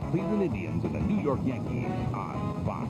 the Cleveland Indians and the New York Yankees on Fox.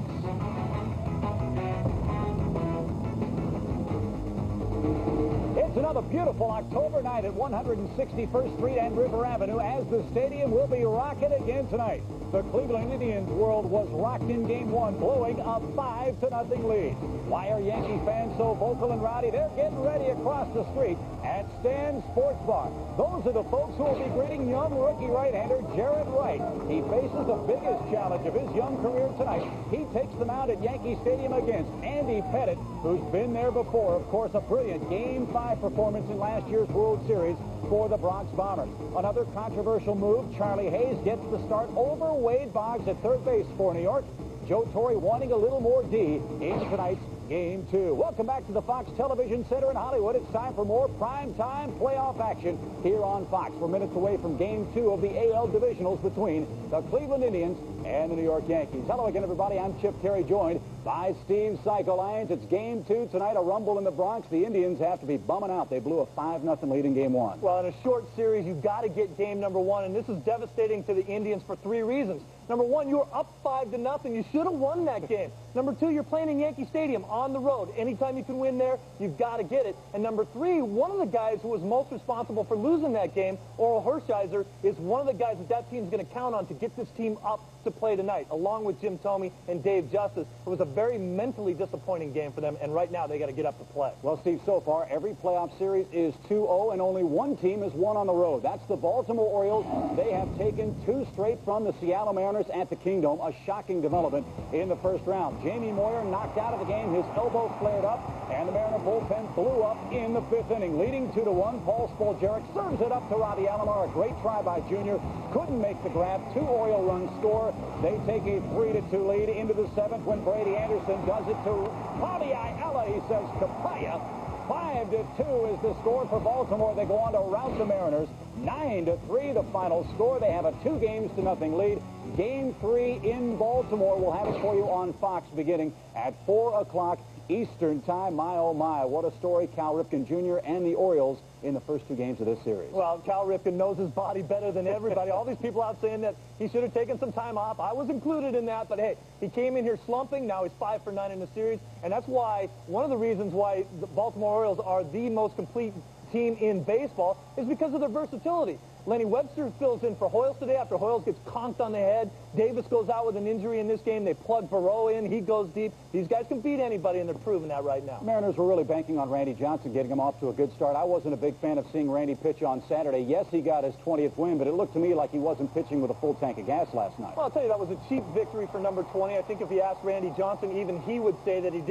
It's another beautiful October night at 161st Street and River Avenue as the stadium will be rocking again tonight. The Cleveland Indians world was rocked in Game 1, blowing a 5-0 lead. Why are Yankee fans so vocal and rowdy? They're getting ready across the street at Stan's Sports Bar. Those are the folks who will be greeting young rookie right-hander Jarrett Wright. He faces the biggest challenge of his young career tonight. He takes the mound at Yankee Stadium against Andy Pettitte, who's been there before. Of course, a brilliant Game 5 performance in last year's World Series for the Bronx Bombers. Another controversial move, Charlie Hayes gets the start over Wade Boggs at third base for New York. Joe Torre wanting a little more D in tonight's Game 2. Welcome back to the Fox Television Center in Hollywood. It's time for more primetime playoff action here on Fox. We're minutes away from Game 2 of the AL Divisionals between the Cleveland Indians and the New York Yankees. Hello again, everybody. I'm Chip Carey, joined by Steve Psycho Lyons. It's Game 2 tonight, a rumble in the Bronx. The Indians have to be bumming out. They blew a 5-0 lead in Game 1. Well, in a short series, you've got to get game number 1, and this is devastating to the Indians for 3 reasons. Number 1, you were up 5-0. You should have won that game. Number 2, you're playing in Yankee Stadium on the road. Anytime you can win there, you've got to get it. And number 3, one of the guys who was most responsible for losing that game, Oral Hershiser, is one of the guys that team's going to count on to get this team up to play tonight, along with Jim Thome and Dave Justice. It was a very mentally disappointing game for them, and right now they got to get up to play. Well, Steve, so far, every playoff series is 2-0, and only one team has won on the road. That's the Baltimore Orioles. They have taken 2 straight from the Seattle Mariners at the Kingdome, a shocking development in the first round. Jamie Moyer knocked out of the game. His elbow flared up, and the Mariner bullpen blew up in the 5th inning, leading 2-1. Paul Spoljaric serves it up to Robbie Alomar. A great try by Junior. Couldn't make the grab. 2 Oriole runs score. They take a 3-2 lead into the 7th when Brady Anderson does it to Bobby Ayala. He says, Kapaya. 5-2 is the score for Baltimore. They go on to rout the Mariners. 9-3 the final score. They have a 2-0 lead. Game 3 in Baltimore. We'll have it for you on Fox beginning at 4 o'clock Eastern time. My, oh my, what a story. Cal Ripken Jr. and the Orioles in the first 2 games of this series. Well, Cal Ripken knows his body better than everybody. All these people out saying that he should have taken some time off. I was included in that, but hey, he came in here slumping. Now he's 5 for 9 in the series, and that's why, one of the reasons why the Baltimore Orioles are the most complete team in baseball is because of their versatility. Lenny Webster fills in for Hoyles today after Hoyles gets conked on the head. Davis goes out with an injury in this game. They plug Barreau in. He goes deep. These guys can beat anybody, and they're proving that right now. Mariners were really banking on Randy Johnson, getting him off to a good start. I wasn't a big fan of seeing Randy pitch on Saturday. Yes, he got his 20th win, but it looked to me like he wasn't pitching with a full tank of gas last night. Well, I'll tell you, that was a cheap victory for number 20. I think if you asked Randy Johnson, even he would say that he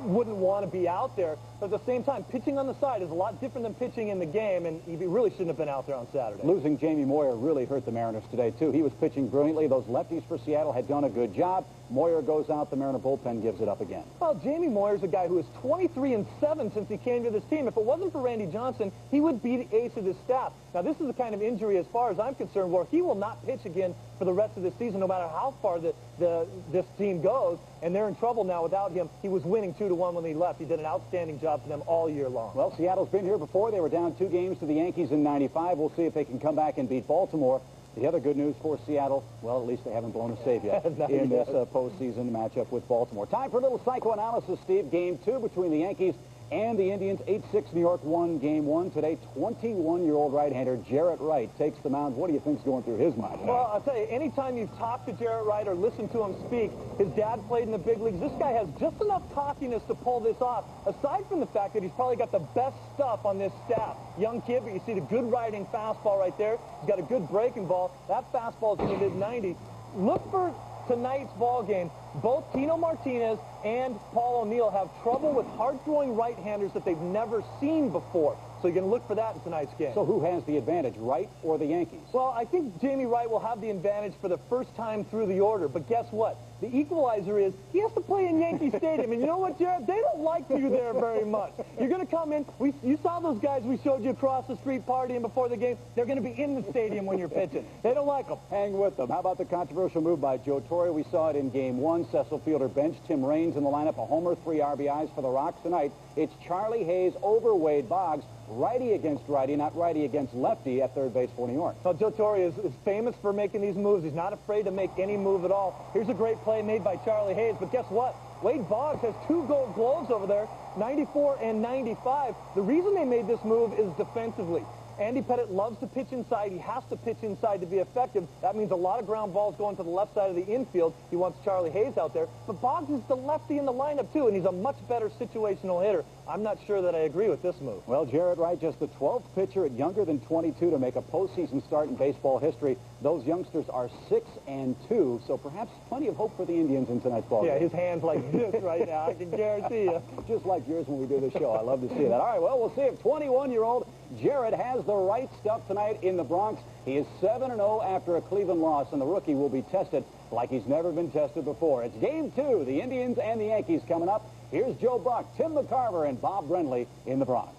wouldn't want to be out there. But at the same time, pitching on the side is a lot different than pitching in the game, and he really shouldn't have been out there on Saturday. Losing Jamie Moyer really hurt the Mariners today, too. He was pitching brilliantly. Those lefties for Seattle had done a good job. Moyer goes out. The Mariner bullpen gives it up again. Well, Jamie Moyer's a guy who is 23-7 since he came to this team. If it wasn't for Randy Johnson, he would be the ace of this staff. Now, this is the kind of injury, as far as I'm concerned, where he will not pitch again for the rest of the season, no matter how far this team goes, and they're in trouble now without him. He was winning 2-1 when he left. He did an outstanding job for them all year long. Well, Seattle's been here before. They were down 2 games to the Yankees in '95. We'll see if they can come back and beat Baltimore. The other good news for Seattle, well, at least they haven't blown a save yet in this postseason matchup with Baltimore. Time for a little psychoanalysis, Steve. Game 2 between the Yankees and the Indians. 8-6 New York won Game 1. Today, 21-year-old right-hander Jarrett Wright takes the mound. What do you think's going through his mind? Well, I'll tell you, anytime you've talked to Jarrett Wright or listened to him speak, his dad played in the big leagues. This guy has just enough cockiness to pull this off, aside from the fact that he's probably got the best stuff on this staff. Young kid, but you see the good riding fastball right there. He's got a good breaking ball. That fastball is in the mid-90s. Look for tonight's ball game. Both Tino Martinez and Paul O'Neill have trouble with hard-throwing right-handers that they've never seen before. So you're going to look for that in tonight's game. So who has the advantage, Wright or the Yankees? Well, I think Jamie Wright will have the advantage for the first time through the order. But guess what? The equalizer is he has to play in Yankee Stadium. And you know what, Jared? They don't like you there very much. You're going to come in. You saw those guys we showed you across the street partying before the game. They're going to be in the stadium when you're pitching. They don't like them. Hang with them. How about the controversial move by Joe Torre? We saw it in Game 1. Cecil Fielder benched Tim Raines in the lineup. A homer, 3 RBIs for the Rocks tonight. It's Charlie Hayes over Wade Boggs. righty against righty, not righty against lefty at third base for New York. Well, Joe Torre is famous for making these moves. He's not afraid to make any move at all. Here's a great play made by Charlie Hayes, but guess what? Wade Boggs has 2 gold gloves over there, 94 and 95. The reason they made this move is defensively. Andy Pettitte loves to pitch inside. He has to pitch inside to be effective. That means a lot of ground balls going to the left side of the infield. He wants Charlie Hayes out there. But Boggs is the lefty in the lineup, too, and he's a much better situational hitter. I'm not sure that I agree with this move. Well, Jarrett Wright, just the 12th pitcher at younger than 22 to make a postseason start in baseball history. Those youngsters are 6-2, so perhaps plenty of hope for the Indians in tonight's ball game. Yeah, his hand's like this right now, I can guarantee you. Just like yours when we do the show. I love to see that. All right, well, we'll see if 21-year-old Jarrett has the right stuff tonight in the Bronx. He is 7-0 after a Cleveland loss, and the rookie will be tested like he's never been tested before. It's Game 2, the Indians and the Yankees coming up. Here's Joe Buck, Tim McCarver, and Bob Brenly in the Bronx.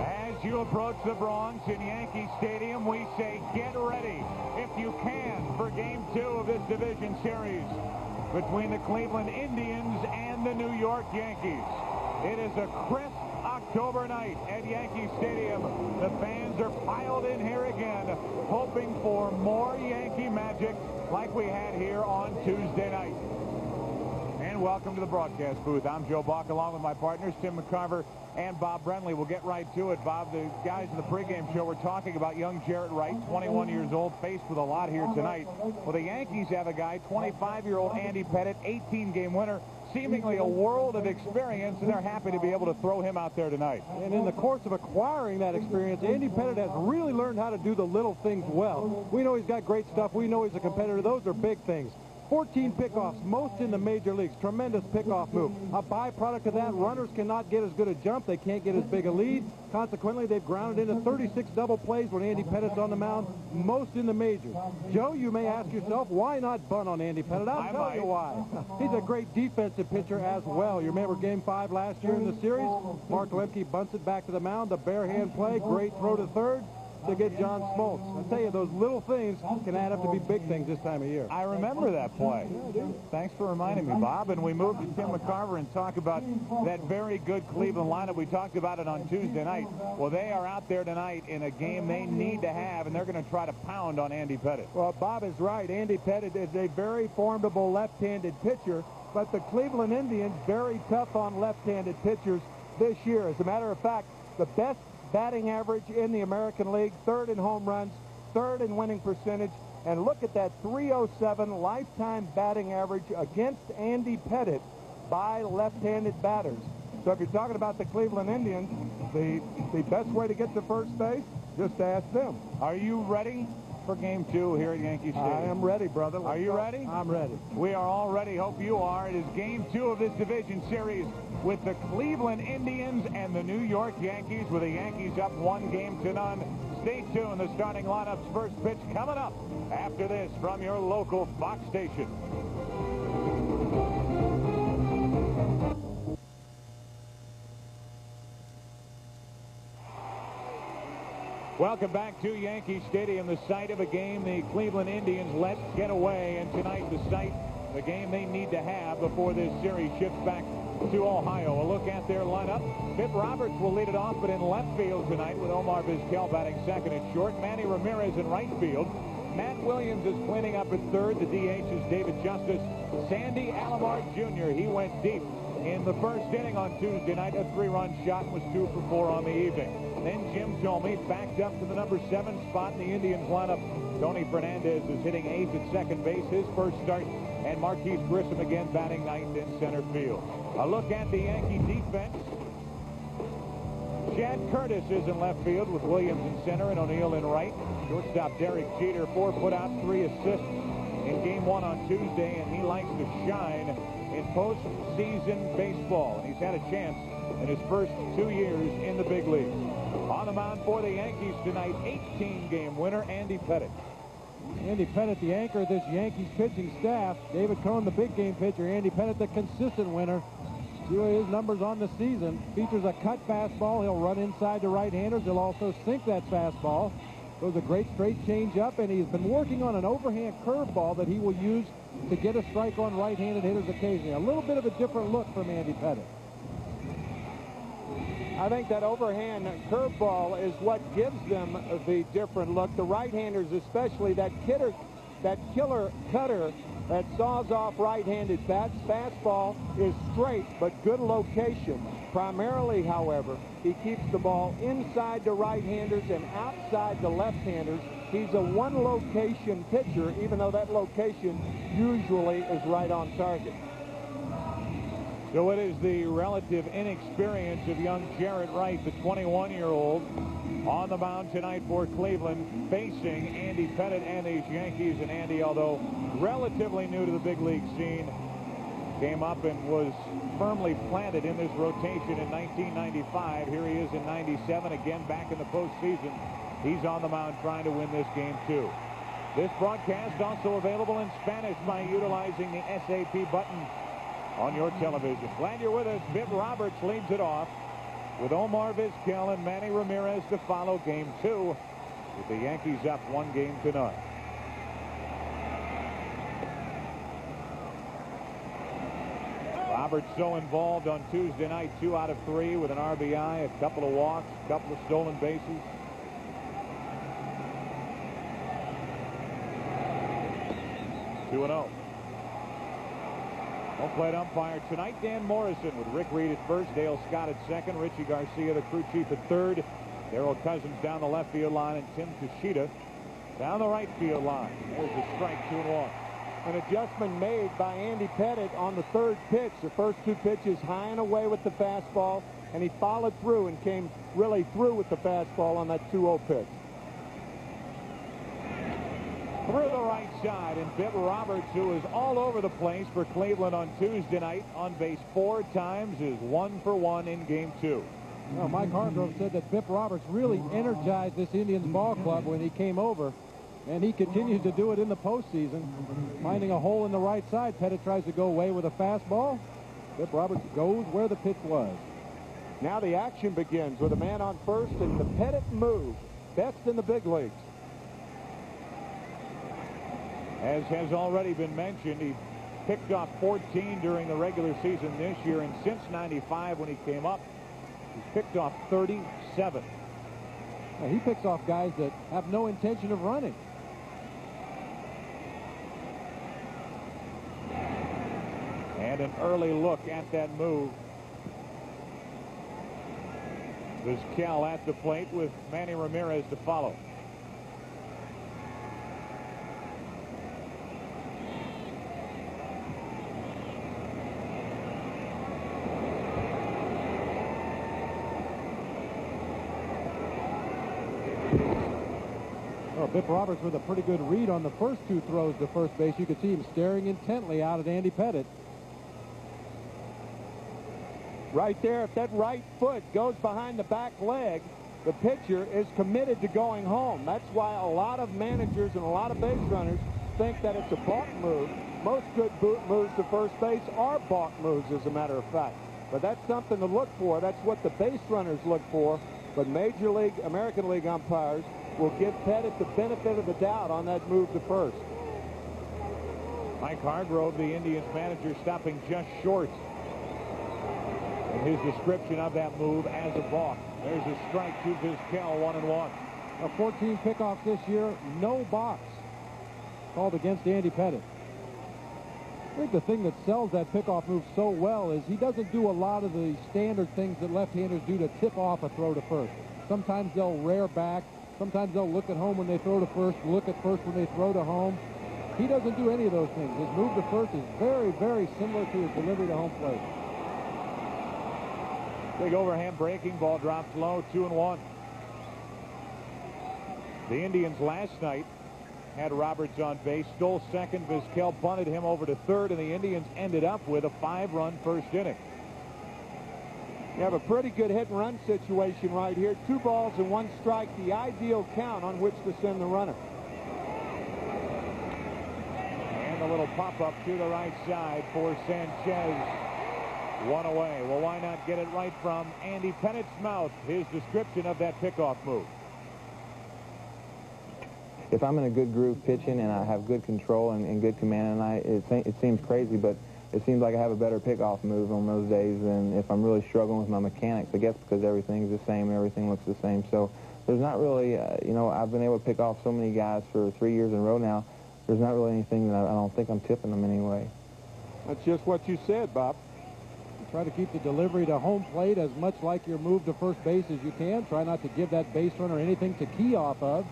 As you approach the Bronx in Yankee Stadium, we say get ready, if you can, for Game 2 of this division series between the Cleveland Indians and the New York Yankees. It is a crisp October night at Yankee Stadium. The fans are piled in here again, hoping for more Yankee magic like we had here on Tuesday night. And welcome to the broadcast booth. I'm Joe Buck, along with my partners, Tim McCarver and Bob Brenly. We'll get right to it. Bob, the guys in the pregame show were talking about young Jarrett Wright, 21 years old, faced with a lot here tonight. Well, the Yankees have a guy, 25-year-old Andy Pettitte, 18-game winner, seemingly a world of experience, and they're happy to be able to throw him out there tonight. And in the course of acquiring that experience, Andy Pettitte has really learned how to do the little things well. We know he's got great stuff. We know he's a competitor. Those are big things. 14 pickoffs, most in the major leagues. Tremendous pickoff move. A byproduct of that, runners cannot get as good a jump. They can't get as big a lead. Consequently, they've grounded into 36 double plays when Andy Pettitte's on the mound, most in the majors. Joe, you may ask yourself, why not bunt on Andy Pettitte? I'll tell you why. He's a great defensive pitcher as well. You remember Game 5 last year in the series? Mark Lemke bunts it back to the mound. The bare hand play, great throw to third to get John Smoltz. I tell you, those little things can add up to be big things this time of year. I remember that play. Thanks for reminding me, Bob. And we move to Tim McCarver and talk about that very good Cleveland lineup. We talked about it on Tuesday night. Well, they are out there tonight in a game they need to have, and they're going to try to pound on Andy Pettitte. Well, Bob is right. Andy Pettitte is a very formidable left-handed pitcher, but the Cleveland Indians very tough on left-handed pitchers this year. As a matter of fact, the best batting average in the American League, third in home runs, third in winning percentage, and look at that 307 lifetime batting average against Andy Pettitte by left-handed batters. So if you're talking about the Cleveland Indians, the best way to get to first base, just ask them. Are you ready for Game 2 here at Yankee Stadium? I am ready, brother. Are you ready? I'm ready. We are all ready. Hope you are. It is Game 2 of this division series with the Cleveland Indians and the New York Yankees, with the Yankees up 1-0. Stay tuned. The starting lineup's first pitch coming up after this from your local Fox station. Welcome back to Yankee Stadium, the site of a game the Cleveland Indians let get away, and tonight the site, the game they need to have before this series shifts back to Ohio. A look at their lineup. Pitt Roberts will lead it off, but in left field tonight with Omar Vizquel batting second and short. Manny Ramirez in right field. Matt Williams is cleaning up at third. The DH is David Justice. Sandy Alomar Jr., he went deep in the first inning on Tuesday night. A 3-run shot, was 2 for 4 on the evening. Then Jim Thome backed up to the number 7 spot in the Indians lineup. Tony Fernandez is hitting 8th at second base, his first start. And Marquise Grissom again batting 9th in center field. A look at the Yankee defense. Chad Curtis is in left field with Williams in center and O'Neill in right. Shortstop Derek Jeter, 4 putouts, 3 assists in Game 1 on Tuesday, and he likes to shine in postseason baseball. And he's had a chance in his first 2 years in the big leagues. On the mound for the Yankees tonight, 18-game winner, Andy Pettitte. Andy Pettitte, the anchor of this Yankees pitching staff. David Cohn, the big game pitcher. Andy Pettitte, the consistent winner. See what his numbers on the season. Features a cut fastball. He'll run inside to right-handers. He'll also sink that fastball. Throws a great straight change-up, and he's been working on an overhand curveball that he will use to get a strike on right-handed hitters occasionally. A little bit of a different look from Andy Pettitte. I think that overhand curveball is what gives them the different look. The right-handers, especially that killer cutter that saws off right-handed bats. Fastball is straight, but good location. Primarily, however, he keeps the ball inside the right-handers and outside the left-handers. He's a one-location pitcher, even though that location usually is right on target. So it is the relative inexperience of young Jarrett Wright, the 21-year-old, on the mound tonight for Cleveland, facing Andy Pettitte and these Yankees. And Andy, although relatively new to the big league scene, came up and was firmly planted in this rotation in 1995. Here he is in 97, again back in the postseason. He's on the mound trying to win this game, too. This broadcast also available in Spanish by utilizing the SAP button on your television. Glad you're with us. Viv Roberts leads it off with Omar Vizquel and Manny Ramirez to follow game 2, with the Yankees up 1-0. Roberts so involved on Tuesday night, 2 out of 3 with an RBI, a couple of walks, a couple of stolen bases. Two and 0. Home plate umpire tonight, Dan Morrison, with Rick Reed at first, Dale Scott at second, Richie Garcia, the crew chief, at third, Darrell Cousins down the left field line, and Tim Kushida down the right field line. There's a strike, 2-1. An adjustment made by Andy Pettitte on the third pitch. The first 2 pitches high and away with the fastball, and he followed through and came really through with the fastball on that 2-0 pitch. Through the right side, and Viv Roberts, who is all over the place for Cleveland on Tuesday night, on base 4 times, is 1 for 1 in game 2. Well, Mike Hargrove said that Viv Roberts really energized this Indians ball club when he came over, and he continues to do it in the postseason, finding a hole in the right side. Pettitte tries to go away with a fastball. Viv Roberts goes where the pitch was. Now the action begins with a man on first, and the Pettitte move, best in the big leagues. As has already been mentioned, he picked off 14 during the regular season this year, and since 95 when he came up, he's picked off 37. Now, he picks off guys that have no intention of running. And an early look at that move. Vizquel at the plate with Manny Ramirez to follow. Well, Viv Roberts with a pretty good read on the first 2 throws to first base. You could see him staring intently out at Andy Pettitte. Right there, if that right foot goes behind the back leg, the pitcher is committed to going home. That's why a lot of managers and a lot of base runners think that it's a balk move. Most good moves to first base are balk moves, as a matter of fact. But that's something to look for. That's what the base runners look for. But Major League, American League umpires will give Pettitte the benefit of the doubt on that move to first. Mike Hargrove, the Indians manager, stopping just short. And his description of that move as a balk. There's a strike to Vizquel, 1-1. 14 pickoffs this year, no balks called against Andy Pettitte. I think the thing that sells that pickoff move so well is he doesn't do a lot of the standard things that left-handers do to tip off a throw to first. Sometimes they'll rear back. Sometimes they'll look at home when they throw to first, look at first when they throw to home. He doesn't do any of those things. His move to first is very, very similar to his delivery to home plate. Big overhand breaking ball drops low, 2-1. The Indians last night had Roberts on base, stole second. Vizquel bunted him over to third, and the Indians ended up with a 5-run first inning. You have a pretty good hit-and-run situation right here. 2 balls and 1 strike, the ideal count on which to send the runner. And a little pop-up to the right side for Sanchez. 1 away. Well, why not get it right from Andy Pettitte's mouth, his description of that pickoff move. If I'm in a good groove pitching and I have good control and good command, and it seems crazy, but it seems like I have a better pickoff move on those days than if I'm really struggling with my mechanics. I guess because everything's the same, everything looks the same. So there's not really, you know, I've been able to pick off so many guys for 3 years in a row now. There's not really anything that I don't think I'm tipping them anyway. That's just what you said, Bob. You try to keep the delivery to home plate as much like your move to first base as you can. Try not to give that base runner anything to key off of.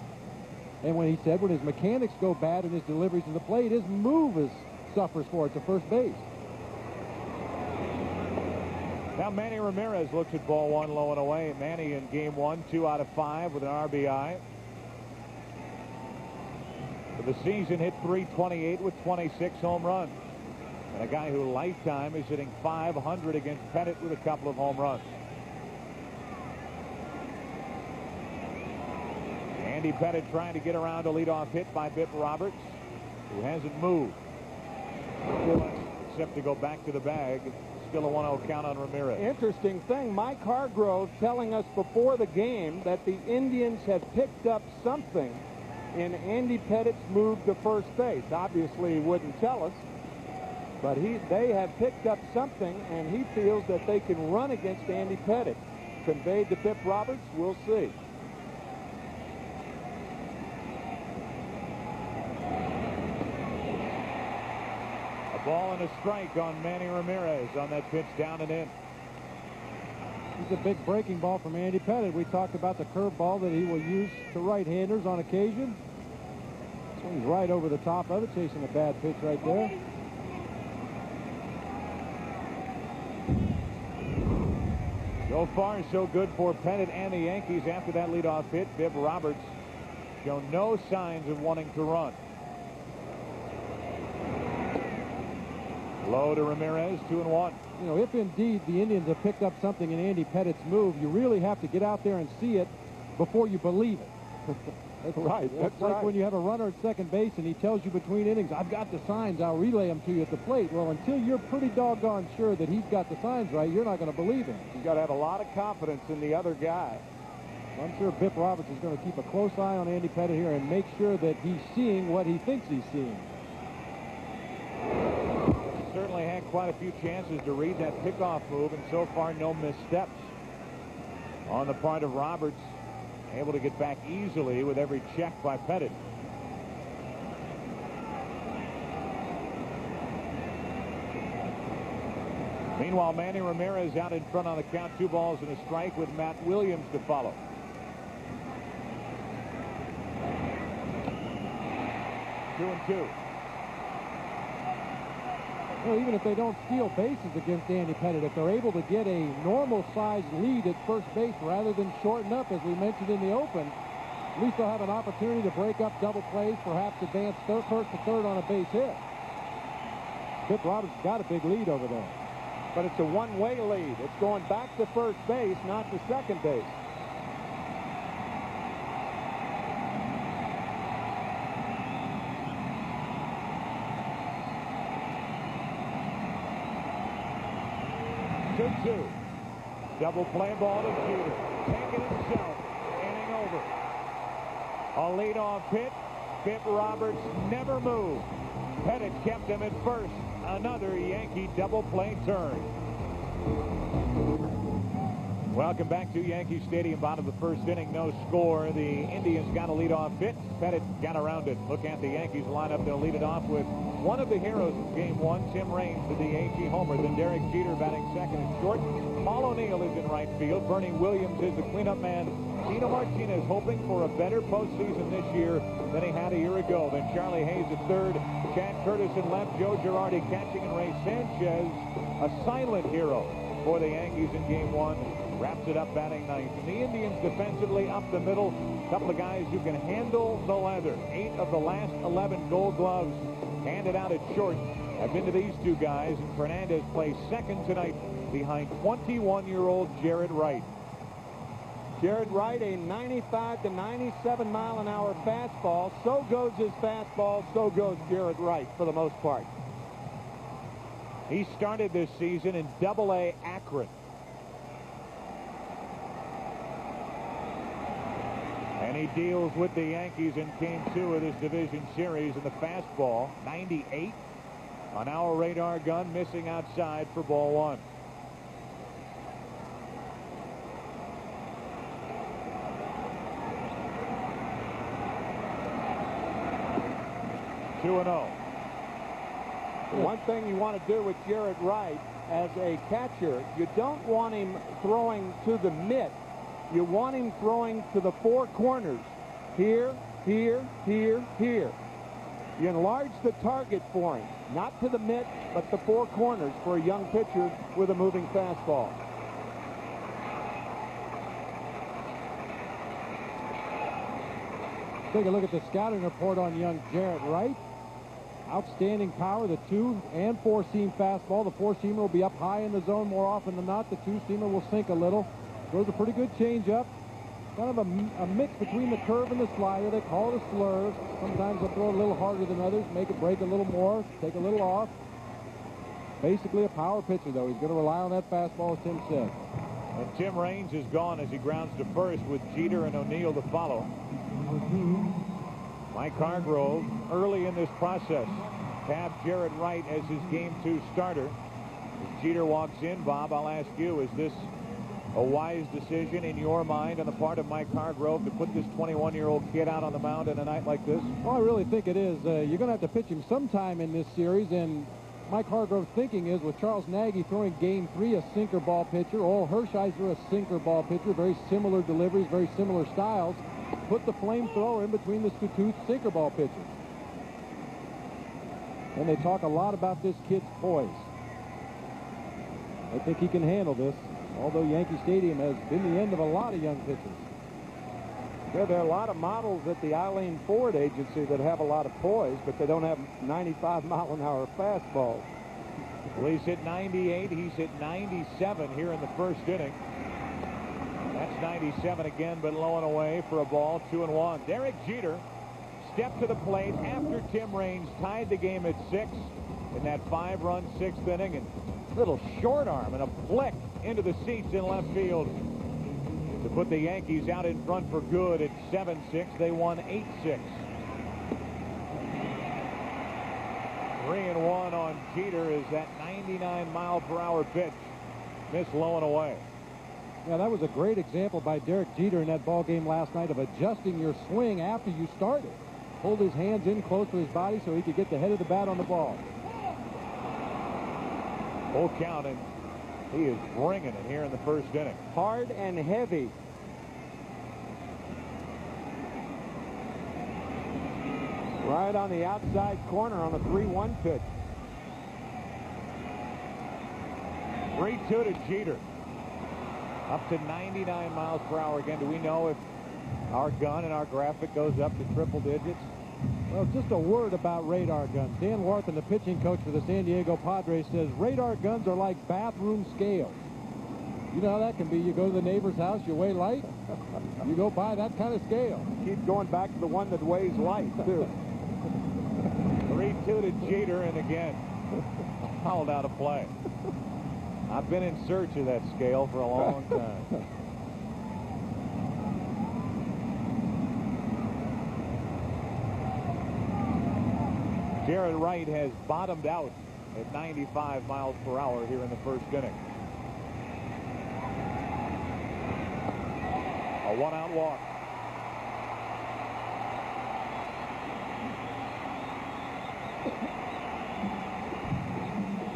And when he said when his mechanics go bad in his deliveries to the plate, his move suffers for it to first base. Now Manny Ramirez looks at ball one low and away. Manny in game 1, 2 out of 5 with an RBI. For the season, hit .328 with 26 home runs. And a guy who lifetime is hitting .500 against Pettit with a couple of home runs. Andy Pettit trying to get around a leadoff hit by Bip Roberts, who hasn't moved. Except to go back to the bag. Still a 1-0 count on Ramirez. Interesting thing, Mike Hargrove telling us before the game that the Indians have picked up something in Andy Pettit's move to first base. Obviously, he wouldn't tell us, but they have picked up something, and he feels that they can run against Andy Pettit. Conveyed to Bip Roberts, we'll see. Ball and a strike on Manny Ramirez on that pitch down and in. It's a big breaking ball from Andy Pettit. We talked about the curveball that he will use to right-handers on occasion. Swings right over the top of it, chasing a bad pitch right there. So far, so good for Pettit and the Yankees after that leadoff hit. Bip Roberts shown no signs of wanting to run. Low to Ramirez, 2-1. You know, if indeed the Indians have picked up something in Andy Pettit's move, you really have to get out there and see it before you believe it. That's right. That's like when you have a runner at second base and he tells you between innings, I've got the signs, I'll relay them to you at the plate. Well, until you're pretty doggone sure that he's got the signs right, you're not going to believe him. You've got to have a lot of confidence in the other guy. I'm sure Bip Roberts is going to keep a close eye on Andy Pettit here and make sure that he's seeing what he thinks he's seeing. Certainly had quite a few chances to read that pickoff move, and so far no missteps on the part of Roberts. Able to get back easily with every check by Pettit. Meanwhile, Manny Ramirez out in front on the count, 2 balls and a strike with Matt Williams to follow. Two and two. Well, even if they don't steal bases against Andy Pettit, if they're able to get a normal-sized lead at first base rather than shorten up, as we mentioned in the open, at least they'll have an opportunity to break up double plays, perhaps advance first to third on a base hit. Bip Roberts got a big lead over there. But it's a one-way lead. It's going back to first base, not to second base. Two. Double play ball to Jeter. Taking himself. Inning over. A leadoff hit. Bip Roberts never moved. Pettit kept him at first. Another Yankee double play turn. Welcome back to Yankee Stadium. Bottom of the first inning. No score. The Indians got a leadoff hit. Pettit got around it. Look at the Yankees lineup. They'll lead it off with one of the heroes of Game 1, Tim Raines, with the AG homer. Then Derek Jeter batting second and short. Paul O'Neill is in right field. Bernie Williams is the cleanup man. Tino Martinez hoping for a better postseason this year than he had a year ago. Then Charlie Hayes at third. Chad Curtis in left. Joe Girardi catching, and Ray Sanchez, a silent hero for the Yankees in Game 1. Wraps it up batting ninth. And the Indians defensively up the middle. A couple of guys who can handle the leather. 8 of the last 11 Gold Gloves handed out at short have been to these two guys. And Fernandez plays second tonight behind 21-year-old Jared Wright. Jared Wright, a 95 to 97 mile an hour fastball. So goes his fastball, so goes Jared Wright for the most part. He started this season in Double-A Akron. And he deals with the Yankees in Game 2 of this division series in the fastball. 98. On our radar gun, missing outside for ball one. Two and 0. One thing you want to do with Jarrett Wright as a catcher, you don't want him throwing to the mitt. You want him throwing to the four corners. Here, here, here, here. You enlarge the target for him. Not to the mitt, but the four corners for a young pitcher with a moving fastball. Take a look at the scouting report on young Jarrett Wright. Outstanding power, the 2- and 4-seam fastball. The 4-seamer will be up high in the zone more often than not. The 2-seamer will sink a little. Throws a pretty good changeup. Kind of a mix between the curve and the slider. They call it a slurve. Sometimes they'll throw it a little harder than others, make it break a little more, take a little off. Basically a power pitcher, though. He's going to rely on that fastball, as Tim said. And Tim Raines is gone as he grounds to first with Jeter and O'Neill to follow. Mike Hargrove, early in this process, tabbed Jarrett Wright as his Game 2 starter. As Jeter walks in, Bob, I'll ask you, is this a wise decision in your mind on the part of Mike Hargrove to put this 21-year-old kid out on the mound in a night like this? Well, I really think it is. You're going to have to pitch him sometime in this series, and Mike Hargrove's thinking is with Charles Nagy throwing Game 3 a sinker ball pitcher, Orel Hershiser a sinker ball pitcher, very similar deliveries, very similar styles. Put the flamethrower in between the two sinker ball pitchers. And they talk a lot about this kid's poise. I think he can handle this, although Yankee Stadium has been the end of a lot of young pitchers. Yeah, there are a lot of models at the Eileen Ford agency that have a lot of poise, but they don't have 95-mile-an-hour fastballs. Well, he's hit 98. He's hit 97 here in the first inning. That's 97 again, but low and away for a ball, 2-1. Derek Jeter stepped to the plate after Tim Raines tied the game at 6 in that 5-run 6th inning, and a little short arm and a flick into the seats in left field to put the Yankees out in front for good at 7-6. They won 8-6. 3-1 on Jeter is that 99-mile-per-hour pitch. Missed low and away. Yeah, that was a great example by Derek Jeter in that ball game last night of adjusting your swing after you started. Pulled his hands in close to his body so he could get the head of the bat on the ball. Full count, and he is bringing it here in the first inning. Hard and heavy. Right on the outside corner on a 3-1 pitch. 3-2 to Jeter. Up to 99 miles per hour again. Do we know if our gun and our graphic goes up to triple digits? Well, just a word about radar guns. Dan Warthen, the pitching coach for the San Diego Padres, says radar guns are like bathroom scales. You know how that can be. You go to the neighbor's house, you weigh light, you go buy that kind of scale. Keep going back to the one that weighs light, too. 3-2 to Jeter, and again, fouled out of play. I've been in search of that scale for a long time. Jarrett Wright has bottomed out at 95 miles per hour here in the first inning. A one-out walk.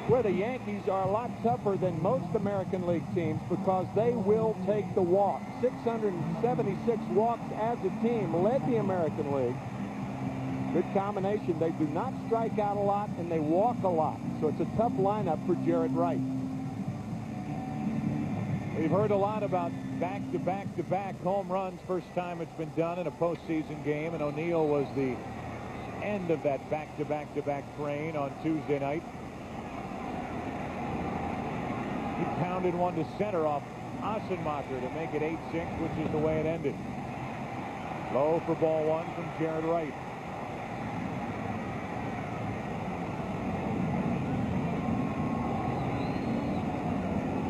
Where the Yankees are a lot tougher than most American League teams because they will take the walk. 676 walks as a team led the American League. Good combination. They do not strike out a lot, and they walk a lot. So it's a tough lineup for Jarrett Wright. We've heard a lot about back-to-back-to-back home runs. First time it's been done in a postseason game, and O'Neill was the end of that back-to-back-to-back train on Tuesday night. He pounded one to center off Assenmacher to make it 8-6, which is the way it ended. Low for ball one from Jarrett Wright.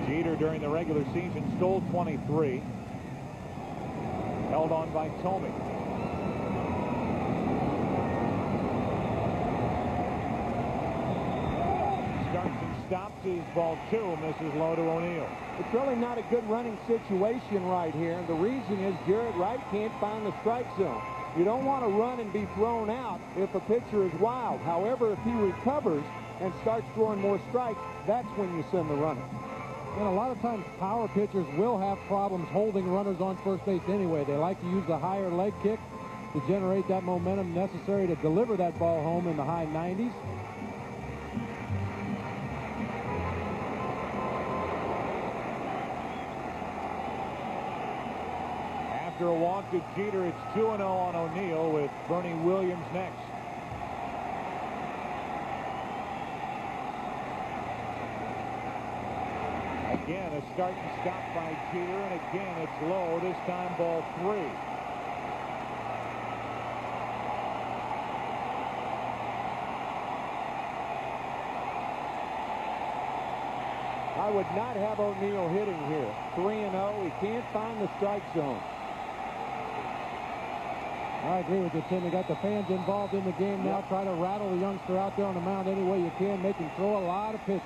Jeter during the regular season stole 23. Held on by Tomey. stops is ball 2, misses low to O'Neill. It's really not a good running situation right here. The reason is Jarrett Wright can't find the strike zone. You don't want to run and be thrown out if a pitcher is wild. However, if he recovers and starts throwing more strikes, that's when you send the runner. And a lot of times power pitchers will have problems holding runners on first base anyway. They like to use the higher leg kick to generate that momentum necessary to deliver that ball home in the high 90s. After a walk to Jeter, it's 2-0 on O'Neill with Bernie Williams next. Again, a start and stop by Jeter, and again it's low, this time ball 3. I would not have O'Neill hitting here. 3-0. He can't find the strike zone. I agree with you, Tim. You got the fans involved in the game now. Try to rattle the youngster out there on the mound any way you can. Make him throw a lot of pitches.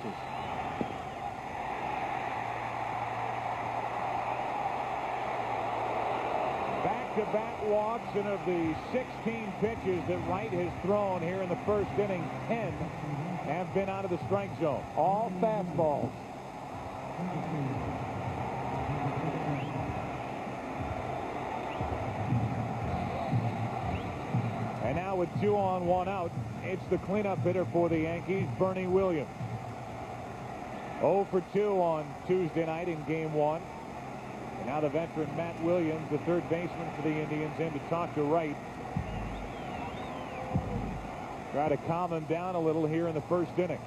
Back-to-back walks, and of the 16 pitches that Wright has thrown here in the first inning, 10 have been out of the strike zone. All fastballs. And now with 2 on, 1 out, it's the cleanup hitter for the Yankees, Bernie Williams. 0 for 2 on Tuesday night in Game 1. And now the veteran Matt Williams, the third baseman for the Indians, in to talk to Wright. Try to calm him down a little here in the first inning.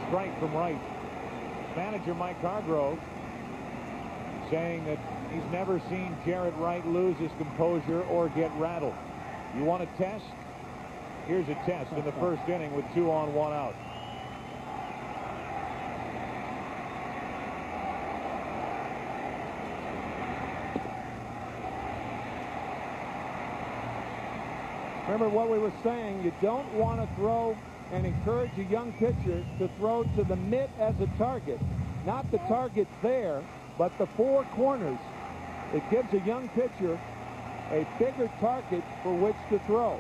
Strike from Wright. Manager Mike Hargrove saying that he's never seen Jarrett Wright lose his composure or get rattled. You want a test? Here's a test in the first inning with 2 on, 1 out. Remember what we were saying, you don't want to throw and encourage a young pitcher to throw to the mitt as a target. Not the target there, but the 4 corners. It gives a young pitcher a bigger target for which to throw.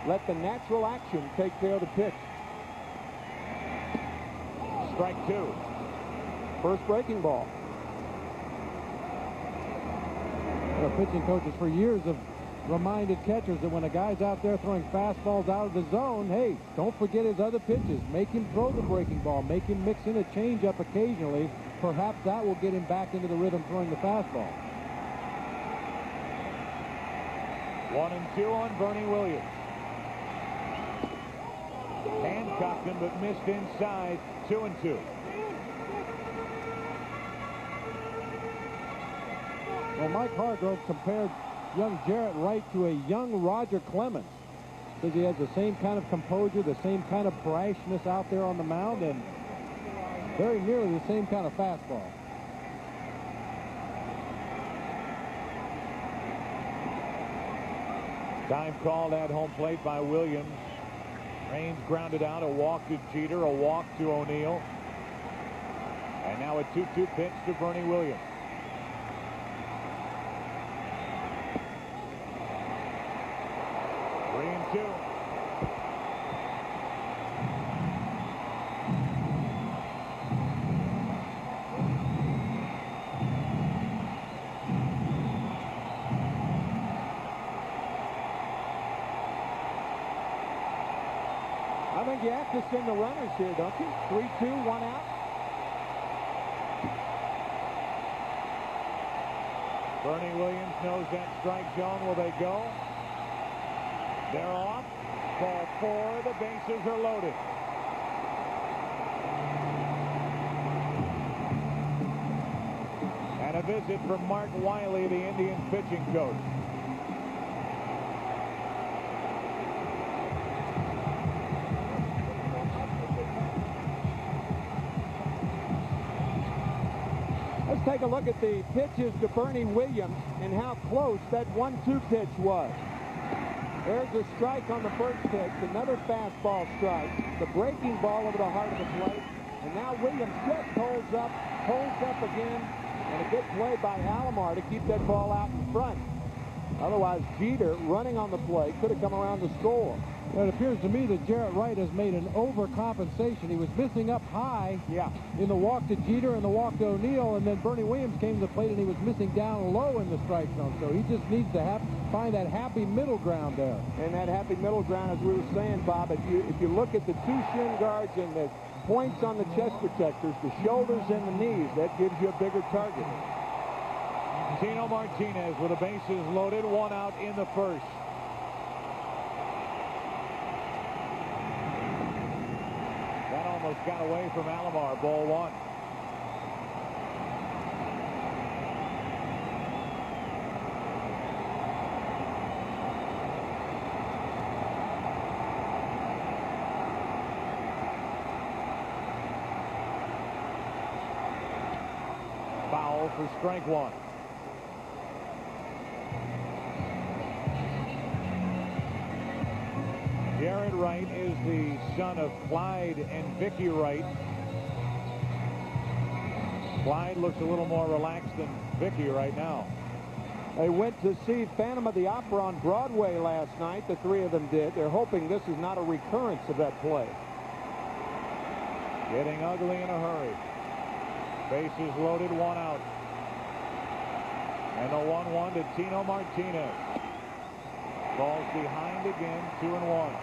Let the natural action take care of the pitch. Strike 2. First breaking ball. Pitching coaches for years have reminded catchers that when a guy's out there throwing fastballs out of the zone, hey, don't forget his other pitches. Make him throw the breaking ball. Make him mix in a changeup occasionally. Perhaps that will get him back into the rhythm throwing the fastball. 1-2 on Bernie Williams. Handcuffed him but missed inside. 2-2. Well, Mike Hargrove compared young Jarrett Wright to a young Roger Clemens. Says he has the same kind of composure, the same kind of brashness out there on the mound, and very nearly the same kind of fastball. Time called at home plate by Williams. Raines grounded out. A walk to Jeter, a walk to O'Neill. And now a 2-2 pitch to Bernie Williams. I think you have to send the runners here, don't you? 3-2, 1 out. Bernie Williams knows that strike zone. Will they go? They're off. Ball 4. The bases are loaded. And a visit from Mark Wiley, the Indians pitching coach. Let's take a look at the pitches to Bernie Williams and how close that 1-2 pitch was. There's a strike on the first pitch, another fastball strike, the breaking ball over the heart of the plate, and now Williams just holds up again, and a good play by Alomar to keep that ball out in front. Otherwise, Jeter, running on the plate, could have come around to score. Well, it appears to me that Jarrett Wright has made an overcompensation. He was missing up high in the walk to Jeter and the walk to O'Neill, and then Bernie Williams came to the plate and he was missing down low in the strike zone. So he just needs to find that happy middle ground there. And that happy middle ground, as we were saying, Bob, if you look at the two shin guards and the points on the chest protectors, the shoulders and the knees, that gives you a bigger target. Tino Martinez with the bases loaded, 1 out in the first. That almost got away from Alomar. Ball 1. Foul for strike 1. Jarrett Wright is the son of Clyde and Vicky Wright. Clyde looks a little more relaxed than Vicky right now. They went to see Phantom of the Opera on Broadway last night. The three of them did. They're hoping this is not a recurrence of that play. Getting ugly in a hurry. Bases loaded, 1 out. And the 1-1 to Tino Martinez. Ball's behind again, 2-1.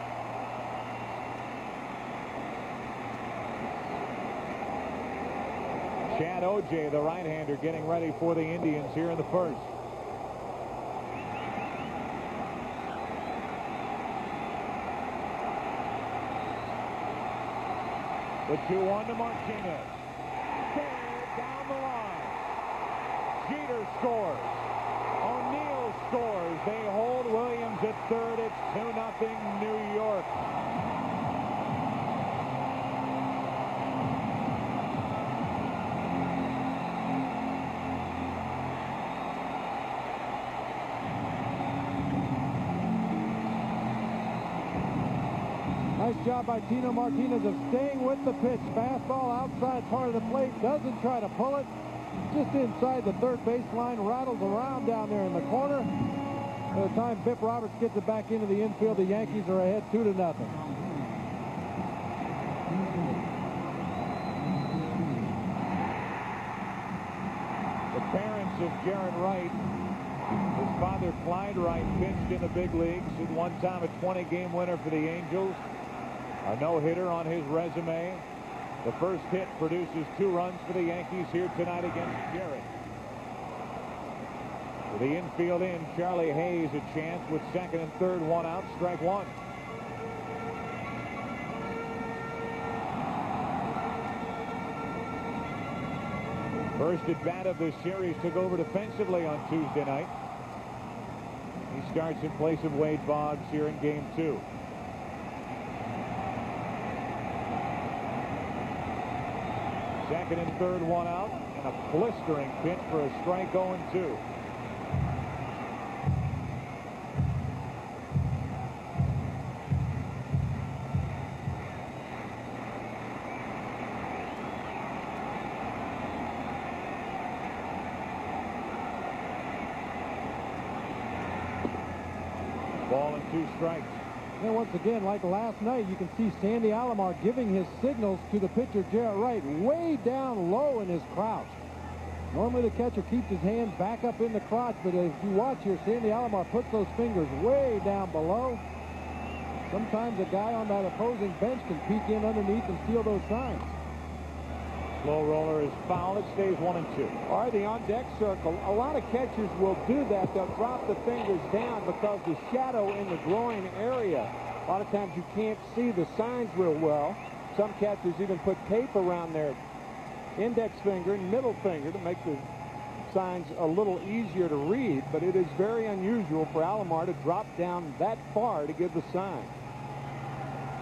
Chad O.J., the right-hander, getting ready for the Indians here in the first. The 2-1 to Martinez. Fair down the line. Jeter scores. O'Neill scores. They hold Williams at third. It's 2-0 New York. Nice job by Tino Martinez of staying with the pitch. Fastball outside part of the plate. Doesn't try to pull it. Just inside the third baseline. Rattles around down there in the corner. By the time Biff Roberts gets it back into the infield, the Yankees are ahead 2-0. The parents of Jarrett Wright, his father Clyde Wright, pitched in the big leagues. At one time a 20-game winner for the Angels. A no-hitter on his resume. The first hit produces 2 runs for the Yankees here tonight against Jarrett. To the infield in, Charlie Hayes a chance with second and third, 1 out, strike 1. First at bat of this series took over defensively on Tuesday night. He starts in place of Wade Boggs here in game 2. Second and third, 1 out, and a blistering pitch for a strike 0-2. Ball and 2 strikes. And once again, like last night, you can see Sandy Alomar giving his signals to the pitcher, Jarrett Wright, way down low in his crouch. Normally the catcher keeps his hands back up in the crotch, but if you watch here, Sandy Alomar puts those fingers way down below. Sometimes a guy on that opposing bench can peek in underneath and steal those signs. Slow roller is foul. It stays 1-2. All right, the on-deck circle. A lot of catchers will do that. They'll drop the fingers down because the shadow in the groin area. A lot of times you can't see the signs real well. Some catchers even put tape around their index finger and middle finger to make the signs a little easier to read. But it is very unusual for Alomar to drop down that far to give the sign.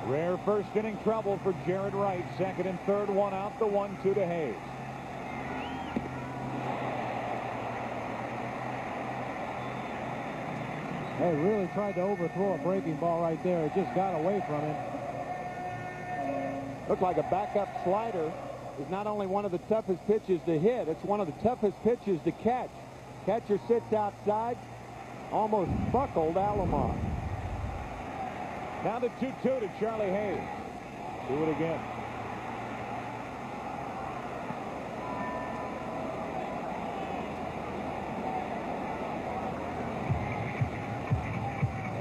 Rare first inning trouble for Jarrett Wright. Second and third, 1 out, the 1-2 to Hayes. They really tried to overthrow a breaking ball right there. It just got away from him. Looked like a backup slider is not only one of the toughest pitches to hit, it's one of the toughest pitches to catch. Catcher sits outside, almost buckled Alomar. Now the 2-2 to Charlie Hayes. Do it again.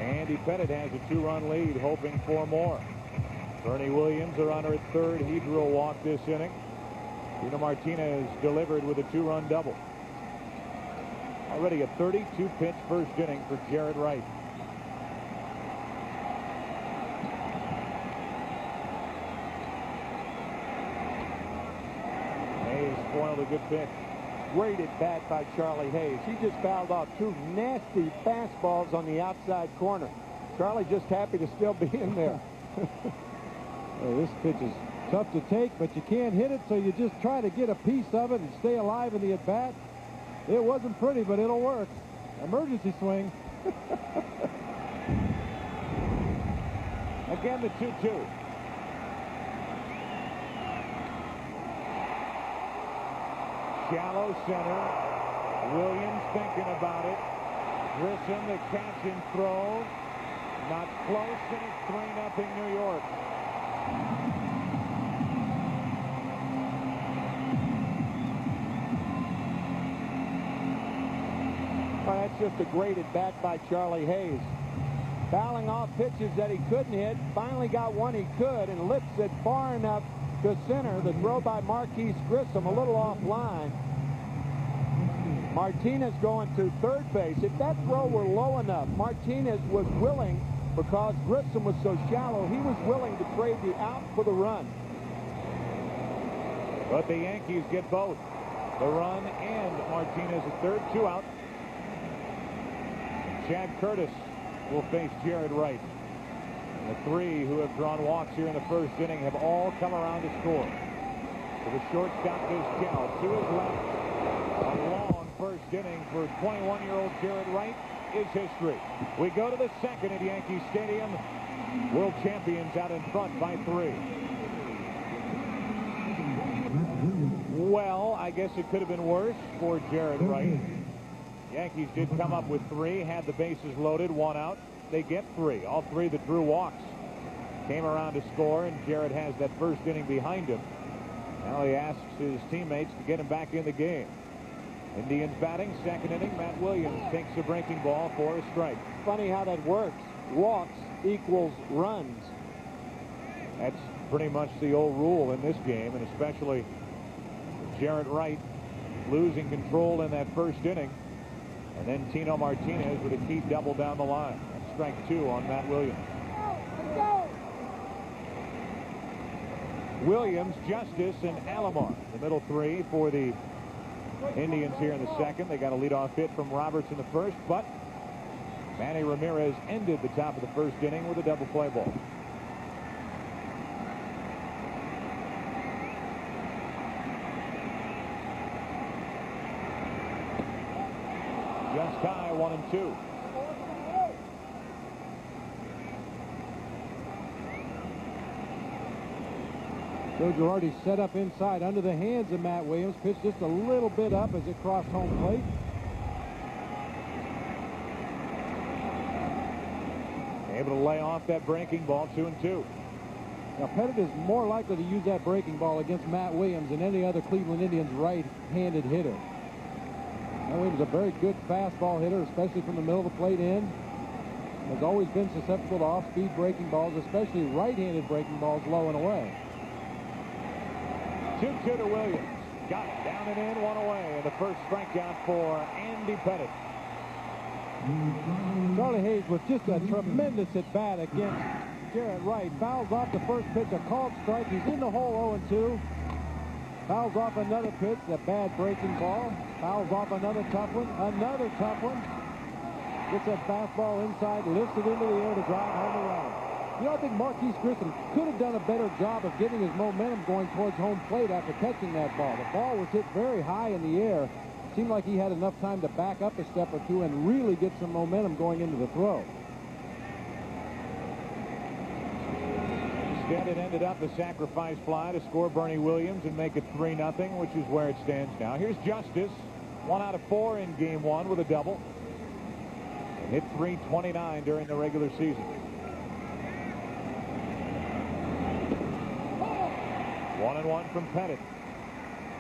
Andy Pettit has a 2-run lead, hoping for more. Bernie Williams, a runner at third. He drew a walk this inning. Tino Martinez delivered with a 2-run double. Already a 32-pitch first inning for Jared Wright. Hayes spoiled a good pitch. Great at bat by Charlie Hayes. He just fouled off 2 nasty fastballs on the outside corner. Charlie just happy to still be in there. Well, this pitch is tough to take, but you can't hit it, so you just try to get a piece of it and stay alive in the at-bat. It wasn't pretty, but it'll work. Emergency swing. Again, the 2-2. Shallow center. Williams thinking about it. Grissom, the catch and throw. Not close, and it's 3-0 New York. Well, that's just a great at bat by Charlie Hayes. Fouling off pitches that he couldn't hit. Finally got one he could and lifts it far enough to center. The throw by Marquise Grissom a little offline. Martinez going to third base. If that throw were low enough, Martinez was willing, because Grissom was so shallow, he was willing to trade the out for the run. But the Yankees get both. The run and Martinez at third, 2 out. Chad Curtis will face Jared Wright. And the 3 who have drawn walks here in the first inning have all come around to score. To the shortstop, Vizquel. To his left. A long first inning for 21-year-old Jared Wright is history. We go to the second at Yankee Stadium. World champions out in front by 3. Well, I guess it could have been worse for Jared Wright. Yankees did come up with 3, had the bases loaded, 1 out. They get 3. All 3 that drew walks came around to score, and Jared has that first inning behind him. Now he asks his teammates to get him back in the game. Indians batting, second inning. Matt Williams takes a breaking ball for a strike. Funny how that works. Walks equals runs. That's pretty much the old rule in this game, and especially Jared Wright losing control in that first inning. And then Tino Martinez with a key double down the line. That's strike 2 on Matt Williams. Williams, Justice, and Alomar. The middle 3 for the Indians here in the second. They got a leadoff hit from Roberts in the first, but Manny Ramirez ended the top of the first inning with a double play ball. Just high, 1-2. Joe Girardi set up inside under the hands of Matt Williams. Pitched just a little bit up as it crossed home plate. Able to lay off that breaking ball, 2-2. Now, Pettit is more likely to use that breaking ball against Matt Williams than any other Cleveland Indians right-handed hitter. Matt Williams is a very good fastball hitter, especially from the middle of the plate in. Has always been susceptible to off-speed breaking balls, especially right-handed breaking balls low and away. 2-2 to Williams. Got it. Down and in, 1 away. And the first strikeout for Andy Pettit. Charlie Hayes with just a tremendous at-bat against Jared Wright. Fouls off the first pitch, a called strike. He's in the hole 0-2. Fouls off another pitch, a bad breaking ball. Fouls off another tough one, another tough one. Gets that fastball inside, lifts it into the air to drive home the run. You know, I think Marquise Grissom could have done a better job of getting his momentum going towards home plate after catching that ball. The ball was hit very high in the air. seemed like he had enough time to back up a step or two and really get some momentum going into the throw. Instead, it ended up the sacrifice fly to score Bernie Williams and make it 3-0, which is where it stands now. Here's Justice, 1 out of 4 in game 1 with a double. And hit .329 during the regular season. 1-1 from Pettit.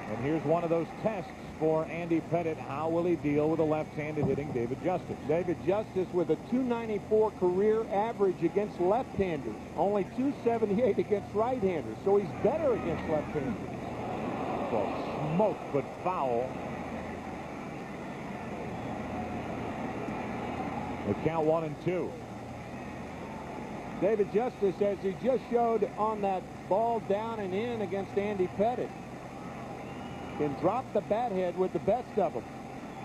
And here's one of those tests for Andy Pettit. How will he deal with a left-handed hitting David Justice? David Justice with a .294 career average against left-handers. Only .278 against right-handers. So he's better against left-handers. Well, smoked but foul. The count 1-2. David Justice, as he just showed on that ball down and in against Andy Pettit, can drop the bat head with the best of them.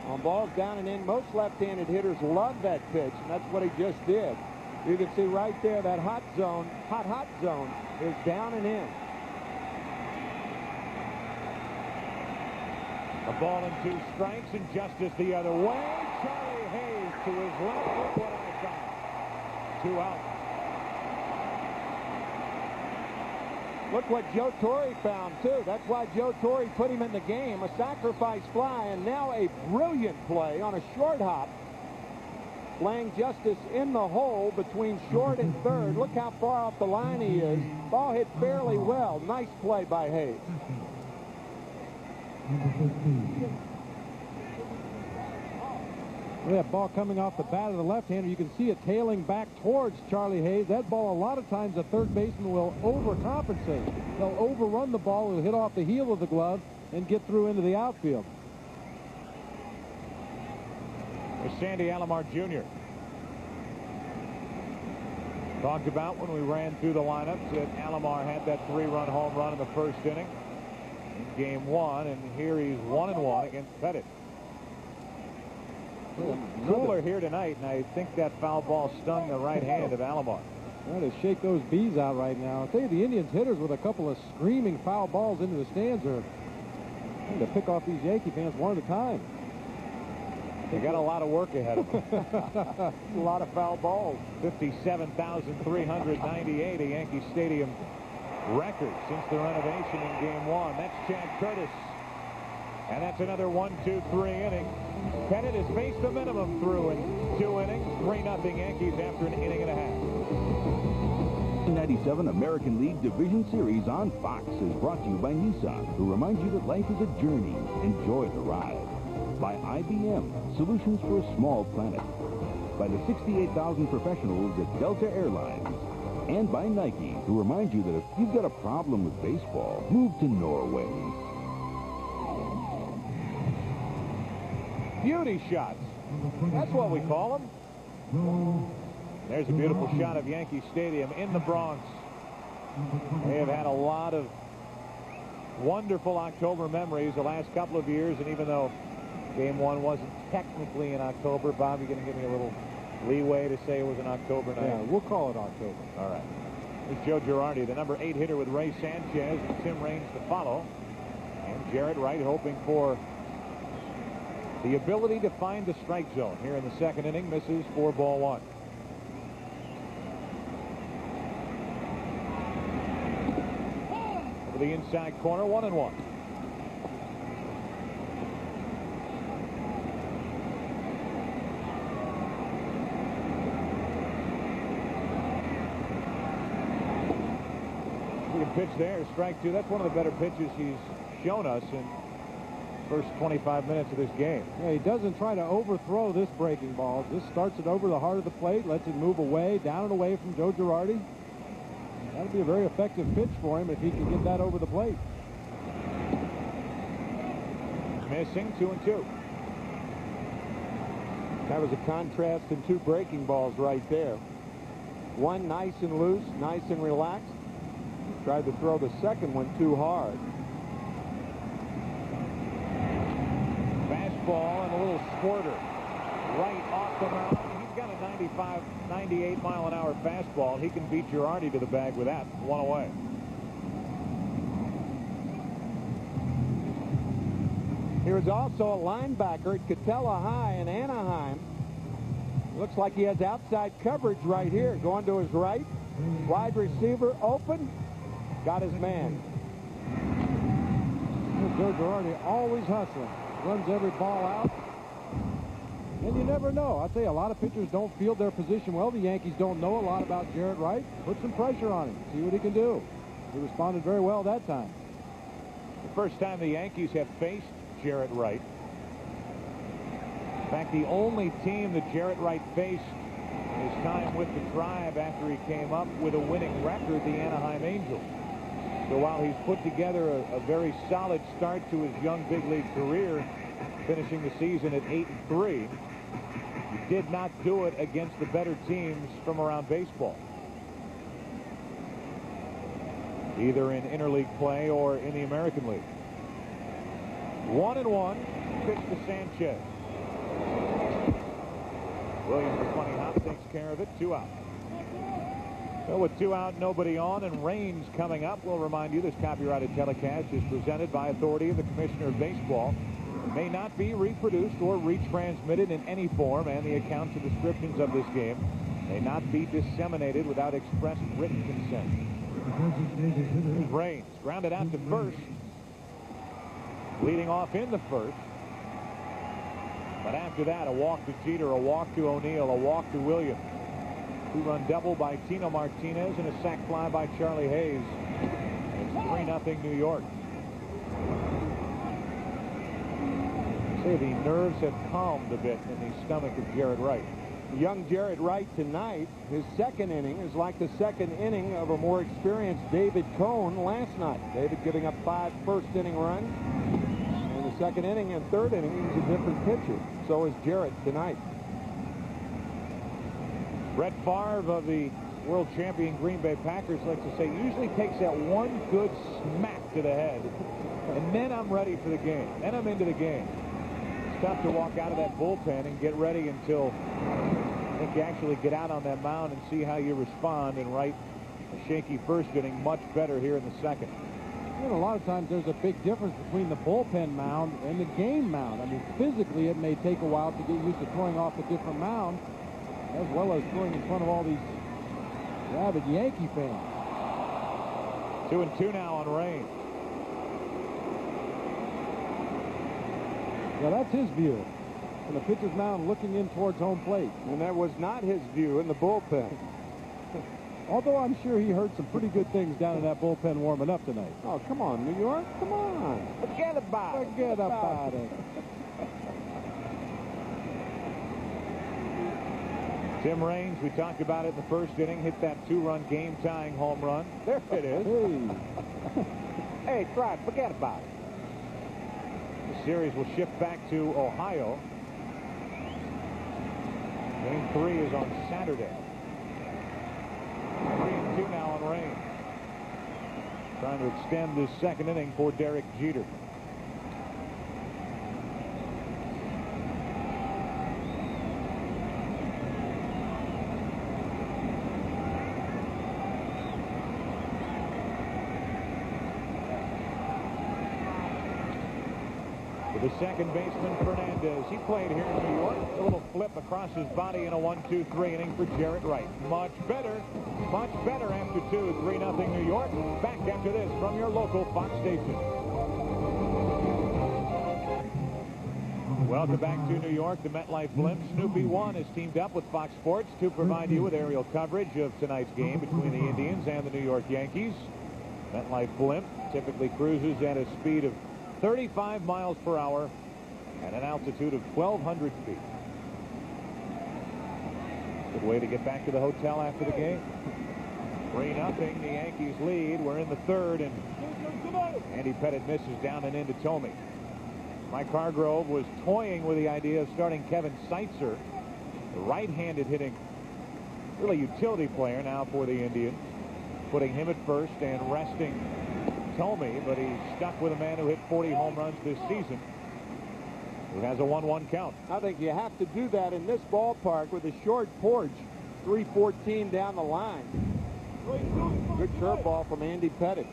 On balls down and in, most left-handed hitters love that pitch, and that's what he just did. You can see right there that hot zone is down and in. A ball and 2 strikes, and Justice the other way. Charlie Hayes to his left. Look what I found. 2 out. Look what Joe Torre found, too. That's why Joe Torre put him in the game. A sacrifice fly, and now a brilliant play on a short hop, laying Justice in the hole between short and third. Look how far off the line he is. Ball hit fairly well. Nice play by Hayes. That ball coming off the bat of the left-hander, you can see it tailing back towards Charlie Hayes. That ball, a lot of times, the third baseman will overcompensate. They'll overrun the ball, it'll hit off the heel of the glove, and get through into the outfield. There's Sandy Alomar Jr. Talked about when we ran through the lineups that Alomar had that 3-run home run in the first inning in game 1, and here he's 1-1 against Pettit. Cooler here tonight, and I think that foul ball stung the right hand of Alomar. Trying to shake those bees out right now. I'll tell you, the Indians hitters with a couple of screaming foul balls into the stands are trying to pick off these Yankee fans one at a time. They got a lot of work ahead of them. A lot of foul balls. 57,398, a Yankee Stadium record since the renovation in game 1. That's Chad Curtis. And that's another 1-2-3 inning. Pettit has faced the minimum through in 2 innings. 3-0 Yankees after an inning and a half. 1997 American League Division Series on Fox is brought to you by Nissan, who reminds you that life is a journey. Enjoy the ride. By IBM, solutions for a small planet. By the 68,000 professionals at Delta Airlines. And by Nike, who reminds you that if you've got a problem with baseball, move to Norway. Beauty shots. That's what we call them. There's a beautiful shot of Yankee Stadium in the Bronx. They have had a lot of wonderful October memories the last couple of years, and even though game 1 wasn't technically in October, Bob, you're going to give me a little leeway to say it was an October night? Yeah, we'll call it October. All right. There's Joe Girardi, the number 8 hitter with Ray Sanchez and Tim Raines to follow. And Jarrett Wright hoping for the ability to find the strike zone here in the second inning. Misses for ball 1. Over the inside corner, 1-1. Good pitch there, strike 2. That's one of the better pitches he's shown us in first 25 minutes of this game. Yeah, he doesn't try to overthrow this breaking ball. Just starts it over the heart of the plate, lets it move away, down and away from Joe Girardi. That'll be a very effective pitch for him if he can get that over the plate. Missing, 2-2. That was a contrast in 2 breaking balls right there. One nice and loose, nice and relaxed. Tried to throw the second one too hard. Fastball and a little squirter right off the mound. He's got a 95, 98 mile an hour fastball. He can beat Girardi to the bag with that. 1 away. He was also a linebacker at Catella High in Anaheim. Looks like he has outside coverage right here. Going to his right. Wide receiver open. Got his man. Joe Girardi always hustling. Runs every ball out. And you never know. I'll tell you, a lot of pitchers don't field their position well. The Yankees don't know a lot about Jarrett Wright. Put some pressure on him. See what he can do. He responded very well that time. The first time the Yankees have faced Jarrett Wright. In fact, the only team that Jarrett Wright faced his time with the Tribe after he came up with a winning record, the Anaheim Angels. So while he's put together a very solid start to his young big league career, finishing the season at 8-3, he did not do it against the better teams from around baseball, either in interleague play or in the American League. 1-1, pitch to Sanchez. Williams, the funny hop, takes care of it. 2 out. So with 2 out, nobody on, and Rains coming up. We'll remind you this copyrighted telecast is presented by authority of the Commissioner of Baseball. It may not be reproduced or retransmitted in any form, and the accounts and descriptions of this game may not be disseminated without express written consent. Here's Rains, grounded out to first. Leading off in the first. But after that, a walk to Jeter, a walk to O'Neill, a walk to Williams. 2-run double by Tino Martinez and a sac fly by Charlie Hayes. It's 3-0 New York. Say the nerves have calmed a bit in the stomach of Jarrett Wright. Young Jarrett Wright tonight, his second inning is like the second inning of a more experienced David Cone last night. David giving up 5 first-inning runs. In the second inning and third inning, he's a different pitcher. So is Jarrett tonight. Brett Favre of the world champion Green Bay Packers likes to say, usually takes that one good smack to the head, and then I'm ready for the game. Then I'm into the game. It's tough to walk out of that bullpen and get ready until I think you actually get out on that mound and see how you respond. And Wright, a shaky first inning, much better here in the second. You know, a lot of times there's a big difference between the bullpen mound and the game mound. I mean, physically it may take a while to get used to throwing off a different mound, as well as throwing in front of all these rabid Yankee fans. 2-2 now on Rain. Yeah, that's his view. From the pitcher's mound looking in towards home plate. And that was not his view in the bullpen. Although I'm sure he heard some pretty good things down in that bullpen warming up tonight. Oh, come on, New York. Come on. Forget about it. Forget about it. Tim Raines, we talked about it in the first inning, hit that 2-run game-tying home run. There it is. Hey. Hey, try it. Forget about it. The series will shift back to Ohio. Game 3 is on Saturday. 3-2 now on Raines. Trying to extend this second inning for Derek Jeter. The second baseman, Fernandez. He played here in New York. A little flip across his body in a 1-2-3 inning for Jarrett Wright. Much better after 2. 3-0 New York. Back after this from your local Fox station. Welcome back to New York, the MetLife Blimp. Snoopy 1 has teamed up with Fox Sports to provide you with aerial coverage of tonight's game between the Indians and the New York Yankees. MetLife Blimp typically cruises at a speed of 35 miles per hour at an altitude of 1,200 feet. Good way to get back to the hotel after the game. 3-0, the Yankees lead. We're in the third, and Andy Pettitte misses down and into Tomey. Mike Hargrove was toying with the idea of starting Kevin Seitzer, the right-handed hitting, really utility player now for the Indians, putting him at first and resting Tomey, but he's stuck with a man who hit 40 home runs this season, who has a 1-1 count. I think you have to do that in this ballpark with a short porch, 314 down the line. Good curveball from Andy Pettitte.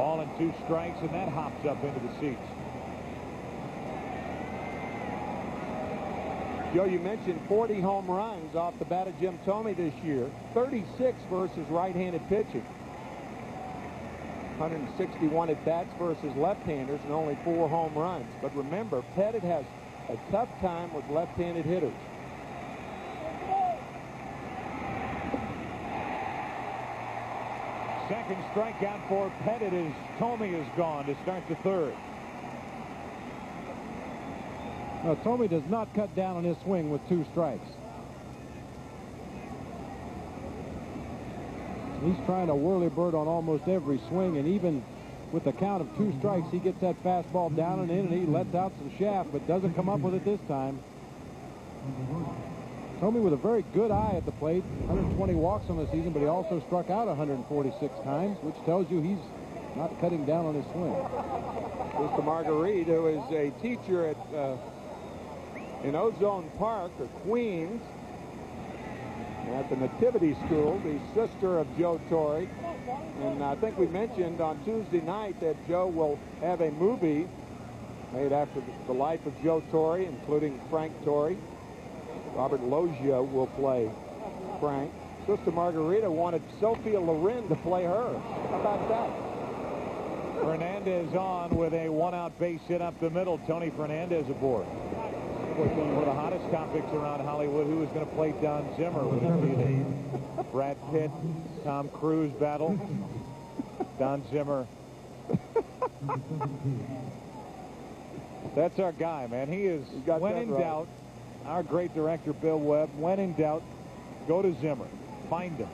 Ball and 2 strikes, and that hops up into the seats. Joe, you mentioned 40 home runs off the bat of Jim Thome this year, 36 versus right-handed pitching. 161 at-bats versus left-handers and only 4 home runs. But remember, Pettit has a tough time with left-handed hitters. Second strikeout for Pettit as Thome is gone to start the third. Now, Thome does not cut down on his swing with 2 strikes. He's trying to whirly-bird on almost every swing, and even with the count of 2 strikes, he gets that fastball down and in, and he lets out some shaft, but doesn't come up with it this time. Thome with a very good eye at the plate, 120 walks on the season, but he also struck out 146 times, which tells you he's not cutting down on his swing. Mr. Marguerite, who is a teacher at in Ozone Park, or Queens, at the Nativity School, the sister of Joe Torre. And I think we mentioned on Tuesday night that Joe will have a movie made after the life of Joe Torre, including Frank Torre. Robert Loggia will play Frank. Sister Margarita wanted Sophia Loren to play her. How about that? Fernandez on with a 1-out base hit up the middle. Tony Fernandez aboard. One of the hottest topics around Hollywood, who is going to play Don Zimmer? Would it be the Brad Pitt, Tom Cruise battle? Don Zimmer. That's our guy, man. He is, when in doubt, our great director, Bill Webb, when in doubt, go to Zimmer. Find him.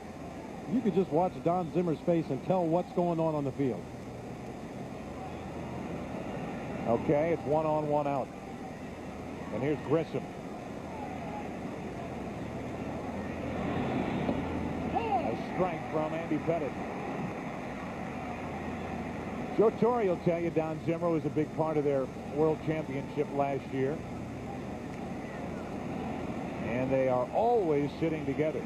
You could just watch Don Zimmer's face and tell what's going on the field. Okay, it's 1 on, 1 out. And here's Grissom. A strike from Andy Pettit. Joe Torre will tell you Don Zimmer was a big part of their World Championship last year. And they are always sitting together.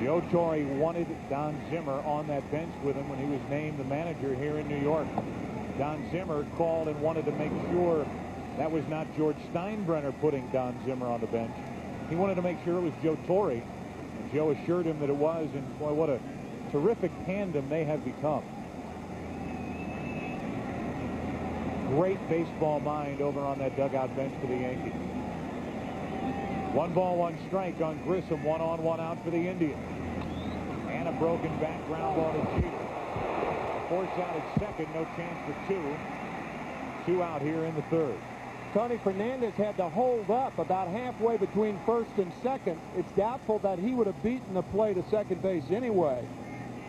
Joe Torre wanted Don Zimmer on that bench with him when he was named the manager here in New York. Don Zimmer called and wanted to make sure that was not George Steinbrenner putting Don Zimmer on the bench. He wanted to make sure it was Joe Torre. And Joe assured him that it was, and boy, what a terrific tandem they have become. Great baseball mind over on that dugout bench for the Yankees. 1 ball, 1 strike on Grissom. 1 on, 1 out for the Indians. And a broken back ground ball to Jeter. Force out at second. No chance for 2. 2 out here in the third. Tony Fernandez had to hold up about halfway between first and second. It's doubtful that he would have beaten the play to second base anyway.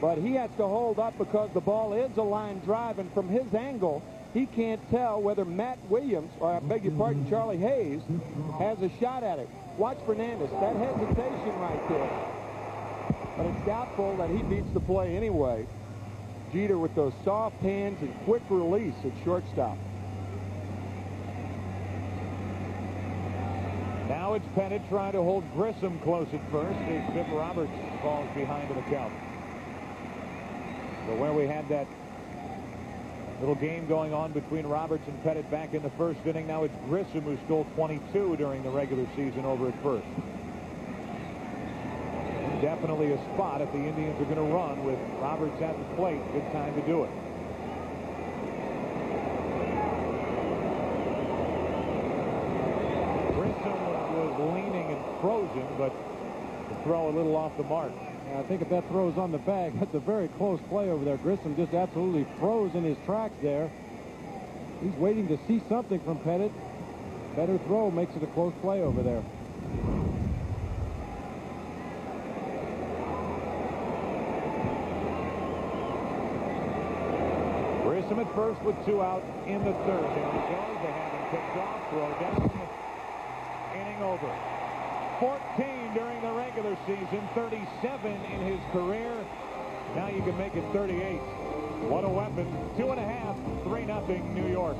But he has to hold up because the ball is a line drive, and from his angle, he can't tell whether Matt Williams, or I beg your pardon, Charlie Hayes, has a shot at it. Watch Fernandez. That hesitation right there. But it's doubtful that he beats the play anyway. Jeter with those soft hands and quick release at shortstop. Now it's Pettit trying to hold Grissom close at first as Vic Roberts falls behind in the count. So where we had that little game going on between Roberts and Pettit back in the first inning, now it's Grissom who stole 22 during the regular season over at first. Definitely a spot if the Indians are going to run with Roberts at the plate. Good time to do it. Grissom was leaning and frozen, but the throw a little off the mark. I think if that throw is on the bag, that's a very close play over there. Grissom just absolutely froze in his tracks there. He's waiting to see something from Pettit. Better throw makes it a close play over there. Grissom at first with 2 out in the third. There he goes. They have him picked off. Throw down. Inning over. 14 during the regular season, 37 in his career. Now you can make it 38. What a weapon. 2.5, 3-0 New York.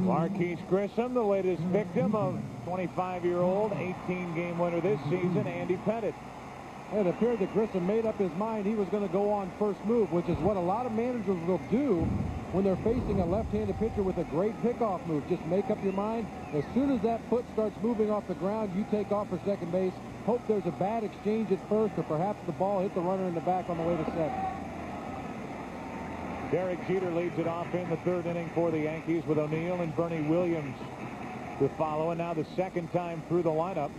Marquise Grissom, the latest victim of 25-year-old, 18-game winner this season, Andy Pettitte. It appeared that Grissom made up his mind he was going to go on first move, which is what a lot of managers will do when they're facing a left-handed pitcher with a great pickoff move. Just make up your mind. As soon as that foot starts moving off the ground, you take off for second base. Hope there's a bad exchange at first, or perhaps the ball hit the runner in the back on the way to second. Derek Jeter leads it off in the third inning for the Yankees with O'Neill and Bernie Williams to follow. And now the second time through the lineup.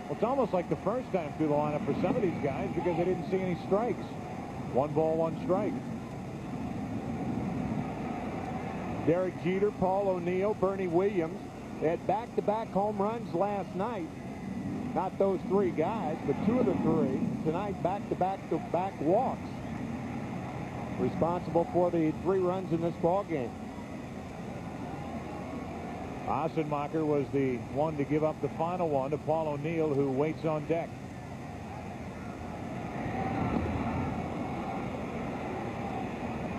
Well, it's almost like the first time through the lineup for some of these guys because they didn't see any strikes. 1 ball, 1 strike. Derek Jeter, Paul O'Neill, Bernie Williams. They had back-to-back home runs last night. Not those 3 guys, but 2 of the 3. Tonight, back-to-back walks. Responsible for the 3 runs in this ball game. Assenmacher was the one to give up the final one to Paul O'Neill, who waits on deck.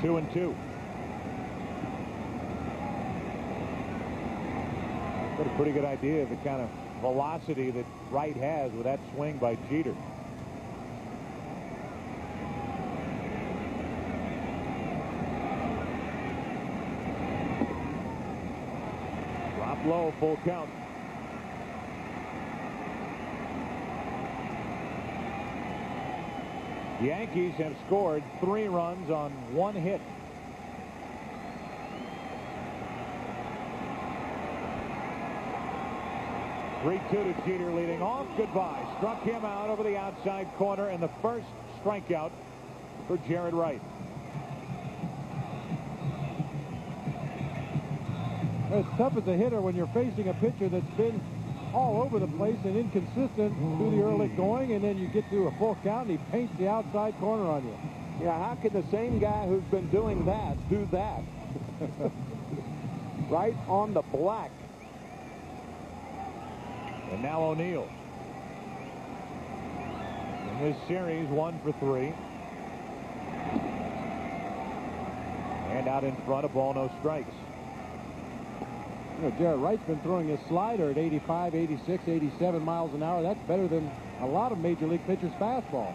Two and two. Got a pretty good idea of the kind of velocity that Wright has with that swing by Jeter. Drop low, full count. The Yankees have scored 3 runs on 1 hit. Three-two to Jeter leading off. Goodbye. Struck him out over the outside corner, and the first strikeout for Jared Wright. It's tough as a hitter when you're facing a pitcher that's been all over the place and inconsistent through the early going, and then you get to a full count and he paints the outside corner on you. Yeah, how can the same guy who's been doing that do that? Right on the black. And now O'Neill. In this series, 1 for 3. And out in front, a ball, no strikes. You know, Jared Wright's been throwing his slider at 85, 86, 87 miles an hour. That's better than a lot of major league pitchers' fastball.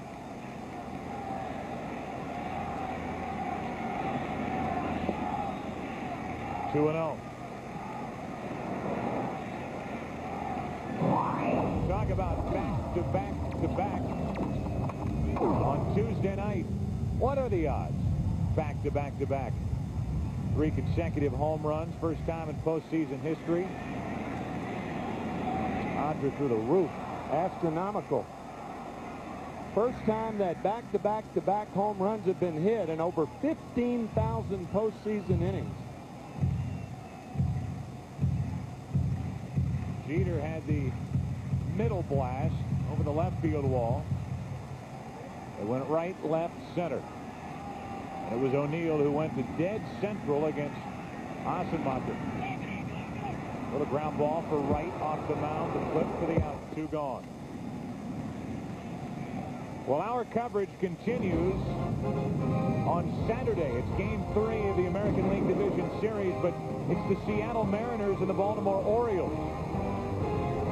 Two and 0. Talk about back-to-back-to-back on Tuesday night. What are the odds? Back-to-back-to-back. 3 consecutive home runs, first time in postseason history. Odds are through the roof. Astronomical. First time that back-to-back-to-back home runs have been hit in over 15,000 postseason innings. Jeter had the middle blast over the left field wall. It went right, left, center. And it was O'Neill who went to dead central against Assenmacher. Little ground ball for Wright off the mound, the flip for the out, 2 gone. Well, our coverage continues on Saturday. It's Game 3 of the American League Division Series, but it's the Seattle Mariners and the Baltimore Orioles.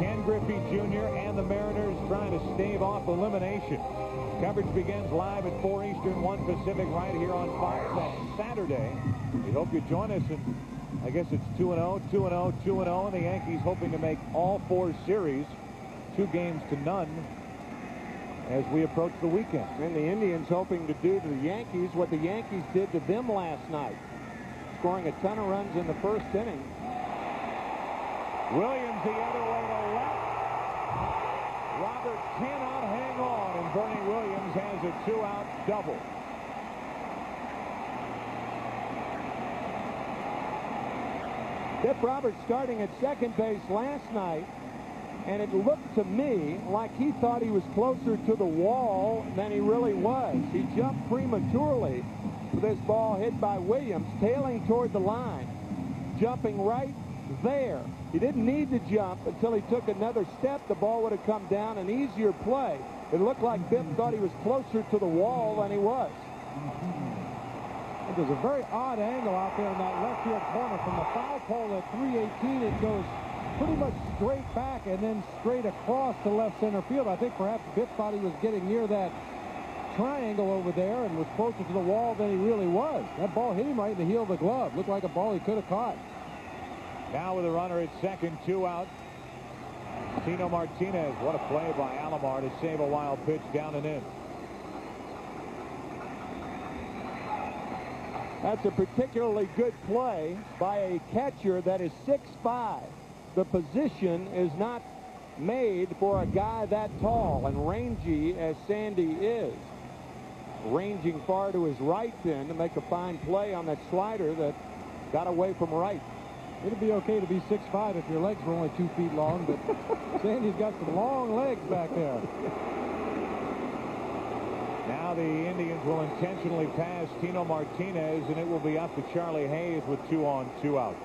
Ken Griffey Jr. and the Mariners trying to stave off elimination. Coverage begins live at 4 Eastern, 1 Pacific, right here on Fox on Saturday. We hope you join us, and I guess it's 2-0, 2-0, 2-0, and the Yankees hoping to make all 4 series 2 games to none as we approach the weekend. And the Indians hoping to do to the Yankees what the Yankees did to them last night, scoring a ton of runs in the first inning. Williams the other way to left. Robert cannot hang on, and Bernie Williams has a 2-out double. Jeff Roberts starting at second base last night, and it looked to me like he thought he was closer to the wall than he really was. He jumped prematurely with this ball hit by Williams, tailing toward the line, jumping right there. He didn't need to jump until he took another step. The ball would have come down, an easier play. It looked like Biff thought he was closer to the wall than he was. There's a very odd angle out there in that left field corner. From the foul pole at 318, it goes pretty much straight back and then straight across to left center field. I think perhaps Biff thought he was getting near that triangle over there and was closer to the wall than he really was. That ball hit him right in the heel of the glove. Looked like a ball he could have caught. Now with a runner at second, 2 out. Tino Martinez. What a play by Alomar to save a wild pitch down and in. That's a particularly good play by a catcher that is 6'5". The position is not made for a guy that tall and rangy as Sandy is. Ranging far to his right then to make a fine play on that slider that got away from right. It'd be okay to be 6'5" if your legs were only 2 feet long, but Sandy's got some long legs back there. Now the Indians will intentionally pass Tino Martinez, and it will be up to Charlie Hayes with 2 on, 2 out.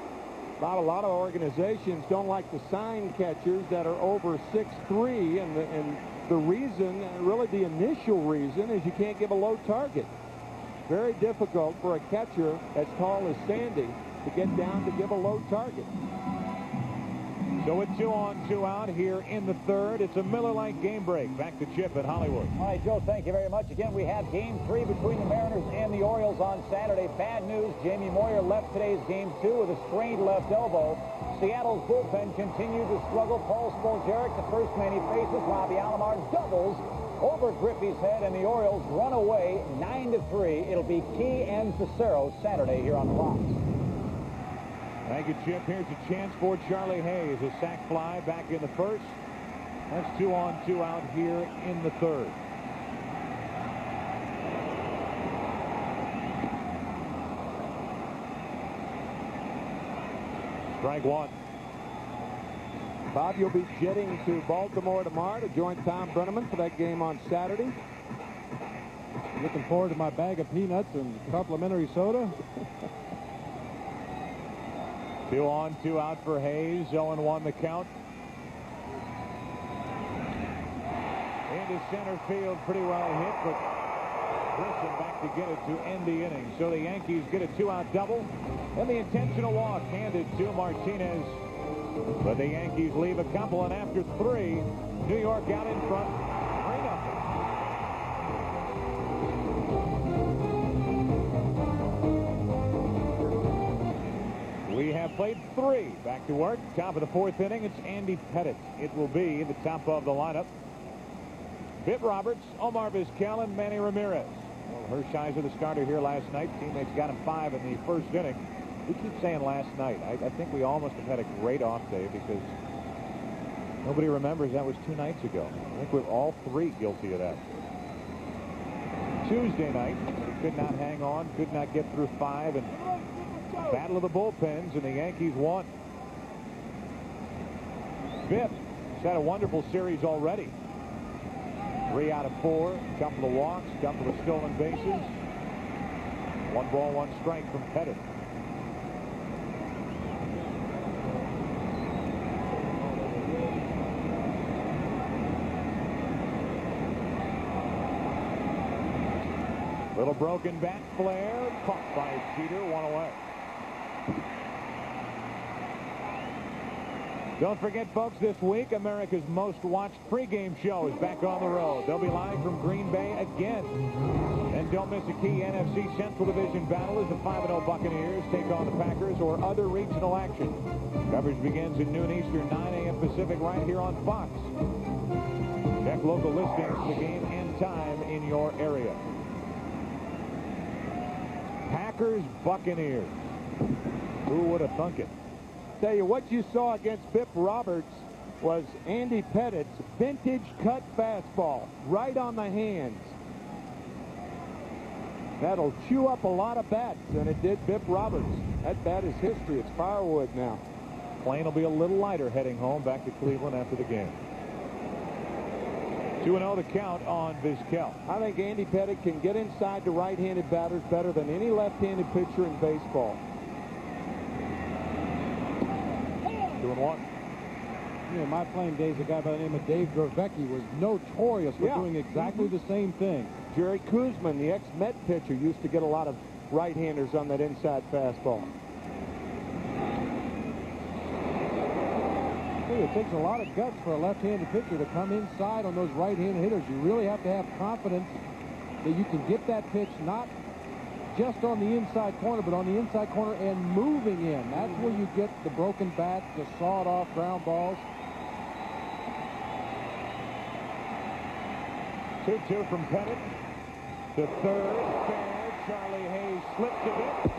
A lot of organizations don't like to sign catchers that are over 6'3", and the reason, really the initial reason, is you can't give a low target. Very difficult for a catcher as tall as Sandy to get down to give a low target. So with 2 on, 2 out here in the third, it's a Miller Lite game break. Back to Chip at Hollywood. All right, Joe, thank you very much. Again, we have Game 3 between the Mariners and the Orioles on Saturday. Bad news, Jamie Moyer left today's Game 2 with a strained left elbow. Seattle's bullpen continued to struggle. Paul Spoljaric, the first man he faces. Robbie Alomar doubles over Griffey's head, and the Orioles run away 9-3. It'll be Key and Cicero Saturday here on Fox. Thank you, Chip. Here's a chance for Charlie Hayes. A sac fly back in the first. That's 2 on, 2 out here in the third. Strike 1. Bob, you'll be jetting to Baltimore tomorrow to join Tom Brenneman for that game on Saturday. Looking forward to my bag of peanuts and complimentary soda. 2 on, 2 out for Hayes. 0-1 the count. Into center field, pretty well hit, but Grissom back to get it to end the inning. So the Yankees get a 2-out double, and the intentional walk handed to Martinez. But the Yankees leave a couple, and after 3, New York out in front, 3-0. We have played 3. Back to work. Top of the 4th inning. It's Andy Pettitte. It will be the top of the lineup. Viv Roberts, Omar Vizquel, and Manny Ramirez. Well, Hershiser, the starter here last night. Teammates got him 5 in the first inning. We keep saying last night. I think we all must have had a great off day because nobody remembers that was 2 nights ago. I think we're all 3 guilty of that. Tuesday night, we could not hang on, could not get through 5, and battle of the bullpens, and the Yankees won. Biff has had a wonderful series already. 3 out of 4, couple of walks, couple of stolen bases. 1 ball, 1 strike from Pettitte. Little broken bat flare, caught by Jeter, 1 away. Don't forget, folks, this week, America's most watched pregame show is back on the road. They'll be live from Green Bay again. And don't miss a key NFC Central Division battle as the 5-0 Buccaneers take on the Packers or other regional action. Coverage begins at noon Eastern, 9 a.m. Pacific, right here on Fox. Check local listings for the game and time in your area. Packers, Buccaneers. Who would have thunk it? Tell you what you saw against Biff Roberts was Andy Pettitte's vintage cut fastball right on the hands. That'll chew up a lot of bats, and it did Biff Roberts. That bat is history. It's firewood now. Plane will be a little lighter heading home back to Cleveland after the game. 2-0 the count on Vizquel. I think Andy Pettitte can get inside the right-handed batters better than any left-handed pitcher in baseball. 2-1. You know, my playing days, a guy by the name of Dave Grovecki was notorious for doing exactly the same thing. Jerry Kuzman, the ex-Met pitcher, used to get a lot of right-handers on that inside fastball. It takes a lot of guts for a left-handed pitcher to come inside on those right-handed hitters. You really have to have confidence that you can get that pitch not just on the inside corner, but on the inside corner and moving in. That's where you get the broken bat, the sawed-off ground balls. 2-2 from Pettit. To third, fair. Charlie Hayes slips a bit.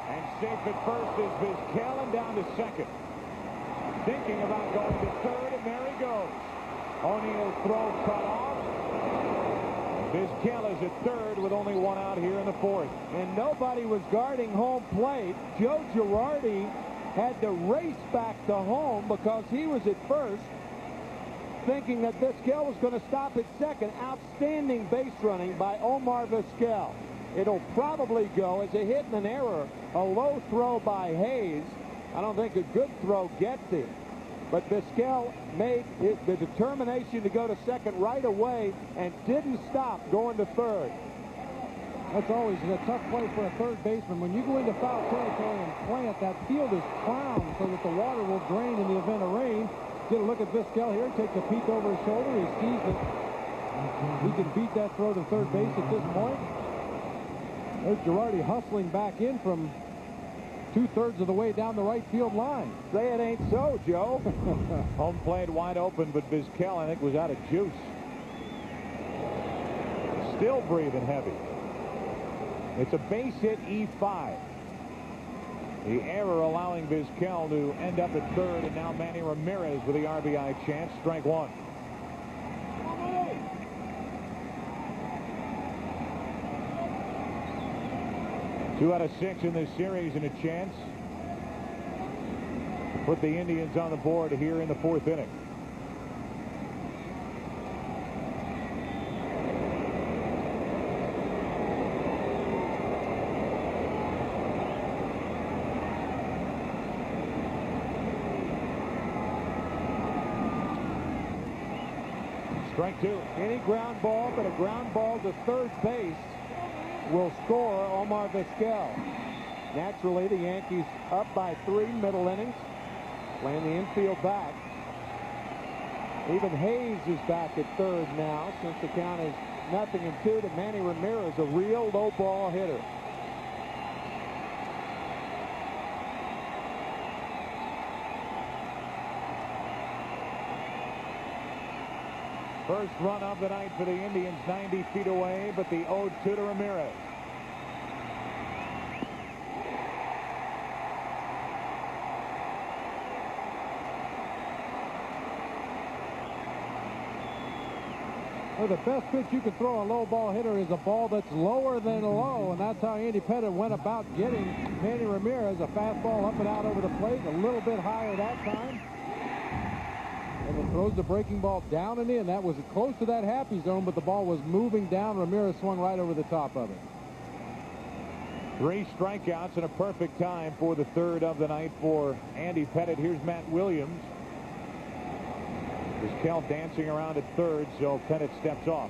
And safe at first is Vizquel, and down to second. Thinking about going to third, and there he goes. O'Neill's throw cut off. Vizquel is at third with only one out here in the fourth. And nobody was guarding home plate. Joe Girardi had to race back to home because he was at first, thinking that Vizquel was going to stop at second. Outstanding base running by Omar Vizquel. It'll probably go as a hit and an error. A low throw by Hayes. I don't think a good throw gets him. But Vizquel made the determination to go to second right away and didn't stop going to third. That's always a tough play for a third baseman. When you go into foul territory and plant, that field is crowned so that the water will drain in the event of rain. Get a look at Vizquel here. Takes a peek over his shoulder. He sees that he can beat that throw to third base at this point. There's Girardi hustling back in from 2/3 of the way down the right field line. Say it ain't so, Joe. Home plate wide open, but Vizquel, I think, was out of juice. Still breathing heavy. It's a base hit, E5. The error allowing Vizquel to end up at third, and now Manny Ramirez with the RBI chance. Strike one. Two out of six in this series and a chance to put the Indians on the board here in the fourth inning. Strike two. Any ground ball, but a ground ball to third base will score Omar Vizquel. Naturally, the Yankees up by 3 middle innings, playing the infield back. Even Hayes is back at third now, since the count is 0-2 to Manny Ramirez, a real low ball hitter. First run of the night for the Indians, 90 feet away, but the 0-2 to Ramirez. Well, the best pitch you can throw a low ball hitter is a ball that's lower than low, and that's how Andy Pettit went about getting Manny Ramirez. A fastball up and out over the plate, a little bit higher that time. And then throws the breaking ball down and in. That was close to that happy zone, but the ball was moving down. Ramirez swung right over the top of it. 3 strikeouts and a perfect time for the third of the night for Andy Pettit. Here's Matt Williams. Vizquel dancing around at third, so Pettit steps off.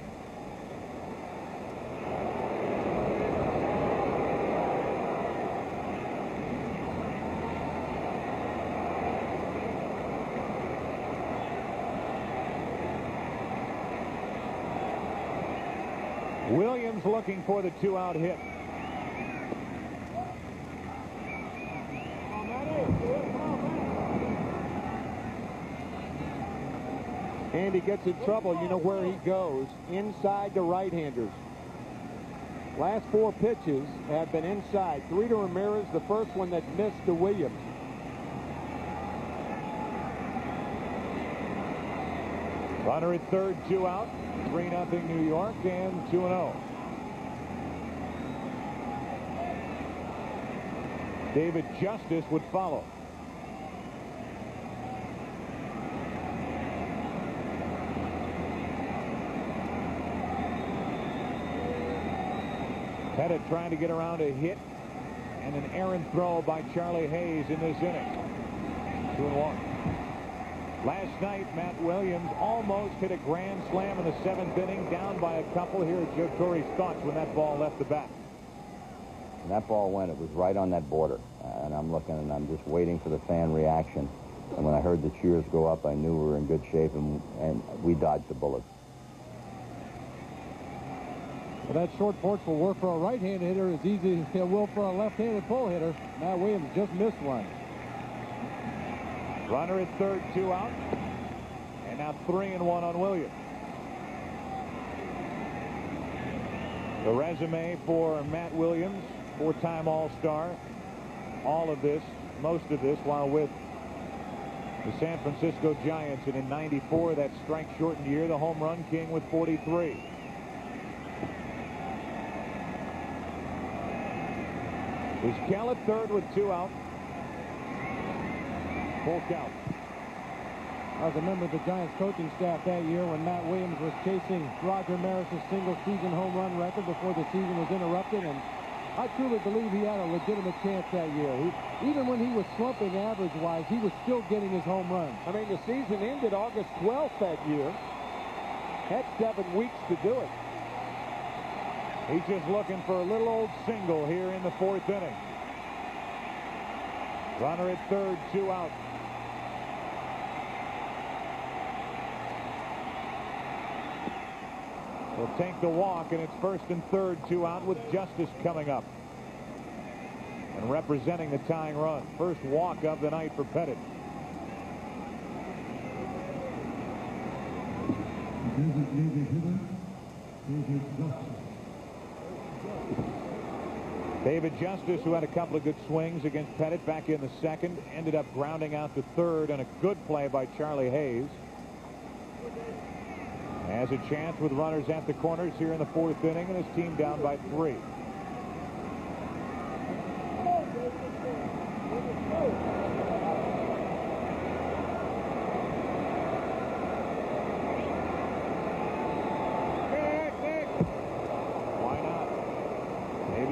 Williams looking for the 2-out hit. Andy gets in trouble. You know where he goes. Inside to right-handers. Last 4 pitches have been inside. 3 to Ramirez, the first one that missed to Williams. Runner at third, 2 out. 3-0 New York, and 2-0. David Justice would follow. Pettit trying to get around a hit and an errant throw by Charlie Hayes in this inning. 2-1. Last night, Matt Williams almost hit a grand slam in the 7th inning, down by a couple. Here are Joe Torre's thoughts when that ball left the bat. When that ball went, it was right on that border. And I'm looking and I'm just waiting for the fan reaction. And when I heard the cheers go up, I knew we were in good shape, and we dodged a bullet. Well, that short porch will work for a right-handed hitter as easy as it will for a left-handed pull hitter. Matt Williams just missed one. Runner at third, 2 out. And now 3-1 on Williams. The resume for Matt Williams, 4-time All-Star. All of this, most of this, while with the San Francisco Giants. And in '94, that strike-shortened year, the home run king with 43. Kell at third with 2 out. Full count. I was a member of the Giants coaching staff that year when Matt Williams was chasing Roger Maris's single-season home run record before the season was interrupted, and I truly believe he had a legitimate chance that year. Even when he was slumping average-wise, he was still getting his home runs. I mean, the season ended August 12th that year. Had 7 weeks to do it. He's just looking for a little old single here in the 4th inning. Runner at third, 2 out. Will take the walk, and it's first and third, 2 out, with Justice coming up. And representing the tying run. First walk of the night for Pettit. David Justice, who had a couple of good swings against Pettit back in the second, ended up grounding out to third, and a good play by Charlie Hayes. Has a chance with runners at the corners here in the 4th inning, and his team down by 3.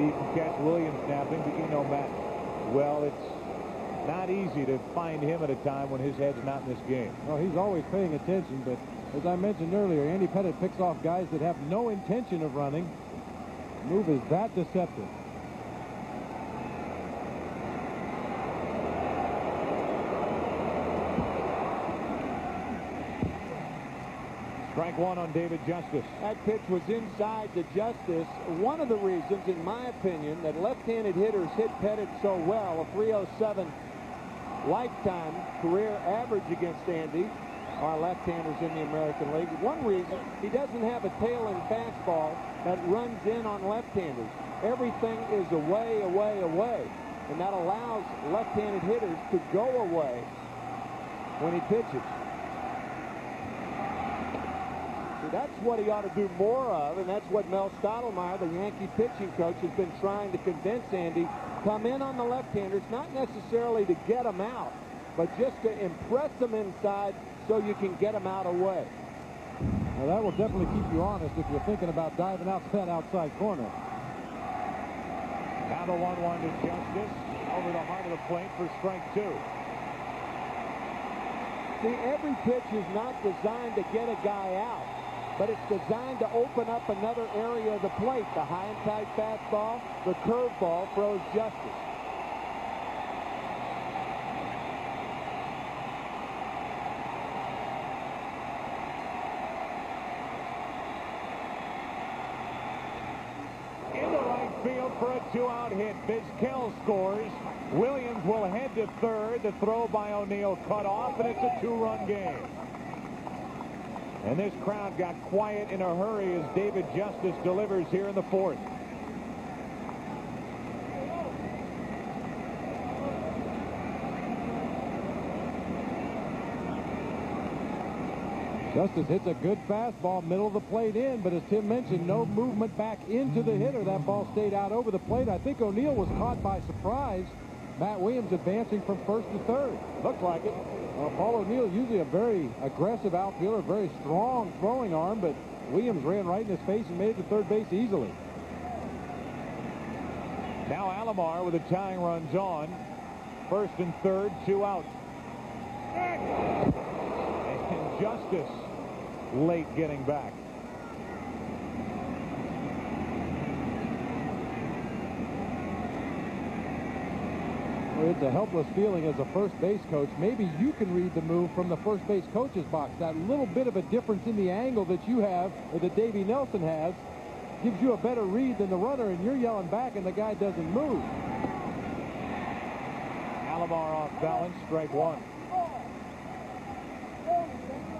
You can catch Williams snapping, but you know, Matt, well, it's not easy to find him at a time when his head's not in this game. Well, he's always paying attention, but as I mentioned earlier, Andy Pettit picks off guys that have no intention of running. The move is that deceptive. Strike 1 on David Justice. That pitch was inside to Justice. One of the reasons, in my opinion, that left-handed hitters hit Pettit so well, a 307 lifetime career average against Andy, our left-handers in the American League. One reason, he doesn't have a tail-end fastball that runs in on left-handers. Everything is away, away, away. And that allows left-handed hitters to go away when he pitches. That's what he ought to do more of, and that's what Mel Stottlemyre, the Yankee pitching coach, has been trying to convince Andy. Come in on the left-handers, not necessarily to get them out, but just to impress them inside so you can get them out away. Well, that will definitely keep you honest if you're thinking about diving out to that outside corner. Now the 1-1 to Justice over the heart of the plate for strike 2. See, every pitch is not designed to get a guy out, but it's designed to open up another area of the plate. The high and tight fastball, the curveball throws Justice. Into right field for a 2-out hit. Vizquel scores. Williams will head to third. The throw by O'Neill cut off, and it's a 2-run game. And this crowd got quiet in a hurry as David Justice delivers here in the 4th. Justice hits a good fastball, middle of the plate in, but as Tim mentioned, no movement back into the hitter. That ball stayed out over the plate. I think O'Neill was caught by surprise. Matt Williams advancing from first to third. Looks like it. Well, Paul O'Neill, usually a very aggressive outfielder, very strong throwing arm, but Williams ran right in his face and made it to third base easily. Now Alomar with the tying runs on. First and third, 2 out. And Justice late getting back. It's a helpless feeling as a first base coach. Maybe you can read the move from the first base coach's box. That little bit of a difference in the angle that you have, or that Davey Nelson has, gives you a better read than the runner, and you're yelling back and the guy doesn't move. Alomar off balance, strike one.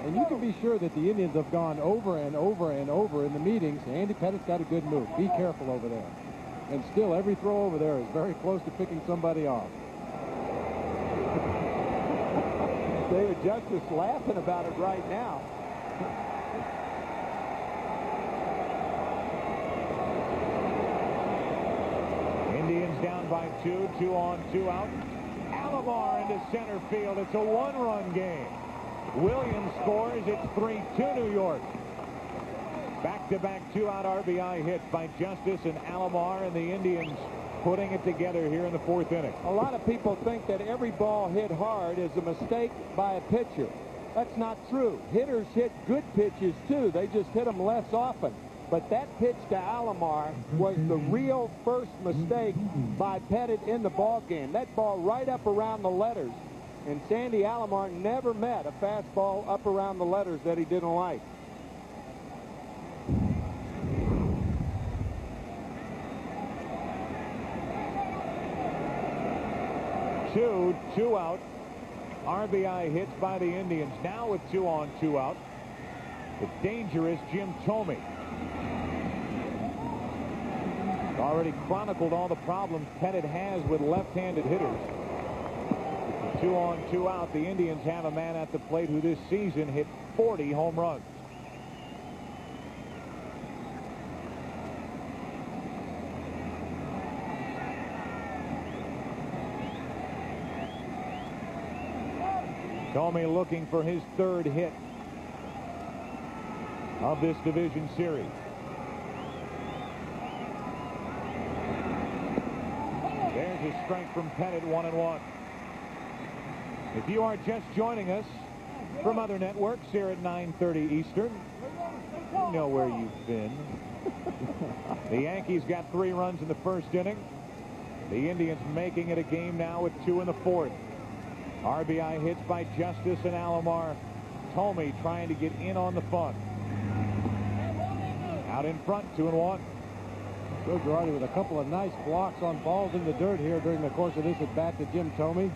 And you can be sure that the Indians have gone over and over and over in the meetings. Andy Pettit's got a good move. Be careful over there. And still, every throw over there is very close to picking somebody off. David Justice laughing about it right now. Indians down by 2, 2 on, 2 out. Alomar into center field. It's a one-run game. Williams scores. It's 3-2 New York. Back-to-back 2-out RBI hits by Justice and Alomar, and the Indians putting it together here in the fourth inning. A lot of people think that every ball hit hard is a mistake by a pitcher. That's not true. Hitters hit good pitches, too. They just hit them less often. But that pitch to Alomar was the real first mistake by Pettit in the ball game. That ball right up around the letters. And Sandy Alomar never met a fastball up around the letters that he didn't like. Two out. RBI hits by the Indians. Now with 2 on, 2 out. The dangerous Jim Thome. Already chronicled all the problems Pettit has with left-handed hitters. 2 on, 2 out. The Indians have a man at the plate who this season hit 40 home runs. Thome looking for his 3rd hit of this division series. There's a strike from Pettit, 1-1. If you are just joining us from other networks here at 9:30 Eastern, you know where you've been. The Yankees got 3 runs in the first inning. The Indians making it a game now with 2 in the fourth. RBI hits by Justice and Alomar. Thome trying to get in on the fun. Out in front, 2-1. Joe Girardi with a couple of nice blocks on balls in the dirt here during the course of this at bat to Jim Thome.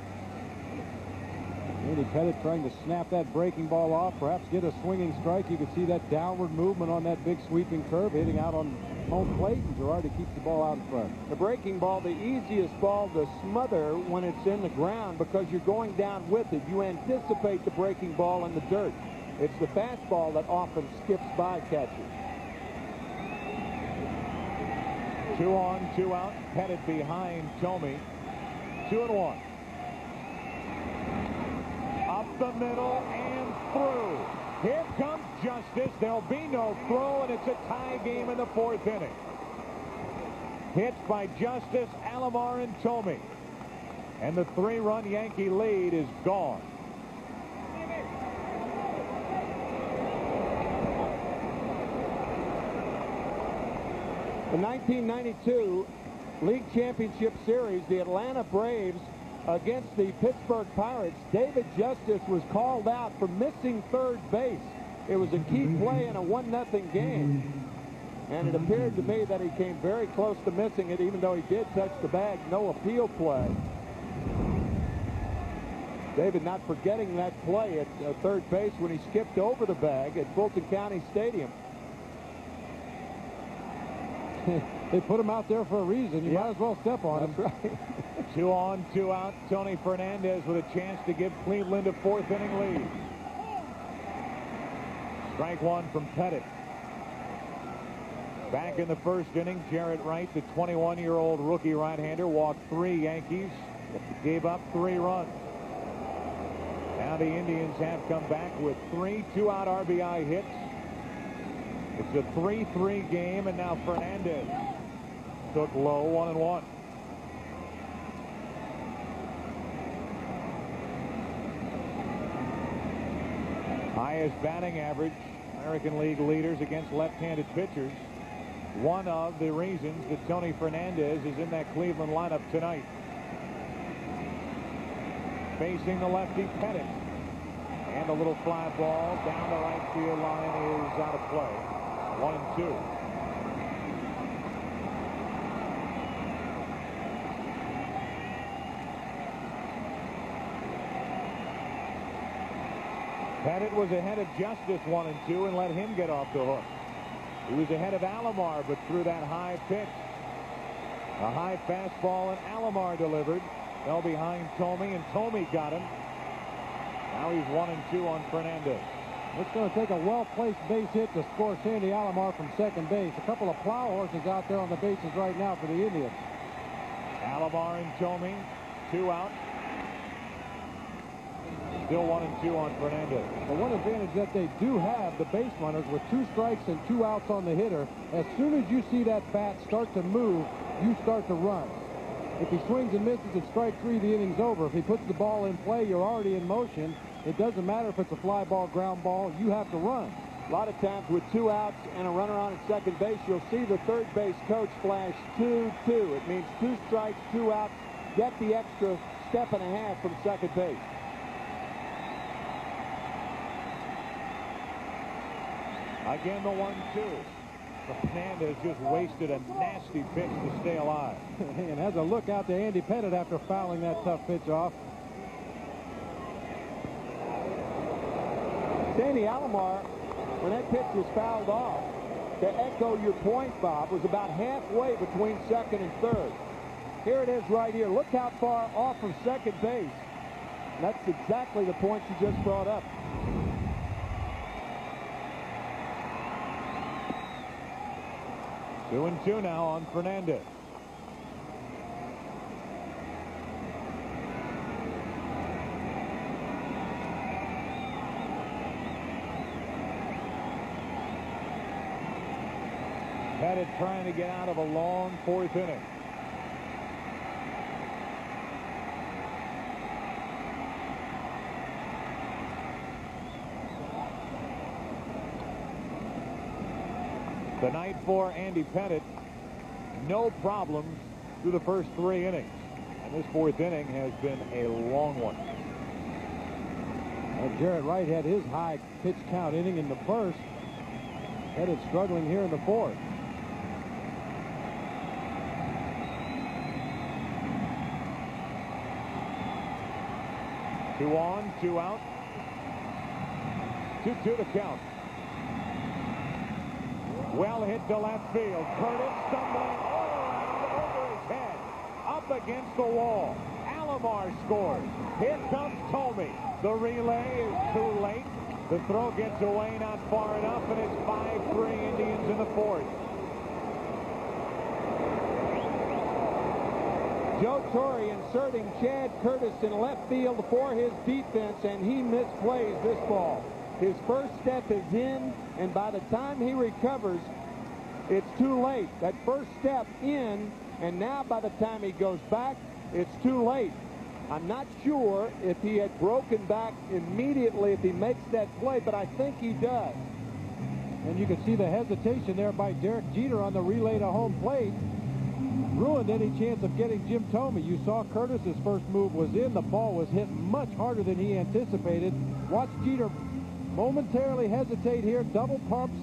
Andy Pettit trying to snap that breaking ball off, perhaps get a swinging strike. You can see that downward movement on that big sweeping curve, hitting out on home plate, and Girardi keeps the ball out in front. The breaking ball, the easiest ball to smother when it's in the ground because you're going down with it. You anticipate the breaking ball in the dirt. It's the fastball that often skips by catchers. 2 on, 2 out. Pettit behind Thome. 2-1. Up the middle and through. Here comes Justice. There'll be no throw, and it's a tie game in the fourth inning. Hits by Justice, Alomar, and Thome. And the 3-run Yankee lead is gone. The 1992 League Championship Series, the Atlanta Braves against the Pittsburgh Pirates, David Justice was called out for missing third base. It was a key play in a 1-0 game. And it appeared to me that he came very close to missing it, even though he did touch the bag. No appeal play. David not forgetting that play at third base when he skipped over the bag at Fulton County Stadium. They put him out there for a reason. You might as well step on him. That's right. 2 on, 2 out. Tony Fernandez with a chance to give Cleveland a fourth inning lead. Strike 1 from Pettit. Back in the first inning, Jarrett Wright, the 21-year-old rookie right-hander, walked 3 Yankees, gave up 3 runs. Now the Indians have come back with 3 2-out RBI hits. It's a 3-3 game, and now Fernandez took low, 1-1. Highest batting average, American League leaders against left-handed pitchers. One of the reasons that Tony Fernandez is in that Cleveland lineup tonight. facing the lefty Pettit. And a little fly ball down the right field line is out of play. 1-2. Pettit was ahead of Justice 1-2 and let him get off the hook. He was ahead of Alomar, but threw that high pitch. A high fastball, and Alomar delivered. Fell behind Thome, and Thome got him. Now he's 1-2 on Fernandez. It's going to take a well-placed base hit to score Sandy Alomar from second base. A couple of plow horses out there on the bases right now for the Indians. Alomar and Thome, 2 out. Still 1-2 on Fernandez. The one advantage that they do have, the base runners, with 2 strikes and 2 outs on the hitter, as soon as you see that bat start to move, you start to run. If he swings and misses at strike 3, the inning's over. If he puts the ball in play, you're already in motion. It doesn't matter if it's a fly ball, ground ball, you have to run. A lot of times with 2 outs and a runner on at second base, you'll see the third base coach flash 2-2. It means 2 strikes, 2 outs. Get the extra step and a half from second base. Again, the 1-2. Fernandez just wasted a nasty pitch to stay alive. And has a look out to Andy Pettit after fouling that tough pitch off. Sandy Alomar, when that pitch was fouled off, to echo your point, Bob, was about halfway between second and third. Here it is right here. Look how far off of second base. That's exactly the point you just brought up. Two and two now on Fernandez. Pettit trying to get out of a long 4th inning. The night for Andy Pettit, no problems through the first 3 innings. And this 4th inning has been a long one. Well, Jarrett Wright had his high pitch count inning in the first. Pettit struggling here in the 4th. Two on, 2 out. 2-2 to count. Well hit to left field. Curtis stumbling all around over his head. Up against the wall. Alomar scores. Here comes Thome. The relay is too late. The throw gets away not far enough, and it's 5-3 Indians in the 4th. Joe Torre inserting Chad Curtis in left field for his defense, and he misplays this ball. His first step is in, and by the time he recovers, it's too late. That first step in, and now by the time he goes back, it's too late. I'm not sure if he had broken back immediately if he makes that play, but I think he does. And you can see the hesitation there by Derek Jeter on the relay to home plate. Ruined any chance of getting Jim Thome. You saw Curtis's first move was in. The ball was hit much harder than he anticipated. Watch Jeter momentarily hesitate here. Double pumps.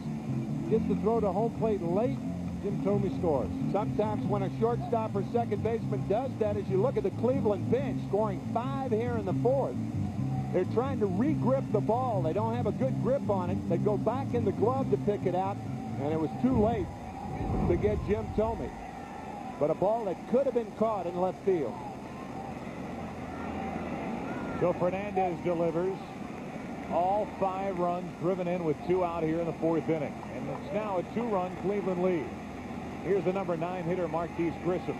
Gets the throw to home plate late. Jim Thome scores. Sometimes when a shortstop or second baseman does that, as you look at the Cleveland bench, scoring 5 here in the 4th, they're trying to re-grip the ball. They don't have a good grip on it. They go back in the glove to pick it out, and it was too late to get Jim Thome. But a ball that could have been caught in left field. So Fernandez delivers. All 5 runs driven in with 2 out here in the 4th inning. And it's now a 2-run Cleveland lead. Here's the number 9 hitter, Marquise Grissom.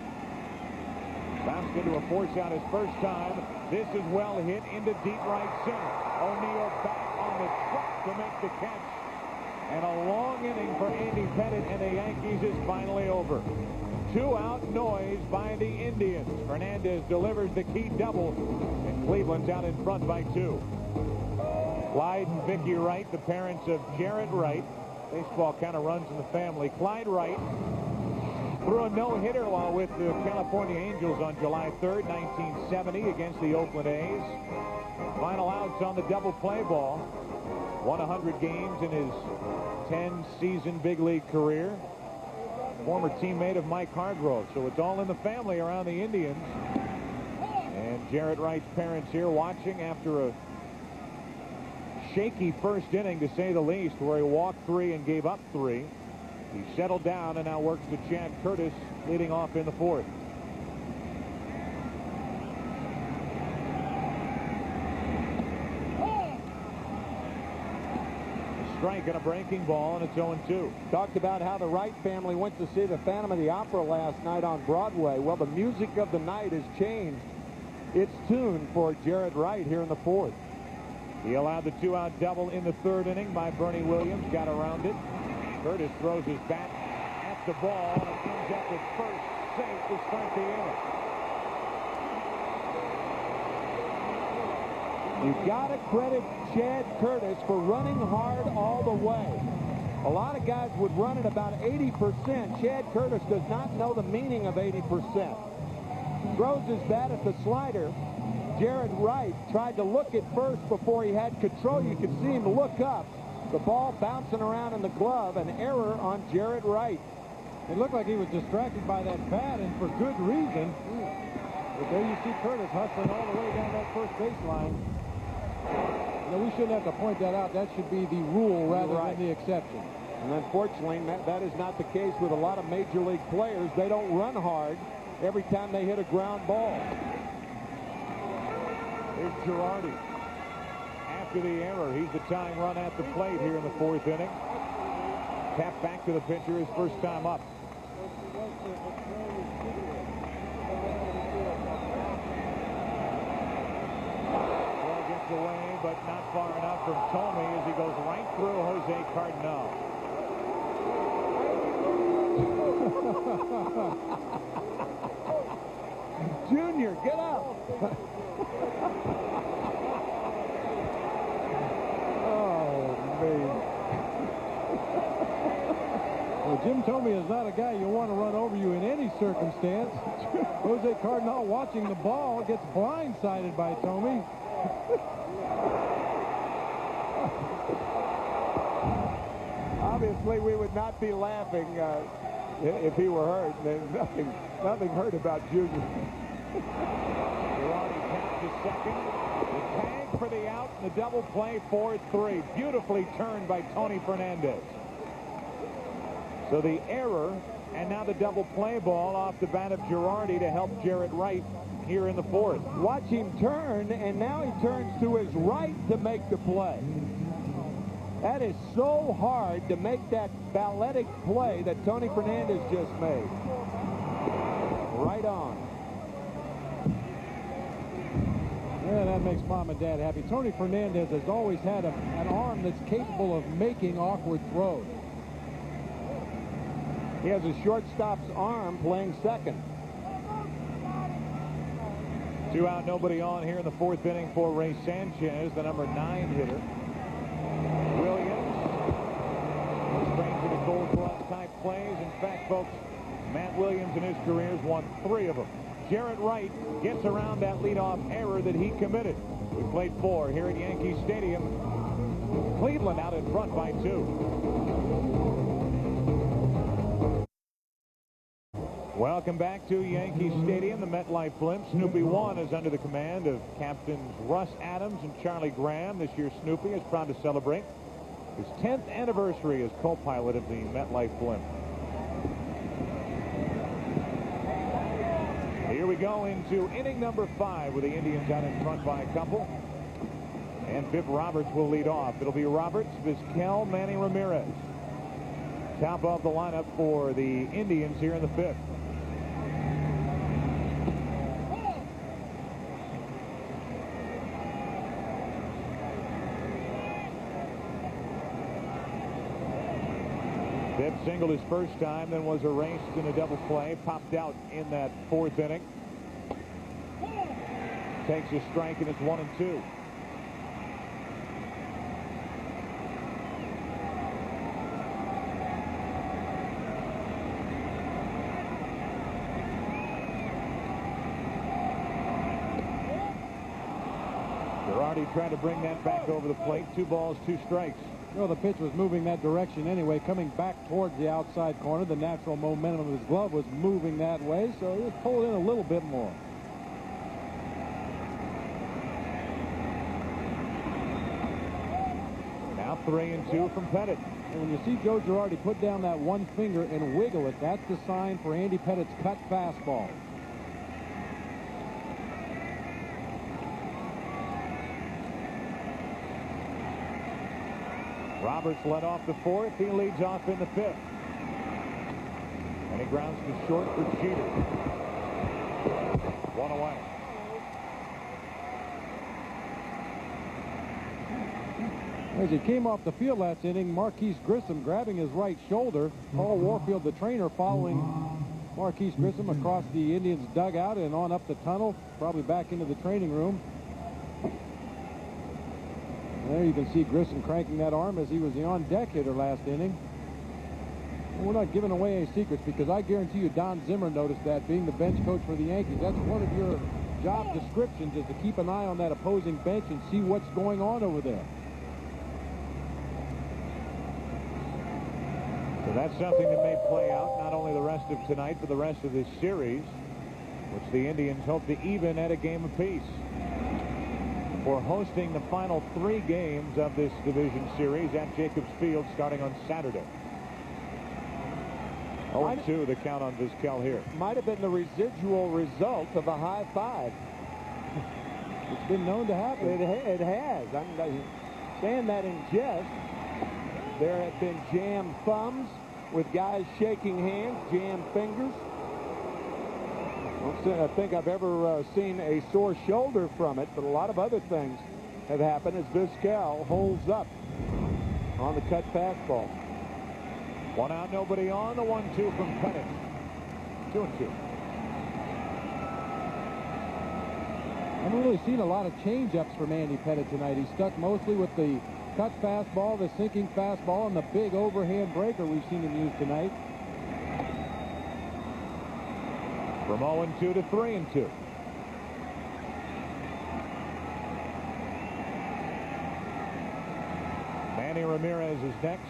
Bounced into a force out his first time. This is well hit into deep right center. O'Neill back on the track to make the catch. And a long inning for Andy Pettit and the Yankees is finally over. 2-out noise by the Indians. Fernandez delivers the key double, and Cleveland's out in front by 2. Clyde and Vicky Wright, the parents of Jarrett Wright. Baseball kind of runs in the family. Clyde Wright Threw a no-hitter while with the California Angels on July 3rd, 1970 against the Oakland A's. Final outs on the double play ball. Won 100 games in his 10-season big league career. Former teammate of Mike Hargrove, so it's all in the family around the Indians. And Jarrett Wright's parents here watching after a shaky first inning, to say the least, where he walked 3 and gave up 3. He settled down and now works to Chad Curtis leading off in the 4th. Strike and a breaking ball, and it's 0-2. Talked about how the Wright family went to see the Phantom of the Opera last night on Broadway. Well, the music of the night has changed its tune for Jarrett Wright here in the 4th. He allowed the 2-out double in the 3rd inning by Bernie Williams. Got around it. Curtis throws his bat at the ball, and it comes up with first safe to start the inning. You've got to credit Chad Curtis for running hard all the way. A lot of guys would run at about 80%. Chad Curtis does not know the meaning of 80%. Throws his bat at the slider. Jarrett Wright tried to look at first before he had control. You could see him look up. The ball bouncing around in the glove. An error on Jarrett Wright. It looked like he was distracted by that bat, and for good reason. But there you see Curtis hustling all the way down that first baseline. You know, we shouldn't have to point that out. That should be the rule rather than the exception. And unfortunately, that is not the case with a lot of major league players. They don't run hard every time they hit a ground ball. Here's Girardi. After the error, he's the tying run at the plate here in the 4th inning. Tap back to the pitcher his first time up. Ball gets away, but not far enough from Tomey as he goes right through Jose Cardinal. Junior, get up. Well, Jim Tomey is not a guy you want to run over you in any circumstance. Jose Cardinal, watching the ball, gets blindsided by Tomey. Obviously, we would not be laughing if he were hurt. There's nothing hurt about Junior. Girardi tapped to second. The tag for the out and the double play 4-3. Beautifully turned by Tony Fernandez. So the error, and now the double play ball off the bat of Girardi to help Jarrett Wright here in the 4th. Watch him turn, and now he turns to his right to make the play. That is so hard to make that balletic play that Tony Fernandez just made. Right on. Yeah, that makes Mom and Dad happy. Tony Fernandez has always had an arm that's capable of making awkward throws. He has a shortstop's arm playing second. 2 out, nobody on here in the 4th inning for Ray Sanchez, the number 9 hitter. Williams, straight to the gold glove type plays. In fact, folks, Matt Williams in his career has won 3 of them. Jarrett Wright gets around that leadoff error that he committed. We played 4 here at Yankee Stadium. Cleveland out in front by 2. Welcome back to Yankee Stadium, the MetLife Blimp. Snoopy 1 is under the command of Captains Russ Adams and Charlie Graham. This year, Snoopy is proud to celebrate his 10th anniversary as co-pilot of the MetLife Blimp. Here we go into inning number 5 with the Indians out in front by a couple. And Biff Roberts will lead off. It'll be Roberts, Vizquel, Manny Ramirez. Top of the lineup for the Indians here in the 5th. Biff singled his first time, then was erased in a double play. Popped out in that 4th inning. Takes a strike, and it's 1-2. Girardi trying to bring that back over the plate. 2 balls, 2 strikes. Well, the pitch was moving that direction anyway, coming back towards the outside corner. The natural momentum of his glove was moving that way, so he was pulled in a little bit more. Now 3-2 from Pettit. And when you see Joe Girardi put down that one finger and wiggle it, that's the sign for Andy Pettit's cut fastball. Roberts led off the 4th. He leads off in the 5th. And he grounds to short for Jeter. 1 away. As he came off the field last inning, Marquise Grissom grabbing his right shoulder. Paul Warfield, the trainer, following Marquise Grissom across the Indians' dugout and on up the tunnel, probably back into the training room. There you can see Grissom cranking that arm as he was the on-deck hitter last inning. And we're not giving away any secrets because I guarantee you Don Zimmer noticed that, being the bench coach for the Yankees. That's one of your job descriptions, is to keep an eye on that opposing bench and see what's going on over there. So that's something that may play out not only the rest of tonight, but the rest of this series, which the Indians hope to even at a game apiece. For hosting the final 3 games of this division series at Jacobs Field starting on Saturday. 0-2 the count on Vizquel here. Might have been the residual result of a high five. It's been known to happen. It has. I'm saying that in jest. There have been jammed thumbs with guys shaking hands, jammed fingers. I don't think I've ever seen a sore shoulder from it, but a lot of other things have happened as Vizquel holds up on the cut fastball. 1 out, nobody on. The 1-2 from Pettit. 2-2. I haven't really seen a lot of change-ups from Andy Pettit tonight. He stuck mostly with the cut fastball, the sinking fastball, and the big overhand breaker we've seen him use tonight. From 0-2 to 3-2. Manny Ramirez is next.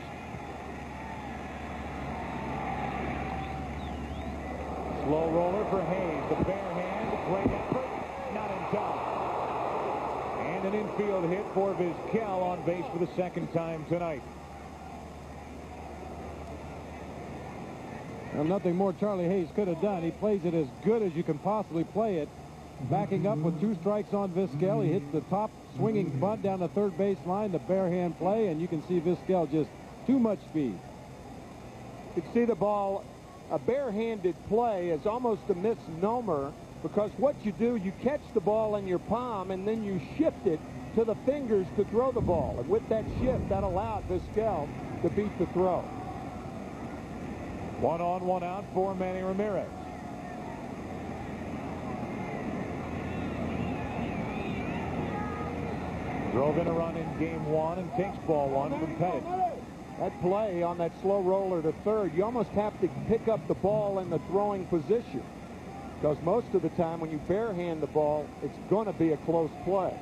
Slow roller for Hayes. The bare hand. Great effort. Not in time. And an infield hit for Vizquel, on base for the 2nd time tonight. Well, nothing more Charlie Hayes could have done. He plays it as good as you can possibly play it. Backing up with 2 strikes on Vizquel. He hits the top swinging bunt down the third base line, the bare hand play, and you can see Vizquel just too much speed. You can see the ball, a bare-handed play is almost a misnomer, because what you do, you catch the ball in your palm and then you shift it to the fingers to throw the ball. And with that shift, that allowed Vizquel to beat the throw. 1 on, 1 out for Manny Ramirez. Drove in a run in game 1 and takes ball 1 from Pettit. That play on that slow roller to third, you almost have to pick up the ball in the throwing position, because most of the time when you barehand the ball, it's going to be a close play.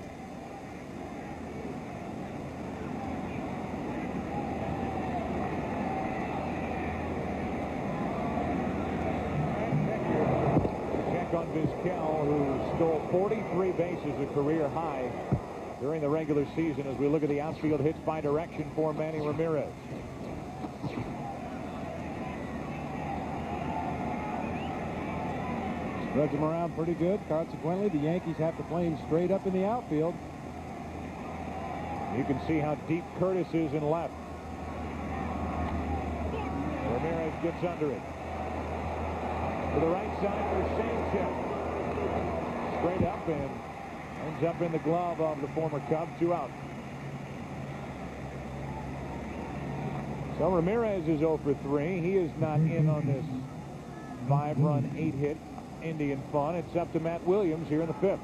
On Vizquel, who stole 43 bases, a career high during the regular season, as we look at the outfield hits by direction for Manny Ramirez. Spreads him around pretty good. Consequently, the Yankees have to play him straight up in the outfield. You can see how deep Curtis is in left. Ramirez gets under it. To the right side for Sanchez. Straight up and ends up in the glove of the former Cub. 2 out. So Ramirez is 0 for 3. He is not in on this 5-run, 8-hit Indian fun. It's up to Matt Williams here in the 5th.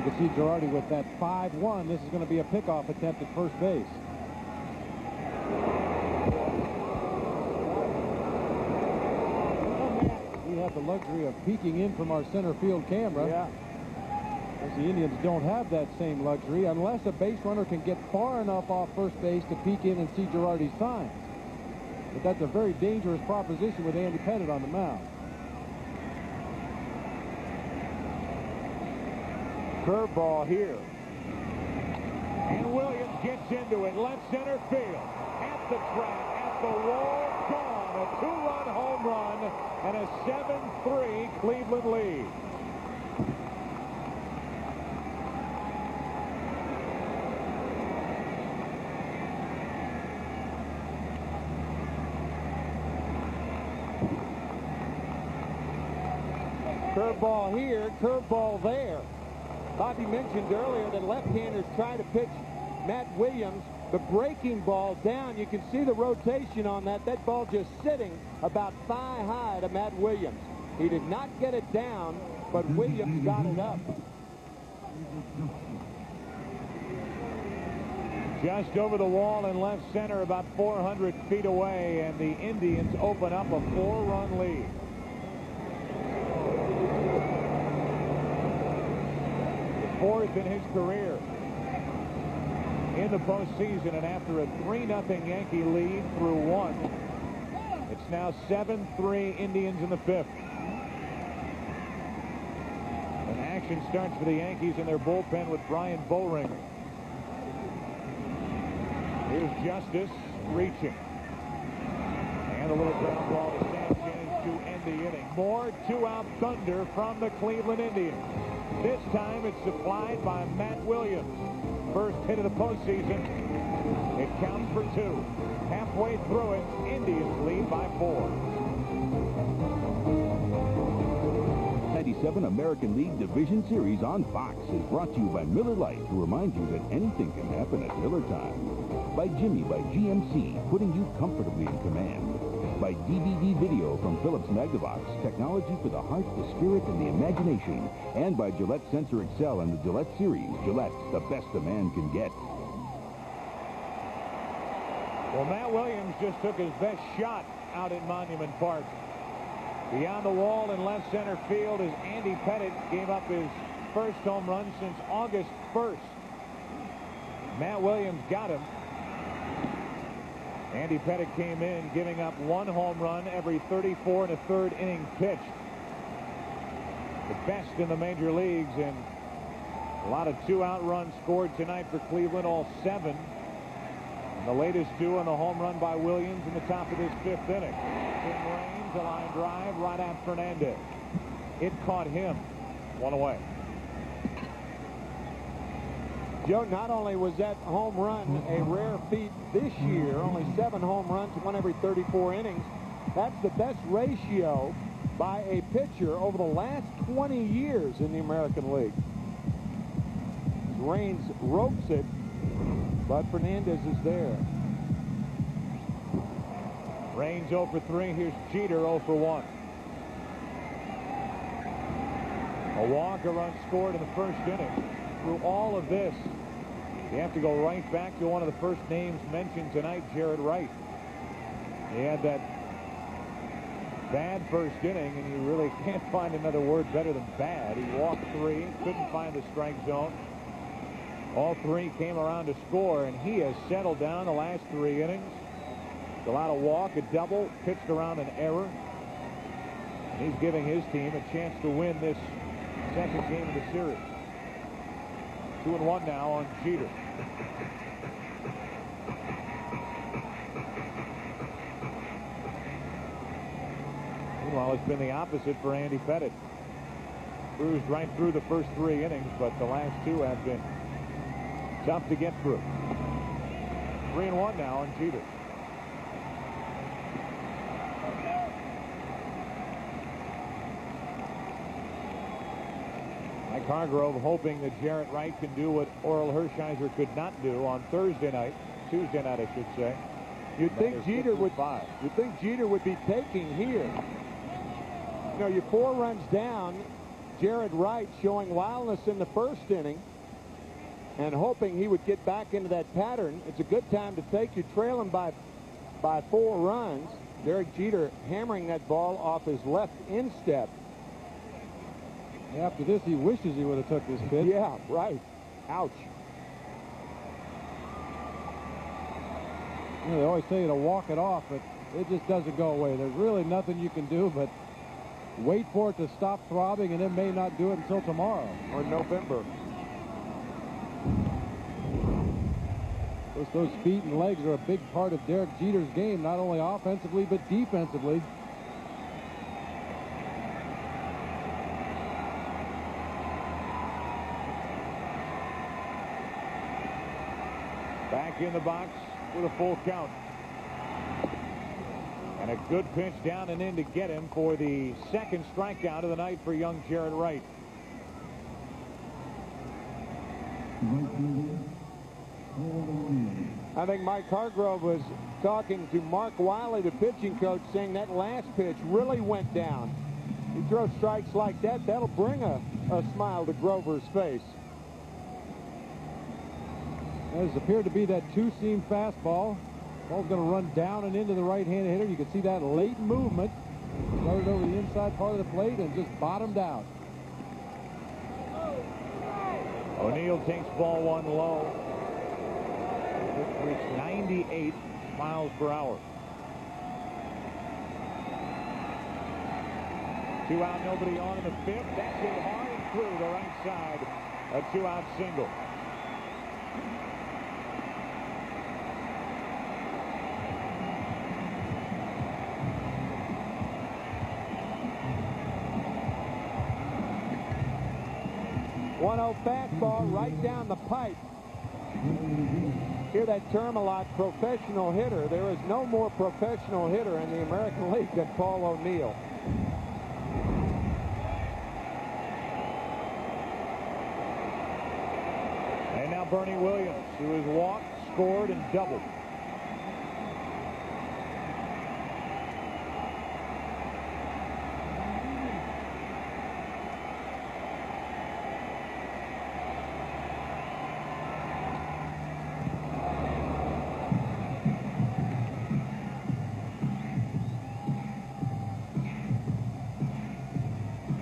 You can see Girardi with that 5-1. This is going to be a pickoff attempt at first base. We have the luxury of peeking in from our center field camera. Yeah. As the Indians don't have that same luxury unless a base runner can get far enough off first base to peek in and see Girardi's signs. But that's a very dangerous proposition with Andy Pettitte on the mound. Curveball here. And Williams gets into it. Left center field. At the track, at the wall, gone. A 2-run home run and a 7-3 Cleveland lead. Curveball here, curveball there. Bobby mentioned earlier that left-handers try to pitch Matt Williams. The breaking ball down, you can see the rotation on that. That ball just sitting about thigh high to Matt Williams. He did not get it down, but Williams got it up. Just over the wall in left center, about 400 feet away, and the Indians open up a 4-run lead. Fourth in his career in the postseason, and after a 3-0 Yankee lead through 1, it's now 7-3 Indians in the 5th. And action starts for the Yankees in their bullpen with Brian Boehringer. Here's Justice reaching, and a little ground ball to Sanchez to end the inning. More 2-out thunder from the Cleveland Indians. This time it's supplied by Matt Williams. First hit of the postseason. It counts for 2. Halfway through it, Indians lead by 4. 97 American League Division Series on Fox is brought to you by Miller Lite, who reminds you that anything can happen at Miller time. By Jimmy by GMC, putting you comfortably in command. By DVD Video from Philips Magnavox, technology for the heart, the spirit, and the imagination. And by Gillette Sensor Excel and the Gillette Series. Gillette, the best a man can get. Well, Matt Williams just took his best shot out at Monument Park. Beyond the wall in left center field as Andy Pettitte gave up his first home run since August 1st. Matt Williams got him. Andy Pettitte came in giving up 1 home run every 34 1/3 inning pitched. The best in the major leagues, and a lot of 2-out runs scored tonight for Cleveland, all 7. And the latest 2 on the home run by Williams in the top of this 5th inning. In range, a line drive right at Fernandez. It caught him. 1 away. Joe, not only was that home run a rare feat this year, only 7 home runs, 1 every 34 innings, that's the best ratio by a pitcher over the last 20 years in the American League. Raines ropes it, but Fernandez is there. Raines 0 for 3. Here's Jeter 0 for 1. A walk, a run scored in the first inning. Through all of this, you have to go right back to one of the first names mentioned tonight, Jared Wright. He had that bad first inning, and you really can't find another word better than bad. He walked 3, couldn't find the strike zone. All 3 came around to score, and he has settled down the last 3 innings. Allowed a walk, a double, pitched around an error. And he's giving his team a chance to win this second game of the series. 2-1 now on Jeter. Meanwhile, it's been the opposite for Andy Pettitte. Cruised right through the first 3 innings, but the last 2 have been tough to get through. 3-1 now on Jeter. Mike Hargrove hoping that Jarrett Wright can do what Oral Hershiser could not do on Tuesday night, I should say. You'd think Jeter would be taking here. You know, you're 4 runs down, Jared Wright showing wildness in the first inning and hoping he would get back into that pattern. It's a good time to take. You trailing by 4 runs. Derek Jeter hammering that ball off his left instep. After this, he wishes he would have took this pitch. Yeah, right. Ouch. You know, they always say to walk it off, but it just doesn't go away. There's really nothing you can do but wait for it to stop throbbing, and it may not do it until tomorrow. Or November. Those feet and legs are a big part of Derek Jeter's game, not only offensively but defensively. Back in the box with a full count. And a good pitch down and in to get him for the second strikeout of the night for young Jared Wright. I think Mike Hargrove was talking to Mark Wiley, the pitching coach, saying that last pitch really went down. You throw strikes like that, that'll bring a smile to Grover's face. This appeared to be that two-seam fastball. Ball's going to run down and into the right-handed hitter. You can see that late movement. Started over the inside part of the plate and just bottomed out. O'Neill takes ball 1 low. It reached 98 miles per hour. 2 out, nobody on in the 5th. That's hit hard and through the right side. A 2-out single. Fastball right down the pipe. Hear that term a lot, professional hitter. There is no more professional hitter in the American League than Paul O'Neill. And now Bernie Williams, who has walked, scored, and doubled.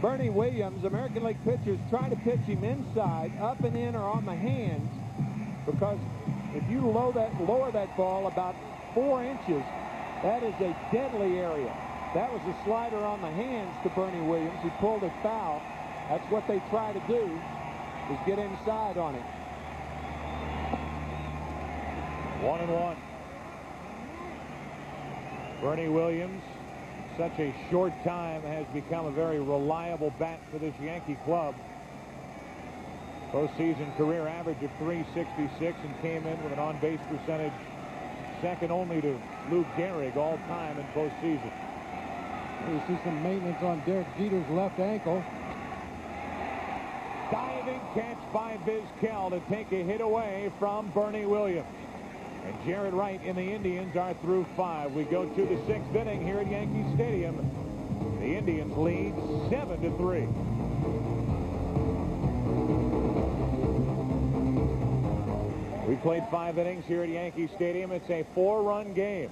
Bernie Williams, American League pitchers try to pitch him inside, up and in, or on the hands, because if you lower that ball about 4 inches, that is a deadly area. That was a slider on the hands to Bernie Williams. He pulled it foul. That's what they try to do, is get inside on it. 1-1. Bernie Williams, such a short time, has become a very reliable bat for this Yankee club. Postseason career average of .366 and came in with an on-base percentage second only to Lou Gehrig all time in postseason. You see some maintenance on Derek Jeter's left ankle. Diving catch by Vizquel to take a hit away from Bernie Williams. And Jared Wright and the Indians are through 5. We go to the 6th inning here at Yankee Stadium. The Indians lead 7-3. We played 5 innings here at Yankee Stadium. It's a 4-run game.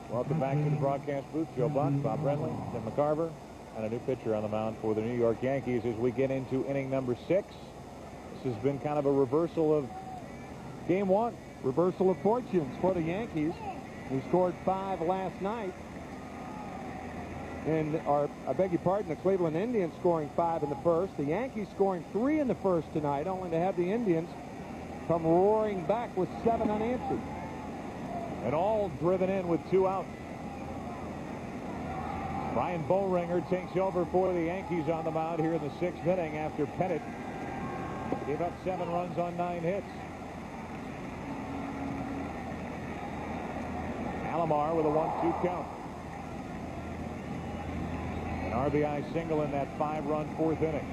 Welcome back to the broadcast booth. Joe Buck, Bob Brenly, Tim McCarver, and a new pitcher on the mound for the New York Yankees as we get into inning number 6. This has been kind of a reversal of game 1. Reversal of fortunes for the Yankees, who scored 5 last night. And I beg your pardon, the Cleveland Indians scoring 5 in the first. The Yankees scoring 3 in the first tonight, only to have the Indians come roaring back with 7 unanswered. And all driven in with 2 outs. Brian Boehringer takes over for the Yankees on the mound here in the 6th inning after Pettit gave up 7 runs on 9 hits. Alomar with a 1-2 count. An RBI single in that 5-run 4th inning.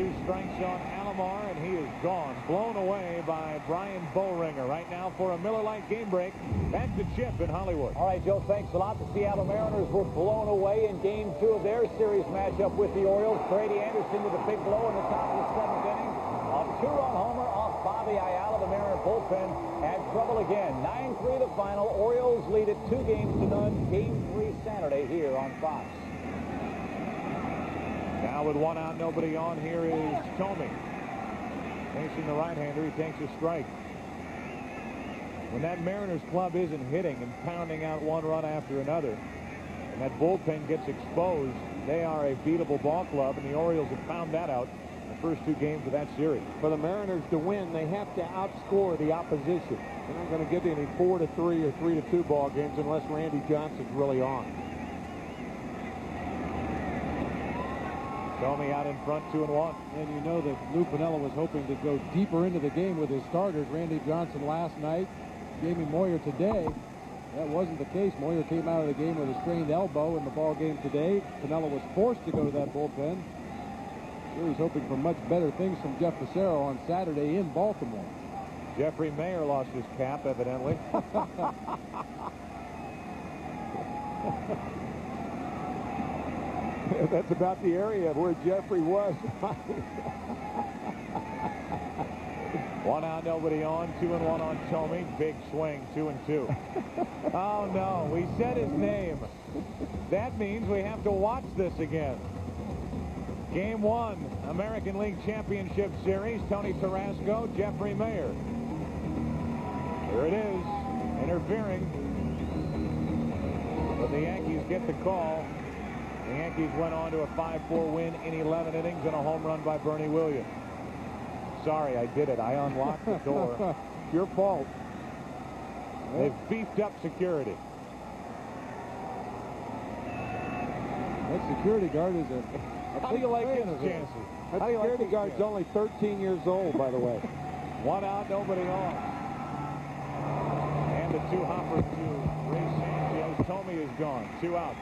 2 strikes on Alomar, and he is gone. Blown away by Brian Boehringer. Right now for a Miller Lite game break. Back to Chip in Hollywood. All right, Joe, thanks a lot. The Seattle Mariners were blown away in Game 2 of their series matchup with the Orioles. Brady Anderson with a big blow in the top of the 7th inning. A 2-run homer off Bobby Ayala. The Mariner bullpen had trouble again. 9-3 the final. Orioles lead it 2-0. Game 3 Saturday here on Fox. Now with 1 out, nobody on, here is Tomey. Facing the right-hander, he takes a strike. When that Mariners club isn't hitting and pounding out 1 run after another, and that bullpen gets exposed, they are a beatable ball club, and the Orioles have found that out in the first 2 games of that series. For the Mariners to win, they have to outscore the opposition. They're not going to get any 4-3 or 3-2 ball games unless Randy Johnson's really on. Tomey out in front, 2-1. And you know that Lou Piniella was hoping to go deeper into the game with his starters. Randy Johnson last night, Jamie Moyer today. That wasn't the case. Moyer came out of the game with a strained elbow in the ball game today. Piniella was forced to go to that bullpen. Sure, he's hoping for much better things from Jeff Fassero on Saturday in Baltimore. Jeffrey Mayer lost his cap, evidently. That's about the area where Jeffrey was. 1 out, nobody on. 2-1 on Tomey. Big swing, 2-2. Oh, no. We said his name. That means we have to watch this again. Game 1, American League Championship Series. Tony Tarasco, Jeffrey Mayer. Here it is. Interfering. But the Yankees get the call. The Yankees went on to a 5-4 win in 11 innings and a home run by Bernie Williams. Sorry, I did it. I unlocked the door. Your fault. They've beefed up security. That security guard is a How do you like his fan chances? That How do you like security his guard's chances? only 13 years old, by the way. 1 out, nobody on. And the 2-hopper to Ray Sanchez. Tomey is gone. 2 out.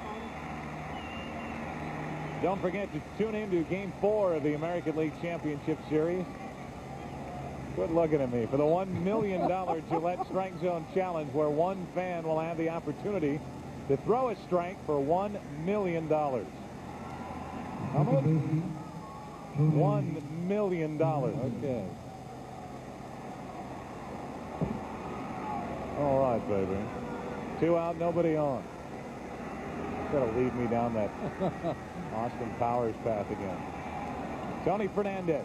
Don't forget to tune in to Game 4 of the American League Championship Series. Good looking at me for the $1 million Gillette Strike Zone Challenge, where one fan will have the opportunity to throw a strike for $1 million. How much? $1 million. Okay. All right, baby. 2 out, nobody on. That'll lead me down that Austin Powers path again. Tony Fernandez.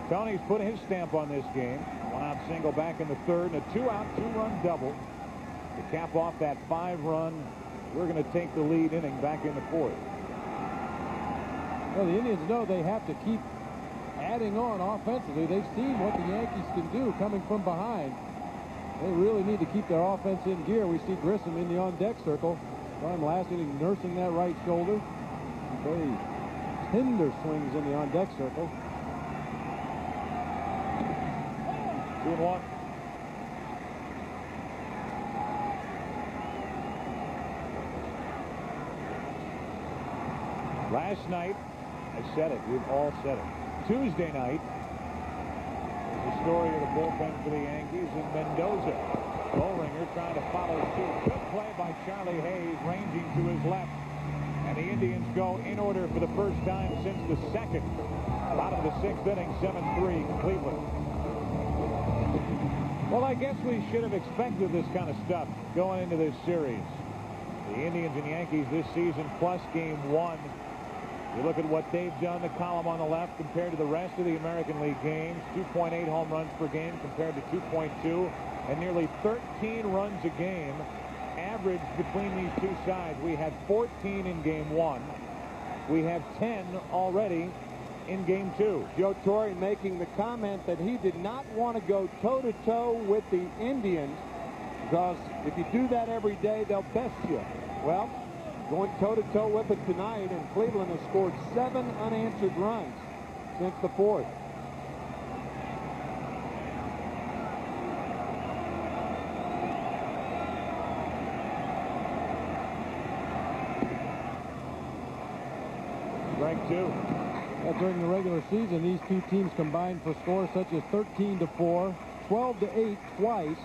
Tony's put his stamp on this game. 1 out single back in the 3rd, and a 2-out, 2-run double to cap off that 5-run. We're going to take the lead inning back in the 4th. Well, the Indians know they have to keep adding on offensively. They've seen what the Yankees can do coming from behind. They really need to keep their offense in gear. We see Grissom in the on-deck circle. Saw him last inning nursing that right shoulder. Very tender swings in the on-deck circle. 2-1. Last night, I said it. We've all said it. Tuesday night, there's the story of the bullpen for the Yankees in Mendoza. Boehringer trying to follow suit. Good play by Charlie Hayes, ranging to his left. And the Indians go in order for the first time since the 2nd. Bottom of the 6th inning, 7-3 Cleveland. Well, I guess we should have expected this kind of stuff going into this series. The Indians and Yankees this season plus Game 1. You look at what they've done, the column on the left compared to the rest of the American League games. 2.8 home runs per game compared to 2.2. And nearly 13 runs a game average between these two sides. We had 14 in Game 1. We have 10 already in Game 2. Joe Torre making the comment that he did not want to go toe-to-toe with the Indians because if you do that every day, they'll best you. Well, going toe-to-toe with it tonight, and Cleveland has scored 7 unanswered runs since the 4th. Strike 2. During the regular season, these two teams combined for scores such as 13-4, 12-8 twice,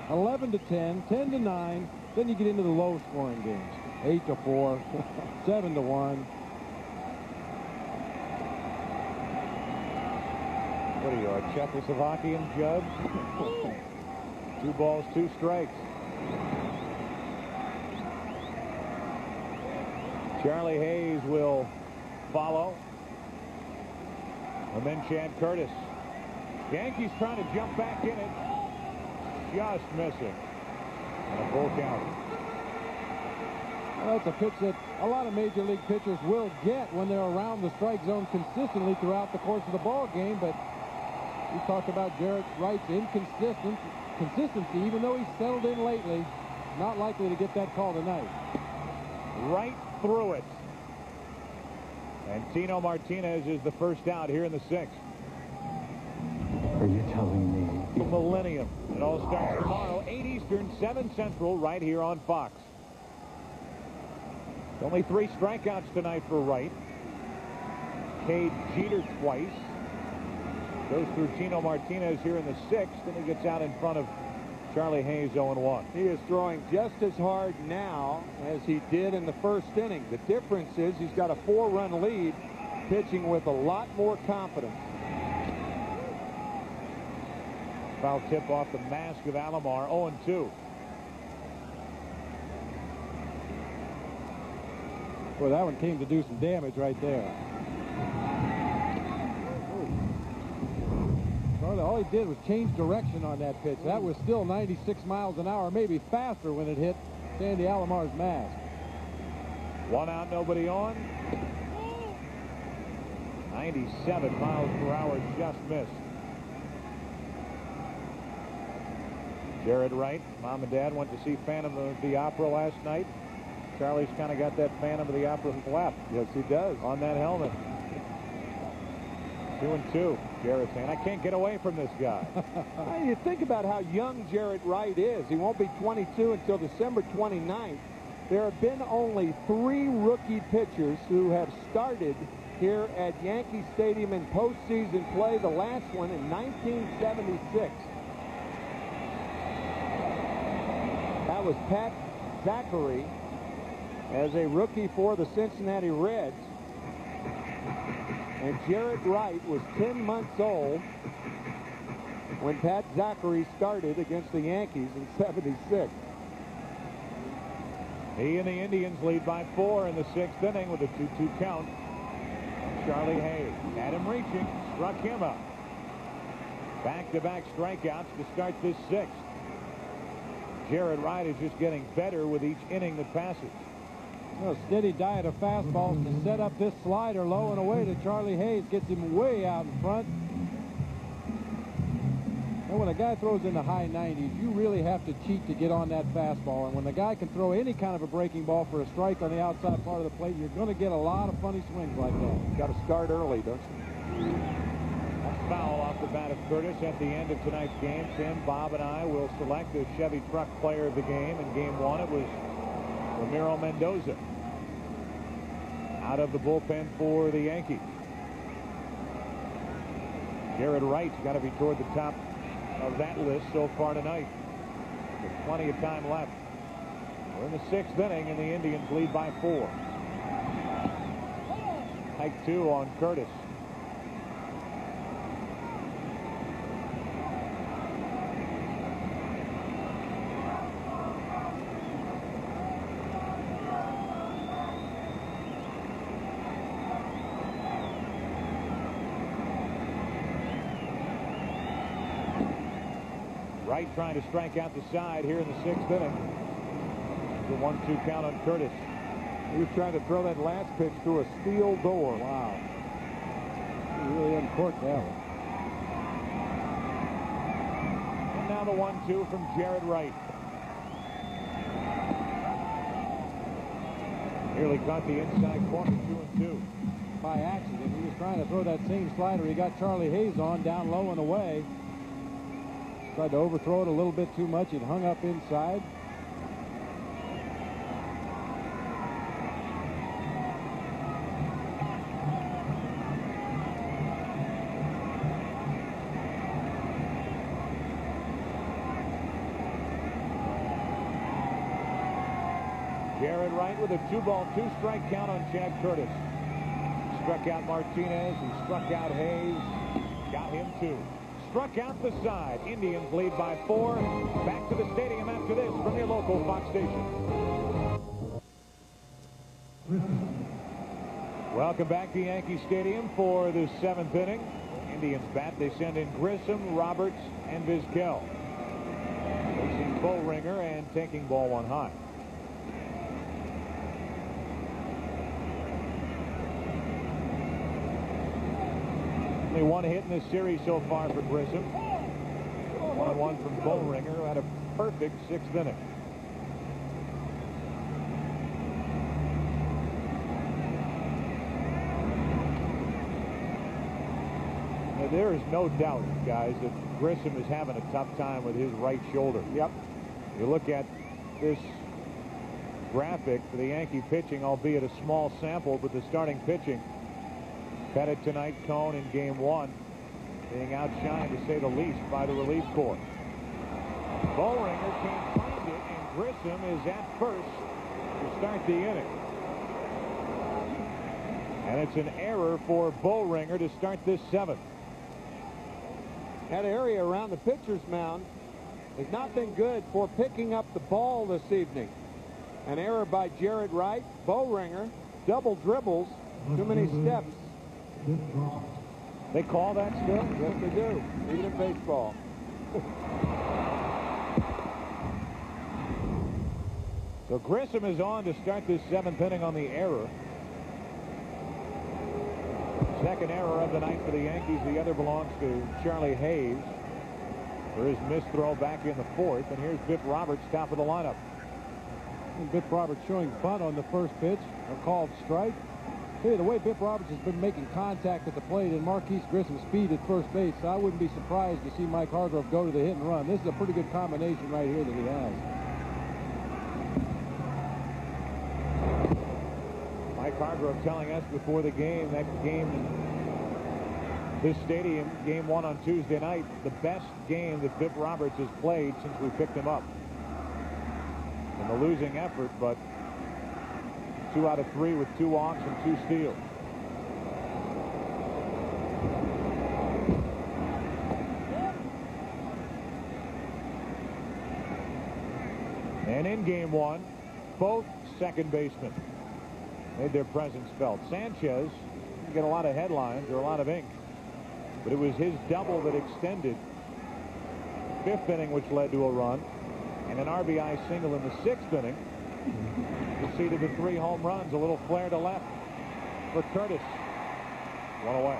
11-10, 10-9. Then you get into the low-scoring games, 8-4, 7-1. What are you, a Czechoslovakian judge? 2 balls, 2 strikes. Charlie Hayes will follow. And then Chad Curtis. Yankees trying to jump back in it. Just missing. And a full count. Well, that's a pitch that a lot of major league pitchers will get when they're around the strike zone consistently throughout the course of the ball game. But we talked about Jarrett Wright's consistency, even though he's settled in lately. Not likely to get that call tonight. Right through it. And Tino Martinez is the first out here in the 6th. Are you telling me? The Millennium. It all starts tomorrow, 8 Eastern, 7 Central, right here on Fox. Only 3 strikeouts tonight for Wright. Cade Jeter twice. Goes through Tino Martinez here in the 6th, and he gets out in front of Charlie Hayes 0-1. He is throwing just as hard now as he did in the first inning. The difference is he's got a 4-run lead, pitching with a lot more confidence. Foul tip off the mask of Alomar, 0-2. Well, that one came to do some damage right there. All he did was change direction on that pitch. That was still 96 miles an hour, maybe faster when it hit Sandy Alomar's mask. 1 out, nobody on. 97 miles per hour, just missed. Jared Wright, Mom and Dad went to see Phantom of the Opera last night. Charlie's kind of got that Phantom of the Opera flap. Yes, he does. On that helmet. 2-2. Jarrett's saying, I can't get away from this guy. You think about how young Jarrett Wright is. He won't be 22 until December 29th. There have been only 3 rookie pitchers who have started here at Yankee Stadium in postseason play. The last one in 1976. That was Pat Zachary as a rookie for the Cincinnati Reds. And Jarrett Wright was 10 months old when Pat Zachary started against the Yankees in '76. He and the Indians lead by 4 in the 6th inning with a 2-2 count. Charlie Hayes had him reaching, struck him out. Back-to-back strikeouts to start this 6th. Jarrett Wright is just getting better with each inning that passes. A steady diet of fastballs to set up this slider low and away to Charlie Hayes. Gets him way out in front. And when a guy throws in the high 90s, you really have to cheat to get on that fastball. And when the guy can throw any kind of a breaking ball for a strike on the outside part of the plate, you're going to get a lot of funny swings like that. Got to start early, don't you? A foul off the bat of Curtis at the end of tonight's game. Tim, Bob, and I will select the Chevy Truck player of the game. In Game 1, it was Ramiro Mendoza out of the bullpen for the Yankees. Jared Wright's got to be toward the top of that list so far tonight. There's plenty of time left. We're in the 6th inning, and the Indians lead by 4. Hike 2 on Curtis. Wright trying to strike out the side here in the 6th inning. The 1-2 count on Curtis. He was trying to throw that last pitch through a steel door. Wow. He really uncorked that one. And now the 1-2 from Jared Wright. Nearly caught the inside corner, 2-2. By accident, he was trying to throw that same slider he got Charlie Hayes on down low and away. Tried to overthrow it a little bit too much. It hung up inside. Jared Wright with a 2-ball, 2-strike count on Chad Curtis. Struck out Martinez. He struck out Hayes. Got him 2. Struck out the side. Indians lead by 4. Back to the stadium after this from your local Fox station. Welcome back to Yankee Stadium for the 7th inning. Indians bat. They send in Grissom, Roberts, and Vizquel. Facing Bullringer and taking ball 1 high. Only 1 hit in this series so far for Grissom. 1-1 from Bullringer, who had a perfect 6th inning. Now, there is no doubt, guys, that Grissom is having a tough time with his right shoulder. Yep. You look at this graphic for the Yankee pitching, albeit a small sample, but the starting pitching. Pettit tonight, Cone in game 1, being outshined, to say the least, by the relief corps. Bullringer can't find it, and Grissom is at first to start the inning. And it's an error for Bullringer to start this 7th. That area around the pitcher's mound has not been good for picking up the ball this evening. An error by Jared Wright. Bullringer, double dribbles, too many steps. They call that still? Yes, they do, even in baseball. So Grissom is on to start this 7th inning on the error. Second error of the night for the Yankees. The other belongs to Charlie Hayes for his missed throw back in the 4th. And here's Biff Roberts, top of the lineup. And Biff Roberts showing bunt on the first pitch, a called strike. Hey, the way Biff Roberts has been making contact at the plate and Marquise Grissom's speed at first base, I wouldn't be surprised to see Mike Hargrove go to the hit and run. This is a pretty good combination right here that he has. Mike Hargrove telling us before the game, that game in this stadium, game 1 on Tuesday night, the best game that Biff Roberts has played since we picked him up. In the losing effort, but 2 out of 3 with 2 walks and 2 steals. And in game 1, both second basemen made their presence felt. Sanchez didn't get a lot of headlines or a lot of ink, but it was his double that extended 5th inning, which led to a run, and an RBI single in the 6th inning. Preceded the 3 home runs. A little flare to left for Curtis. 1 away.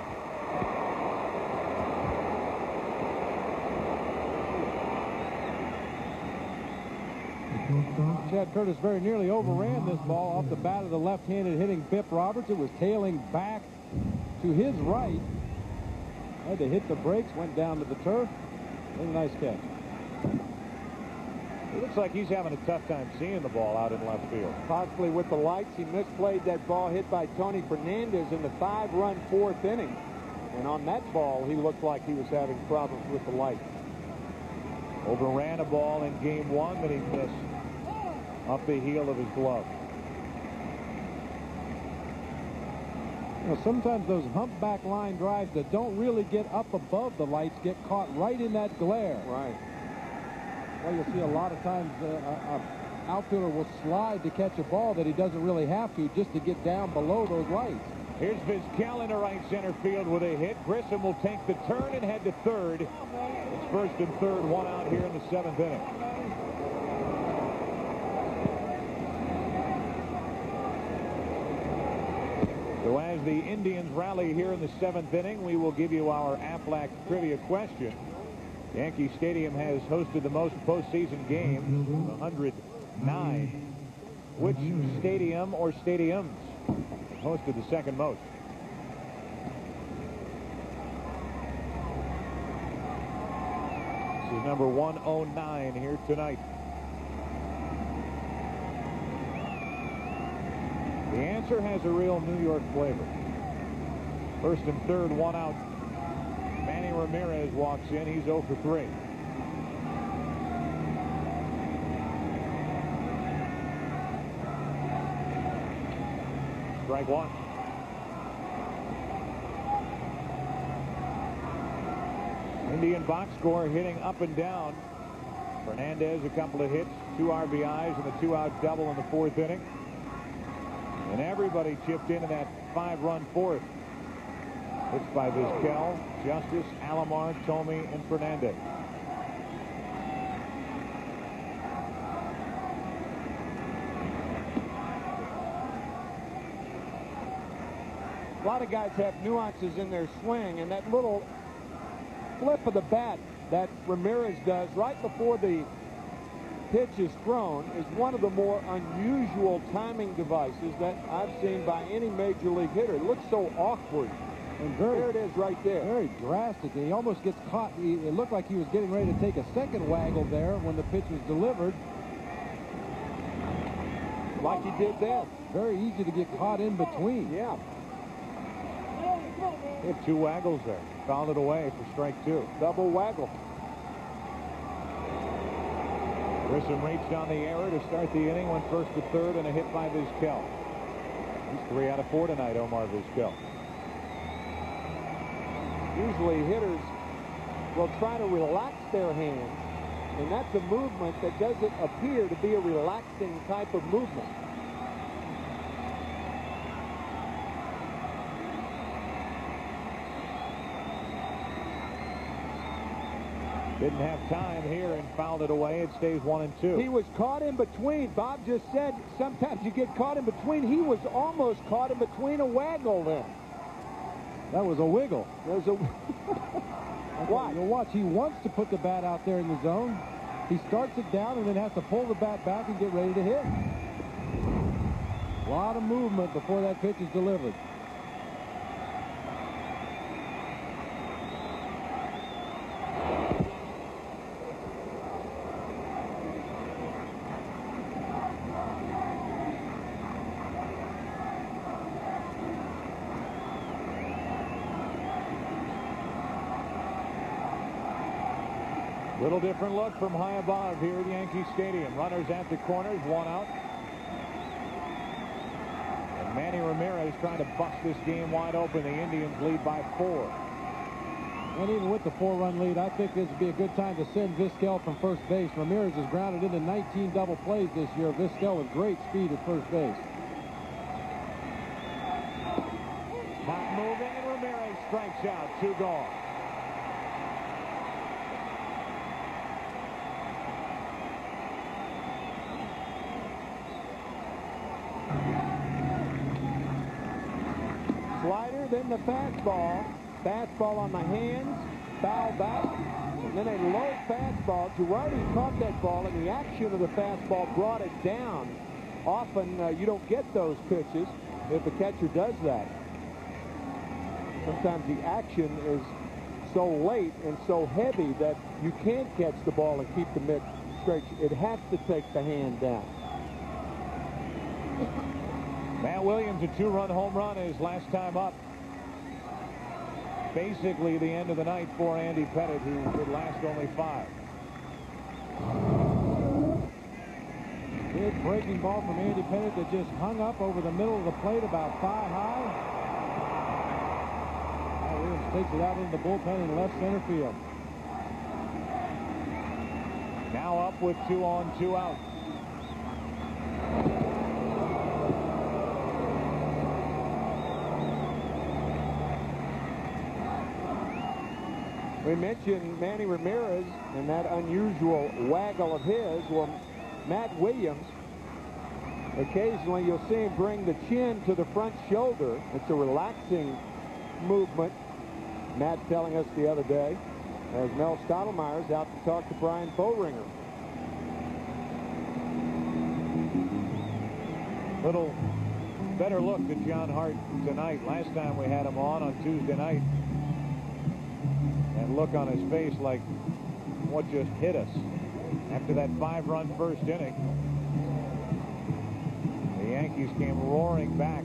Chad Curtis very nearly overran this ball off the bat of the left-handed hitting Biff Roberts. It was tailing back to his right. Had to hit the brakes, went down to the turf. Really nice catch. It looks like he's having a tough time seeing the ball out in left field. Possibly with the lights. He misplayed that ball hit by Tony Fernandez in the 5-run 4th inning. And on that ball, he looked like he was having problems with the lights. Overran a ball in game 1 that he missed up the heel of his glove. You know, sometimes those humpback line drives that don't really get up above the lights get caught right in that glare. Right. Well, you'll see a lot of times an outfielder will slide to catch a ball that he doesn't really have to, just to get down below those lights. Here's Vizquel into right center field with a hit. Grissom will take the turn and head to third. It's first and third, 1 out here in the 7th inning. So as the Indians rally here in the 7th inning, we will give you our Aflac trivia question. Yankee Stadium has hosted the most postseason games, 109. Which stadium or stadiums hosted the second most? This is number 109 here tonight. The answer has a real New York flavor. First and third, 1 out. Manny Ramirez walks in. He's 0 for 3. Strike one. Indian box score hitting up and down. Fernandez, a couple of hits, 2 RBIs, and a 2-out double in the 4th inning. And everybody chipped into that 5-run 4th. Hits by Vizquel, Justice, Alomar, Thome, and Fernandez. A lot of guys have nuances in their swing, and that little flip of the bat that Ramirez does right before the pitch is thrown is one of the more unusual timing devices that I've seen by any major league hitter. It looks so awkward. And there it is right there. Very drastic. He almost gets caught. It looked like he was getting ready to take a second waggle there when the pitch was delivered. Like he did then. Very easy to get caught in between. Yeah. He had 2 waggles there. Fouled it away for strike 2. Double waggle. Grissom reached on the error to start the inning, went first to third, and a hit by Vizquel. He's 3 out of 4 tonight, Omar Vizquel. Usually hitters will try to relax their hands, and that's a movement that doesn't appear to be a relaxing type of movement. Didn't have time here and fouled it away. It stays 1-2. He was caught in between. Bob just said sometimes you get caught in between. He was almost caught in between a waggle there. That was a wiggle. There's a watch. You'll watch. He wants to put the bat out there in the zone. He starts it down and then has to pull the bat back and get ready to hit. A lot of movement before that pitch is delivered. Little different look from high above here at Yankee Stadium. Runners at the corners, 1 out. And Manny Ramirez trying to bust this game wide open. The Indians lead by 4. And even with the 4-run lead, I think this would be a good time to send Vizquel from first base. Ramirez has grounded into 19 double plays this year. Vizquel with great speed at first base. Not moving, and Ramirez strikes out. 2 gone. Slider, then the fastball. Fastball on the hands, foul back, and then a low fastball. Girardi caught that ball, and the action of the fastball brought it down. Often you don't get those pitches if a catcher does that. Sometimes the action is so late and so heavy that you can't catch the ball and keep the mitt straight. It has to take the hand down. Matt Williams, a 2-run home run his last time up. Basically the end of the night for Andy Pettitte, who would last only 5. Big breaking ball from Andy Pettitte that just hung up over the middle of the plate about 5 high. Williams takes it out into the bullpen in left center field. Now up with 2 on, 2 out. We mentioned Manny Ramirez and that unusual waggle of his. Well, Matt Williams, occasionally you'll see him bring the chin to the front shoulder. It's a relaxing movement. Matt telling us the other day as Mel Stottlemyre's out to talk to Brian Boehringer. Little better look at John Hart tonight. Last time we had him on Tuesday night. And look on his face like what just hit us. After that 5-run first inning, the Yankees came roaring back.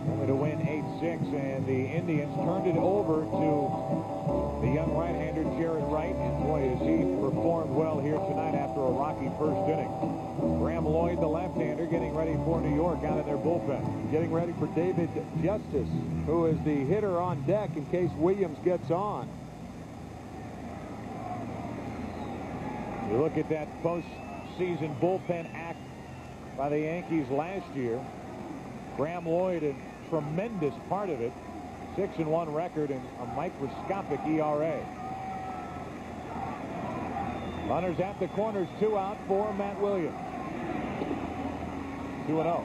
And finally to win 8-6, and the Indians turned it over to the young right-hander Jared Wright, and boy, has he performed well here tonight after a rocky first inning. Graham Lloyd, the left-hander, getting ready for New York out of their bullpen. Getting ready for David Justice, who is the hitter on deck in case Williams gets on. You look at that postseason bullpen act by the Yankees last year. Graham Lloyd, a tremendous part of it. 6-1 record and a microscopic ERA. Runners at the corners, 2 out for Matt Williams. 2-0.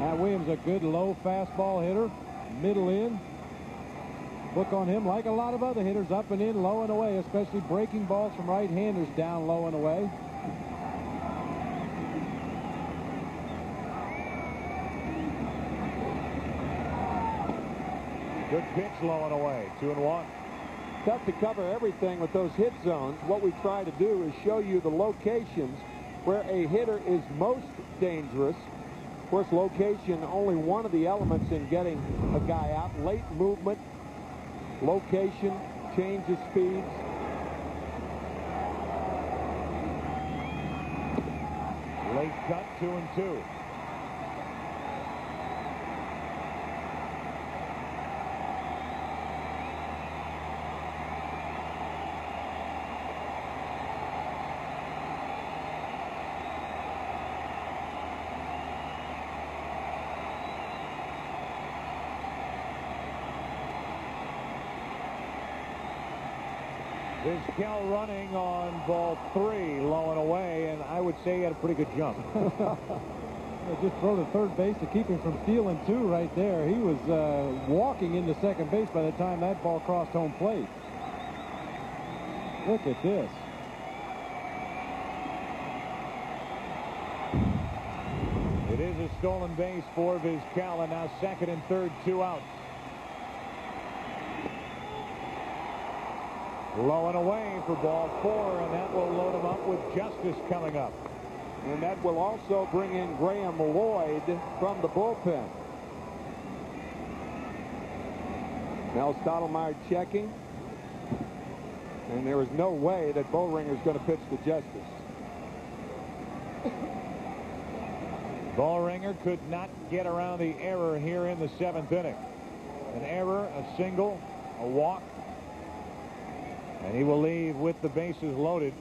Matt Williams, a good low fastball hitter, middle in. Look on him like a lot of other hitters, up and in, low and away, especially breaking balls from right-handers down low and away. Good pitch, low and away. 2-1. Tough to cover everything with those hit zones. What we try to do is show you the locations where a hitter is most dangerous. Of course, location, only one of the elements in getting a guy out. Late movement, location, change of speeds. Late cut, 2-2. Vizquel running on ball 3, low and away, and I would say he had a pretty good jump. Just throw to third base to keep him from stealing 2 right there. He was walking into second base by the time that ball crossed home plate. Look at this. It is a stolen base for Vizquel, and now second and third, 2 outs. Low and away for ball 4, and that will load him up with Justice coming up. And that will also bring in Graham Lloyd from the bullpen. Mel Stottlemyre checking. And there is no way that Boehringer is going to pitch to Justice. Boehringer could not get around the error here in the 7th inning. An error, a single, a walk. And he will leave with the bases loaded.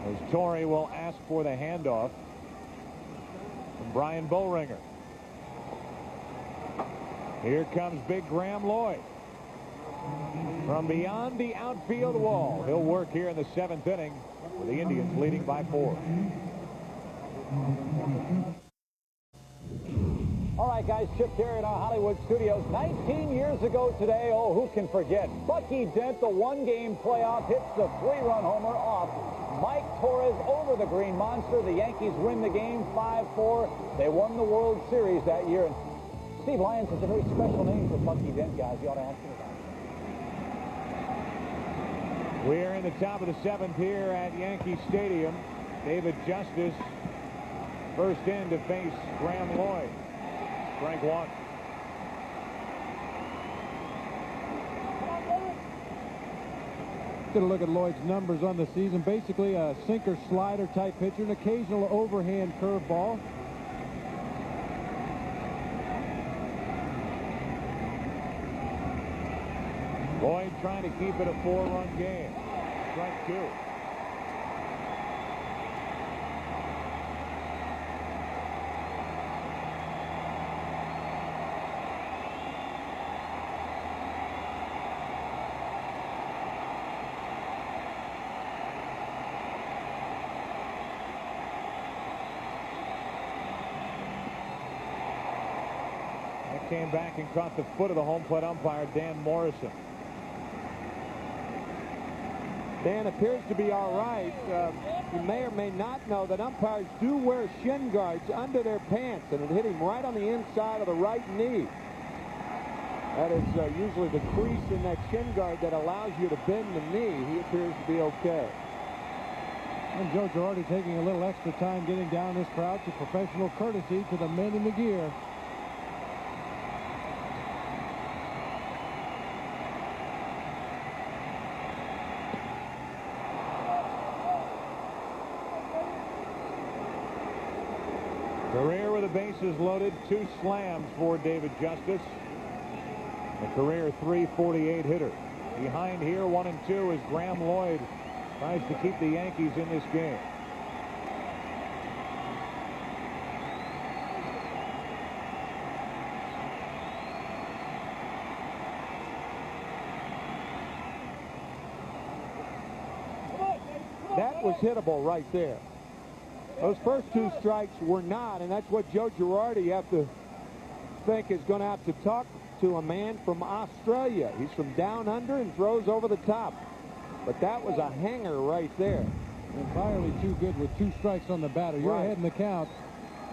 As Torrey will ask for the handoff from Brian Boehringer. Here comes big Graham Lloyd. From beyond the outfield wall, he'll work here in the 7th inning with the Indians leading by 4. All right, guys, Chip Terry in our Hollywood studios. 19 years ago today, oh, who can forget? Bucky Dent, the one-game playoff, hits the 3-run homer off Mike Torres over the Green Monster. The Yankees win the game 5-4. They won the World Series that year. And Steve Lyons has a very special name for Bucky Dent, guys. You ought to ask him about it. We're in the top of the 7th here at Yankee Stadium. David Justice first in to face Graham Lloyd. Strike 1. Get a look at Lloyd's numbers on the season. Basically a sinker slider type pitcher, an occasional overhand curveball. Lloyd trying to keep it a 4-run game. Strike 2. Came back and caught the foot of the home plate umpire, Dan Morrison. Dan appears to be all right. You may or may not know that umpires do wear shin guards under their pants, and it hit him right on the inside of the right knee. That is usually the crease in that shin guard that allows you to bend the knee. He appears to be okay. And Joe Girardi taking a little extra time getting down this crouch, a professional courtesy to the men in the gear. Career with the bases loaded, 2 slams for David Justice. A career .348 hitter. Behind here, 1 and 2, is Graham Lloyd. Tries to keep the Yankees in this game. That was hittable right there. Those first 2 strikes were not, and that's what Joe Girardi have to think is going to have to talk to a man from Australia. He's from down under and throws over the top. But that was a hanger right there. Entirely too good with 2 strikes on the batter. You're ahead in the count,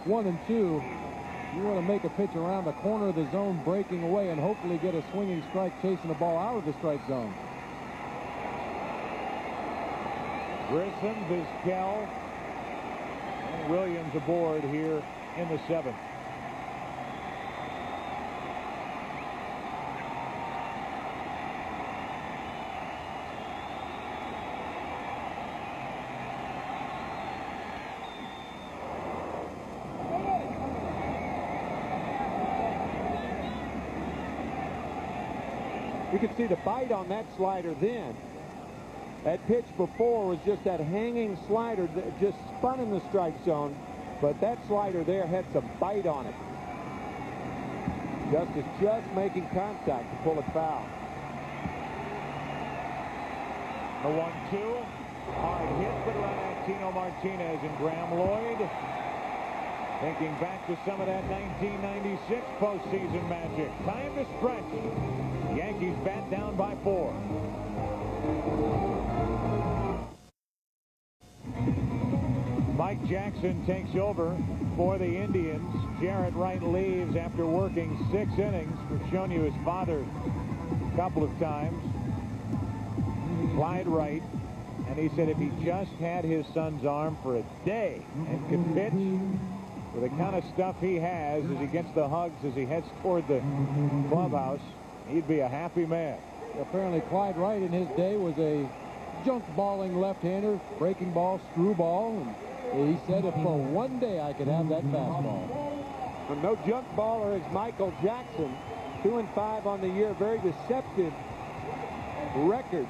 1 and 2. You want to make a pitch around the corner of the zone, breaking away, and hopefully get a swinging strike chasing the ball out of the strike zone. Grissom, Vizquel, and Williams aboard here in the 7th. You could see the bite on that slider then. That pitch before was just that hanging slider that just spun in the strike zone, but that slider there had some bite on it. Justice just making contact to pull it foul. The 1-2. Hard hit, but around Tino Martinez and Graham Lloyd. Thinking back to some of that 1996 postseason magic. Time to stretch. Yankees bat down by 4. Mike Jackson takes over for the Indians. Jarrett Wright leaves after working 6 innings. We've shown you his father a couple of times. Clyde Wright. And he said if he just had his son's arm for a day and could pitch with the kind of stuff he has as he gets the hugs as he heads toward the clubhouse, he'd be a happy man. Apparently Clyde Wright in his day was a junk balling left-hander, breaking ball, screwball, and he said if for one day I could have that fastball. Well, no junk baller is Michael Jackson. 2 and 5 on the year. Very deceptive record.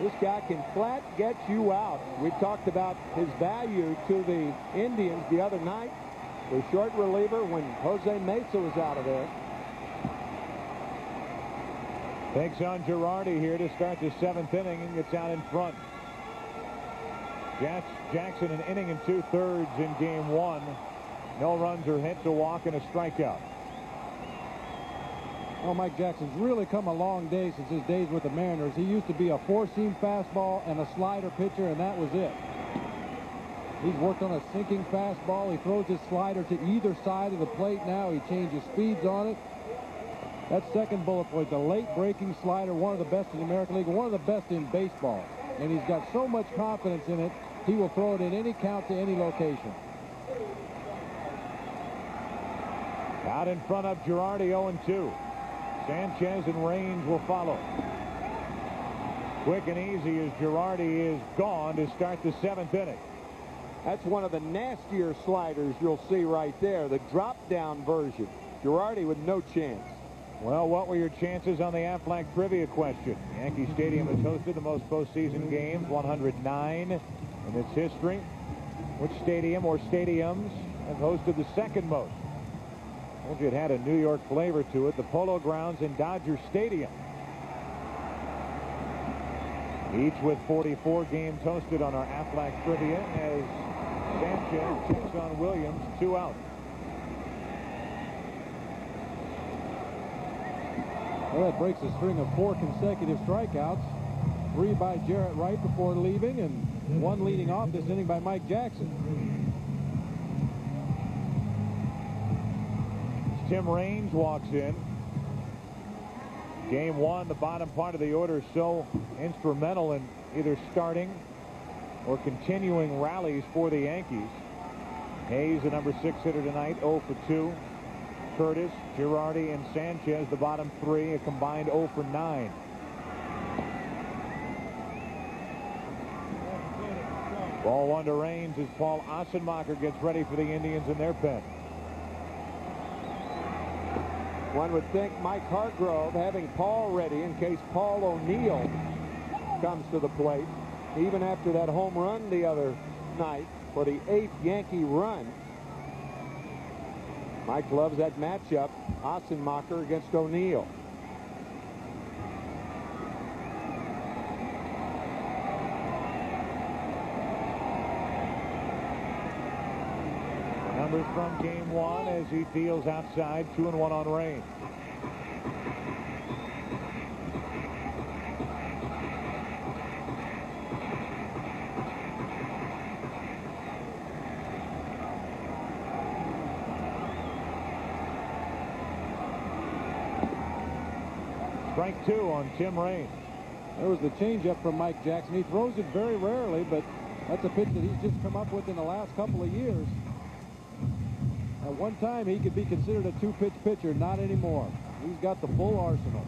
This guy can flat get you out. We talked about his value to the Indians the other night. The short reliever when Jose Mesa was out of there. Takes on Girardi here to start the 7th inning and gets out in front. Jackson an inning and 2/3 in game 1. No runs or hits, a walk and a strikeout. Well, Mike Jackson's really come a long day since his days with the Mariners. He used to be a 4-seam fastball and a slider pitcher, and that was it. He's worked on a sinking fastball. He throws his slider to either side of the plate now. He changes speeds on it. That second bullet point, the late breaking slider, one of the best in the American League, one of the best in baseball. And he's got so much confidence in it, he will throw it in any count to any location. Out in front of Girardi, 0-2. Sanchez and Range will follow. Quick and easy as Girardi is gone to start the 7th inning. That's one of the nastier sliders you'll see right there, the drop-down version. Girardi with no chance. Well, what were your chances on the Aflac trivia question? Yankee Stadium has hosted the most postseason games, 109 in its history. Which stadium or stadiums have hosted the second most? I told you it had a New York flavor to it. The Polo Grounds in Dodger Stadium. Each with 44 games hosted on our Aflac trivia as Sanchez checks on Williams, 2 out. Well, that breaks a string of 4 consecutive strikeouts. 3 by Jarrett Wright before leaving, and 1 leading off this inning by Mike Jackson. Tim Raines walks in. Game 1, the bottom part of the order is so instrumental in either starting or continuing rallies for the Yankees. Hayes, the number 6 hitter tonight, 0 for 2. Curtis, Girardi, and Sanchez, the bottom 3, a combined 0 for 9. Ball 1 to Raines as Paul Assenmacher gets ready for the Indians in their pen. One would think Mike Hargrove having Paul ready in case Paul O'Neill comes to the plate, even after that home run the other night for the 8th Yankee run. Mike loves that matchup, Assenmacher against O'Neill. Numbers from game 1 as he deals outside, 2-1 on Raines. Strike 2 on Tim Raines. There was the changeup from Mike Jackson. He throws it very rarely, but that's a pitch that he's just come up with in the last couple of years. At one time, he could be considered a 2-pitch pitcher. Not anymore. He's got the full arsenal.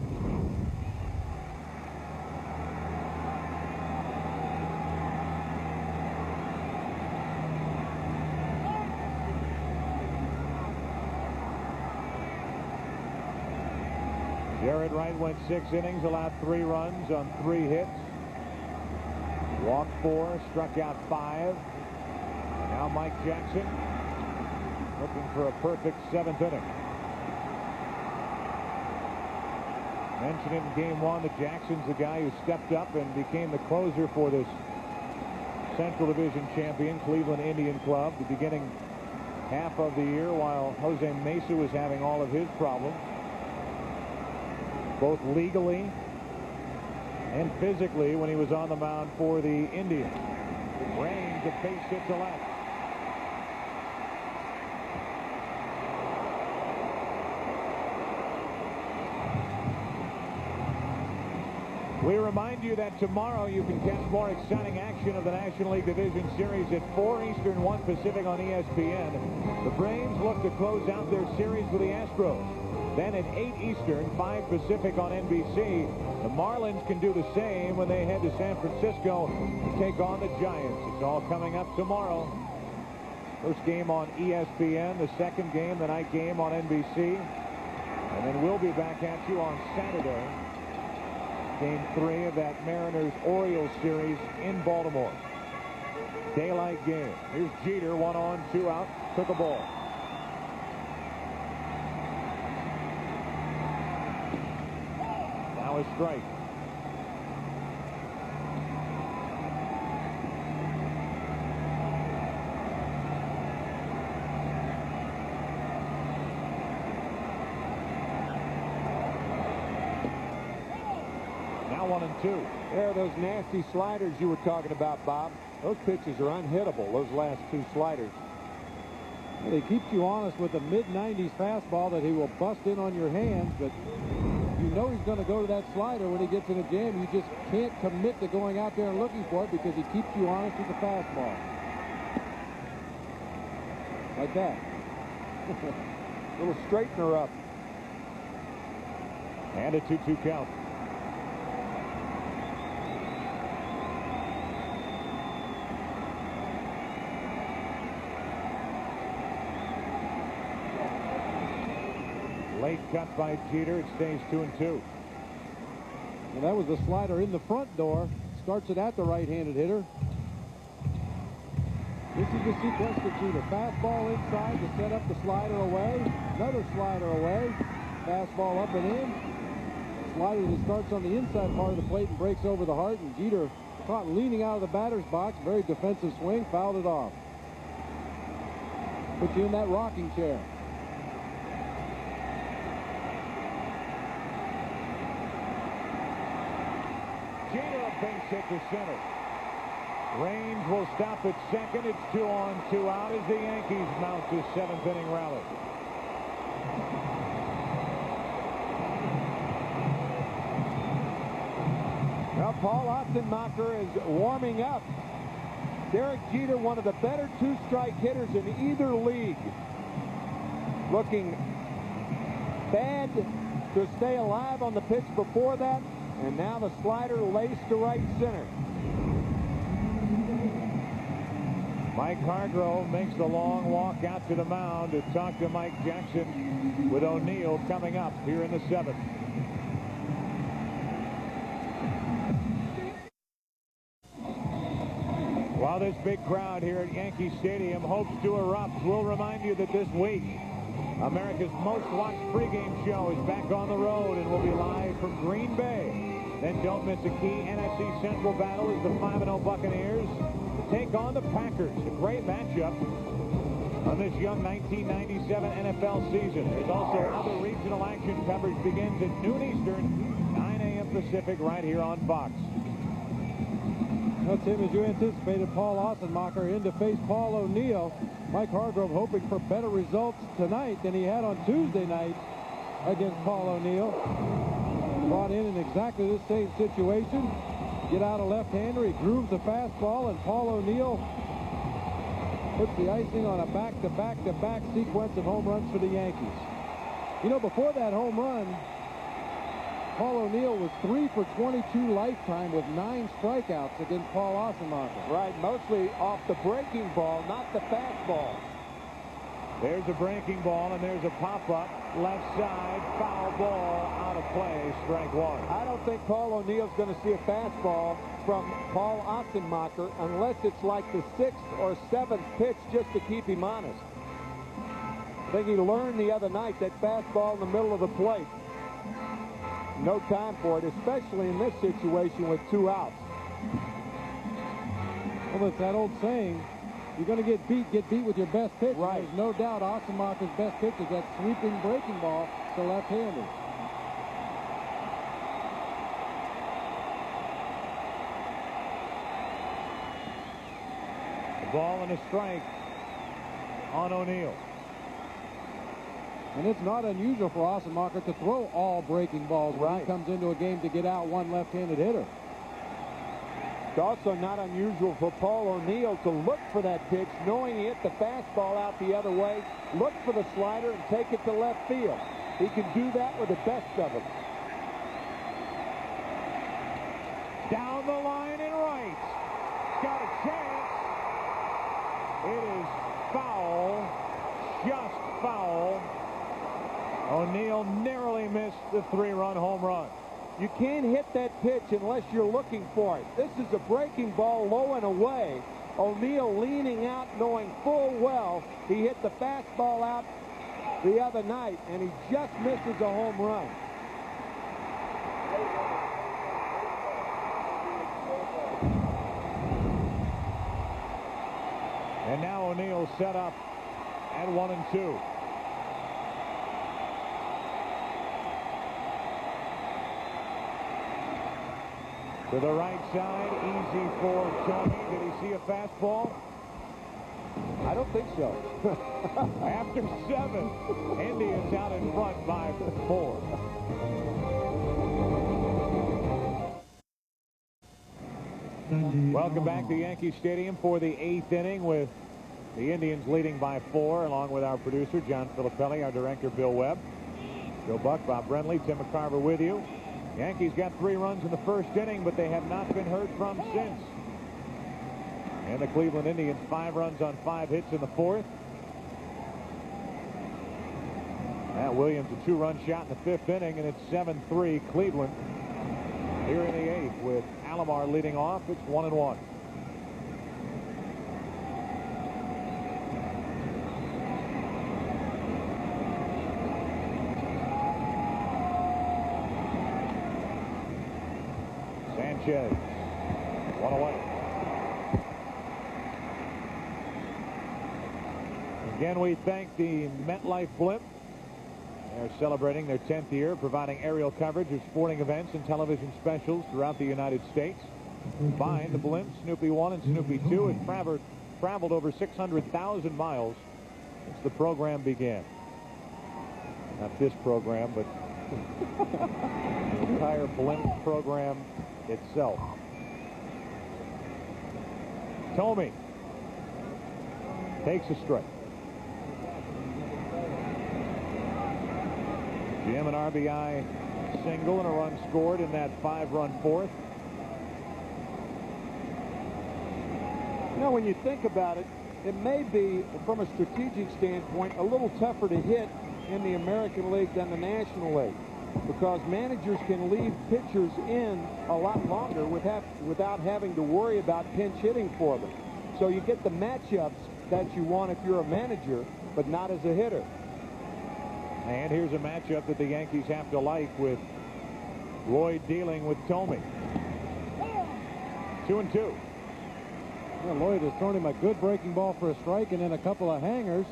Jared Wright went 6 innings, allowed 3 runs on 3 hits. Walked 4, struck out 5. Now Mike Jackson looking for a perfect 7th inning. Mentioned in game 1 that Jackson's the guy who stepped up and became the closer for this Central Division champion Cleveland Indian Club, the beginning half of the year, while Jose Mesa was having all of his problems, both legally and physically, when he was on the mound for the Indians. Raines, a base hit to left. We remind you that tomorrow you can catch more exciting action of the National League Division Series at 4 Eastern, 1 Pacific on ESPN. The Braves look to close out their series with the Astros. Then at 8 Eastern, 5 Pacific on NBC, the Marlins can do the same when they head to San Francisco to take on the Giants. It's all coming up tomorrow. First game on ESPN, the second game, the night game on NBC. And then we'll be back at you on Saturday. Game 3 of that Mariners-Orioles series in Baltimore. Daylight game. Here's Jeter, 1 on, 2 out, took a ball. Now a strike. Now 1-2. There are those nasty sliders you were talking about, Bob. Those pitches are unhittable, those last 2 sliders. They keep you honest with a mid-90s fastball that he will bust in on your hands, but you know he's going to go to that slider when he gets in a jam. You just can't commit to going out there and looking for it because he keeps you honest with the fastball. Like that. Little straightener up. And a 2-2 count. Late cut by Jeter. It stays 2-2. And that was the slider in the front door. Starts it at the right-handed hitter. This is the sequence for Jeter. Fastball inside to set up the slider away. Another slider away. Fastball up and in. Slider that starts on the inside part of the plate and breaks over the heart. And Jeter caught leaning out of the batter's box. Very defensive swing. Fouled it off. Put you in that rocking chair. Jeter, a base hit to center. Raines will stop at second. It's 2 on, 2 out as the Yankees mount this 7th inning rally. Well, Paul Assenmacher is warming up Derek Jeter, one of the better two-strike hitters in either league. Looking bad to stay alive on the pitch before that, and now the slider laced to right center. Mike Hargrove makes the long walk out to the mound to talk to Mike Jackson, with O'Neill coming up here in the 7th. While this big crowd here at Yankee Stadium hopes to erupt, we'll remind you that this week, America's most watched pregame show is back on the road and will be live from Green Bay. Then don't miss a key NFC Central battle as the 5-0 Buccaneers take on the Packers. A great matchup on this young 1997 NFL season. There's also other regional action. Coverage begins at noon Eastern, 9 a.m. Pacific, right here on Fox. That's him, as you anticipated, Paul Ossenmacher in to face Paul O'Neill. Mike Hargrove hoping for better results tonight than he had on Tuesday night against Paul O'Neill. Brought in exactly the same situation. Get out a left-hander, he grooves the fastball, and Paul O'Neill puts the icing on a back-to-back-to-back sequence of home runs for the Yankees. You know, before that home run, Paul O'Neill was 3 for 22 lifetime with 9 strikeouts against Paul Ossenmacher. Right, mostly off the breaking ball, not the fastball. There's a breaking ball, and there's a pop-up. Left side, foul ball, out of play, strike one. I don't think Paul O'Neill's going to see a fastball from Paul Ossenmacher unless it's like the 6th or 7th pitch just to keep him honest. I think he learned the other night that fastball in the middle of the plate. No time for it, especially in this situation with 2 outs. Well, it's that old saying, you're going to get beat with your best pitch. Right. There's no doubt Ossenmacher's best pitch is that sweeping breaking ball to left-handers. A ball and a strike on O'Neill. And it's not unusual for Ossenmacher to throw all breaking balls when he comes into a game to get out one left-handed hitter. It's also not unusual for Paul O'Neill to look for that pitch, knowing he hit the fastball out the other way, look for the slider, and take it to left field. He can do that with the best of them. Down the line and right. Got a chance. It is foul. Just foul. O'Neill narrowly missed the 3-run home run. You can't hit that pitch unless you're looking for it. This is a breaking ball low and away. O'Neill leaning out, knowing full well he hit the fastball out the other night, and he just misses a home run. And now O'Neill set up at 1-2. To the right side, easy for Tony. Did he see a fastball? I don't think so. After 7, Indians out in front by 4. Welcome back to Yankee Stadium for the 8th inning, with the Indians leading by 4, along with our producer, John Filippelli, our director, Bill Webb. Joe Buck, Bob Brenly, Tim McCarver with you. Yankees got 3 runs in the first inning, but they have not been heard from since. And the Cleveland Indians 5 runs on 5 hits in the 4th. Matt Williams a 2-run shot in the 5th inning, and it's 7-3 Cleveland here in the 8th with Alomar leading off. It's 1-1. Sanchez, 1 away. Again, we thank the MetLife Blimp. They're celebrating their 10th year, providing aerial coverage of sporting events and television specials throughout the United States. Combined, the Blimp, Snoopy 1 and Snoopy 2, have traveled over 600,000 miles since the program began. Not this program, but the entire Blimp program itself. Tomey takes a strike. Jim, an RBI single and a run scored in that 5-run fourth. You know, when you think about it, it may be, from a strategic standpoint, a little tougher to hit in the American League than the National League, because managers can leave pitchers in a lot longer without having to worry about pinch hitting for them. So you get the matchups that you want if you're a manager, but not as a hitter. And here's a matchup that the Yankees have to like, with Lloyd dealing with Tomey. 2-2. Well, Lloyd has thrown him a good breaking ball for a strike and then a couple of hangers.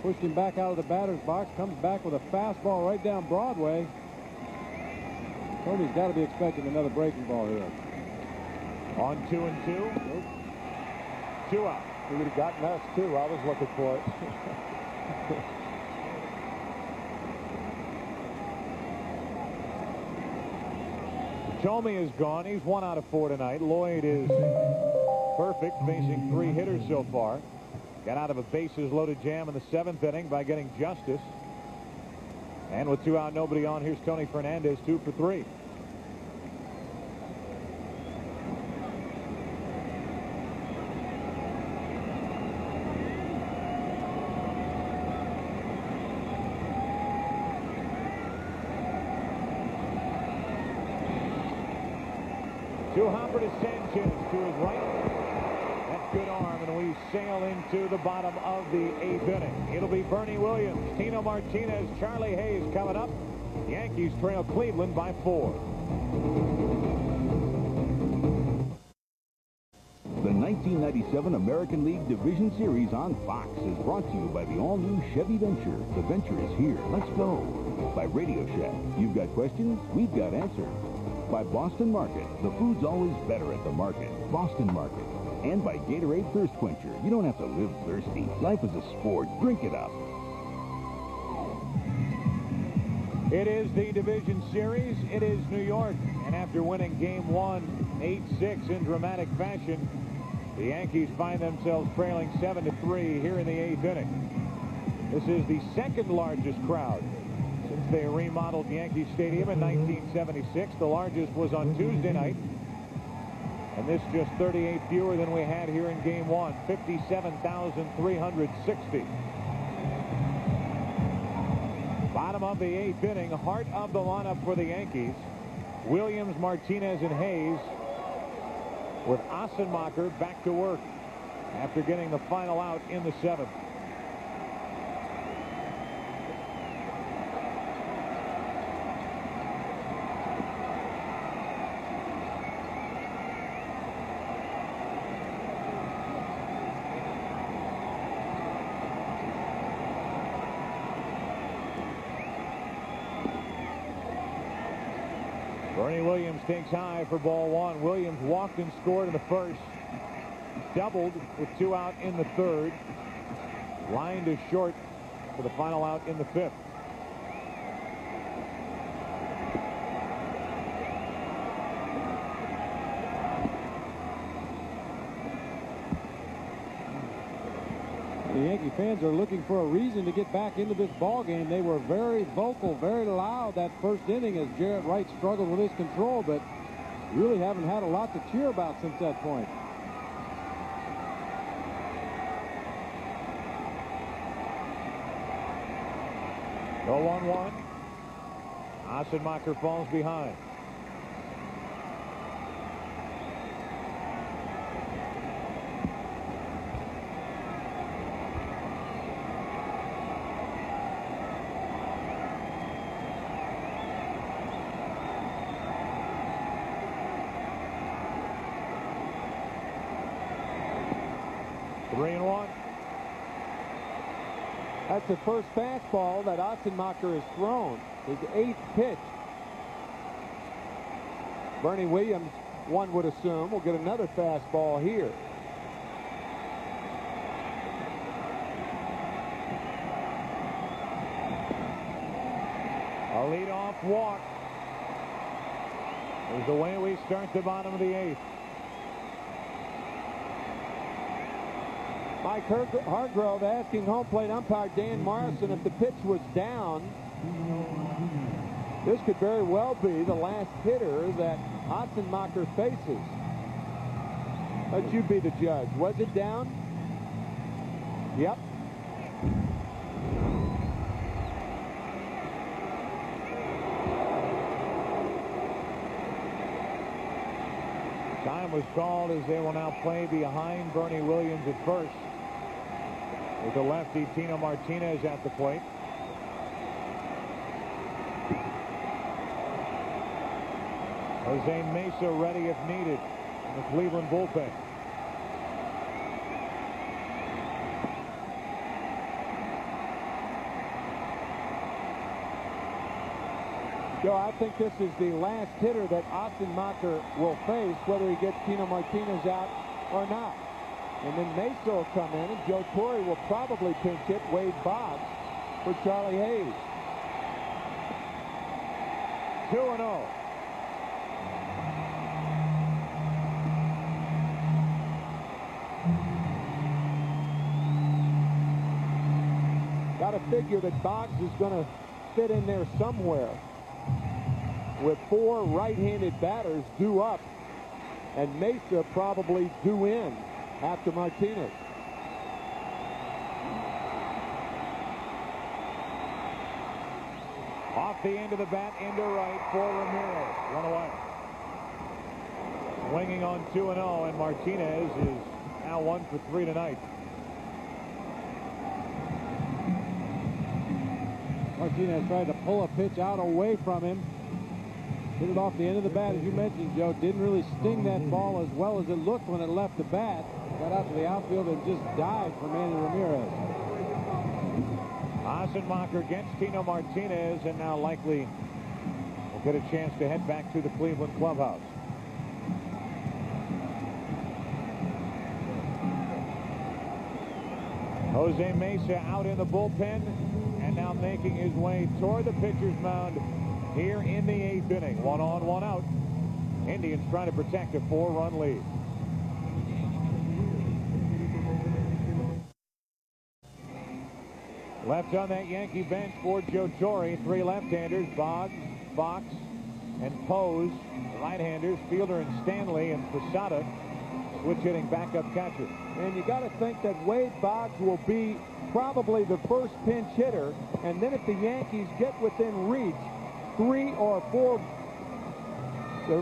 Pushed him back out of the batter's box. Comes back with a fastball right down Broadway. Tomey's got to be expecting another breaking ball here. On 2-2. Nope. 2 out. He would have gotten us, too. I was looking for it. Tomey is gone. He's 1 out of 4 tonight. Lloyd is perfect, facing 3 hitters so far. Got out of a bases-loaded jam in the 7th inning by getting Justice. And with 2 out, nobody on, here's Tony Fernandez, 2 for 3. Hopper to Sanchez to his right. That's good arm, and we sail into the bottom of the 8th inning. It'll be Bernie Williams, Tino Martinez, Charlie Hayes coming up. Yankees trail Cleveland by 4. The 1997 American League Division Series on Fox is brought to you by the all-new Chevy Venture. The Venture is here. Let's go. By Radio Shack. You've got questions, we've got answers. By Boston Market. The food's always better at the market. Boston Market. And by Gatorade Thirst Quencher. You don't have to live thirsty. Life is a sport. Drink it up. It is the division series. It is New York. And after winning game 1, 8-6 in dramatic fashion, the Yankees find themselves trailing 7-3 here in the 8th inning. This is the second largest crowd since they remodeled Yankee Stadium in 1976. The largest was on Tuesday night. And this just 38 fewer than we had here in game 1, 57,360. Bottom of the 8th inning, heart of the lineup for the Yankees. Williams, Martinez, and Hayes, with Assenmacher back to work after getting the final out in the 7th. Bernie Williams takes high for ball 1. Williams walked and scored in the first. Doubled with 2 out in the 3rd. Lined is short for the final out in the 5th. The Yankee fans are looking for a reason to get back into this ball game. They were very vocal, very loud that first inning as Jarrett Wright struggled with his control, but really haven't had a lot to cheer about since that point. No 1-1. Assenmacher falls behind. That's the first fastball that Assenmacher has thrown, his 8th pitch. Bernie Williams, one would assume, will get another fastball here. A leadoff walk is the way we start the bottom of the 8th. Mike Hargrove asking home plate umpire Dan Morrison if the pitch was down. This could very well be the last hitter that Ottenmacher faces. Let you be the judge. Was it down? Yep. Time was called as they will now play behind Bernie Williams at first, with the lefty Tino Martinez at the plate. Jose Mesa ready if needed in the Cleveland bullpen. Joe, I think this is the last hitter that Ottenmacher will face, whether he gets Tino Martinez out or not. And then Mesa will come in, and Joe Torre will probably pinch hit Wade Boggs for Charlie Hayes. 2-0. Got to figure that Boggs is going to fit in there somewhere, with 4 right-handed batters due up and Mesa probably due in after Martinez. Off the end of the bat into right for Ramirez. 1 away. Swinging on 2-0, and Martinez is now 1 for 3 tonight. Martinez tried to pull a pitch out away from him. Hit it off the end of the bat, as you mentioned, Joe. Didn't really sting that ball as well as it looked when it left the bat. Got out to the outfield and just dived for Manny Ramirez. Ottenmacher against Tino Martinez, and now likely will get a chance to head back to the Cleveland clubhouse. Jose Mesa out in the bullpen, and now making his way toward the pitcher's mound here in the 8th inning. 1 on, 1 out. Indians trying to protect a 4-run lead. Left on that Yankee bench for Joe Torre. 3 left-handers, Boggs, Fox, and Pose. The right-handers, Fielder and Stanley, and Posada, switch-hitting backup catcher. And you got to think that Wade Boggs will be probably the first pinch hitter, and then if the Yankees get within reach, 3 or 4,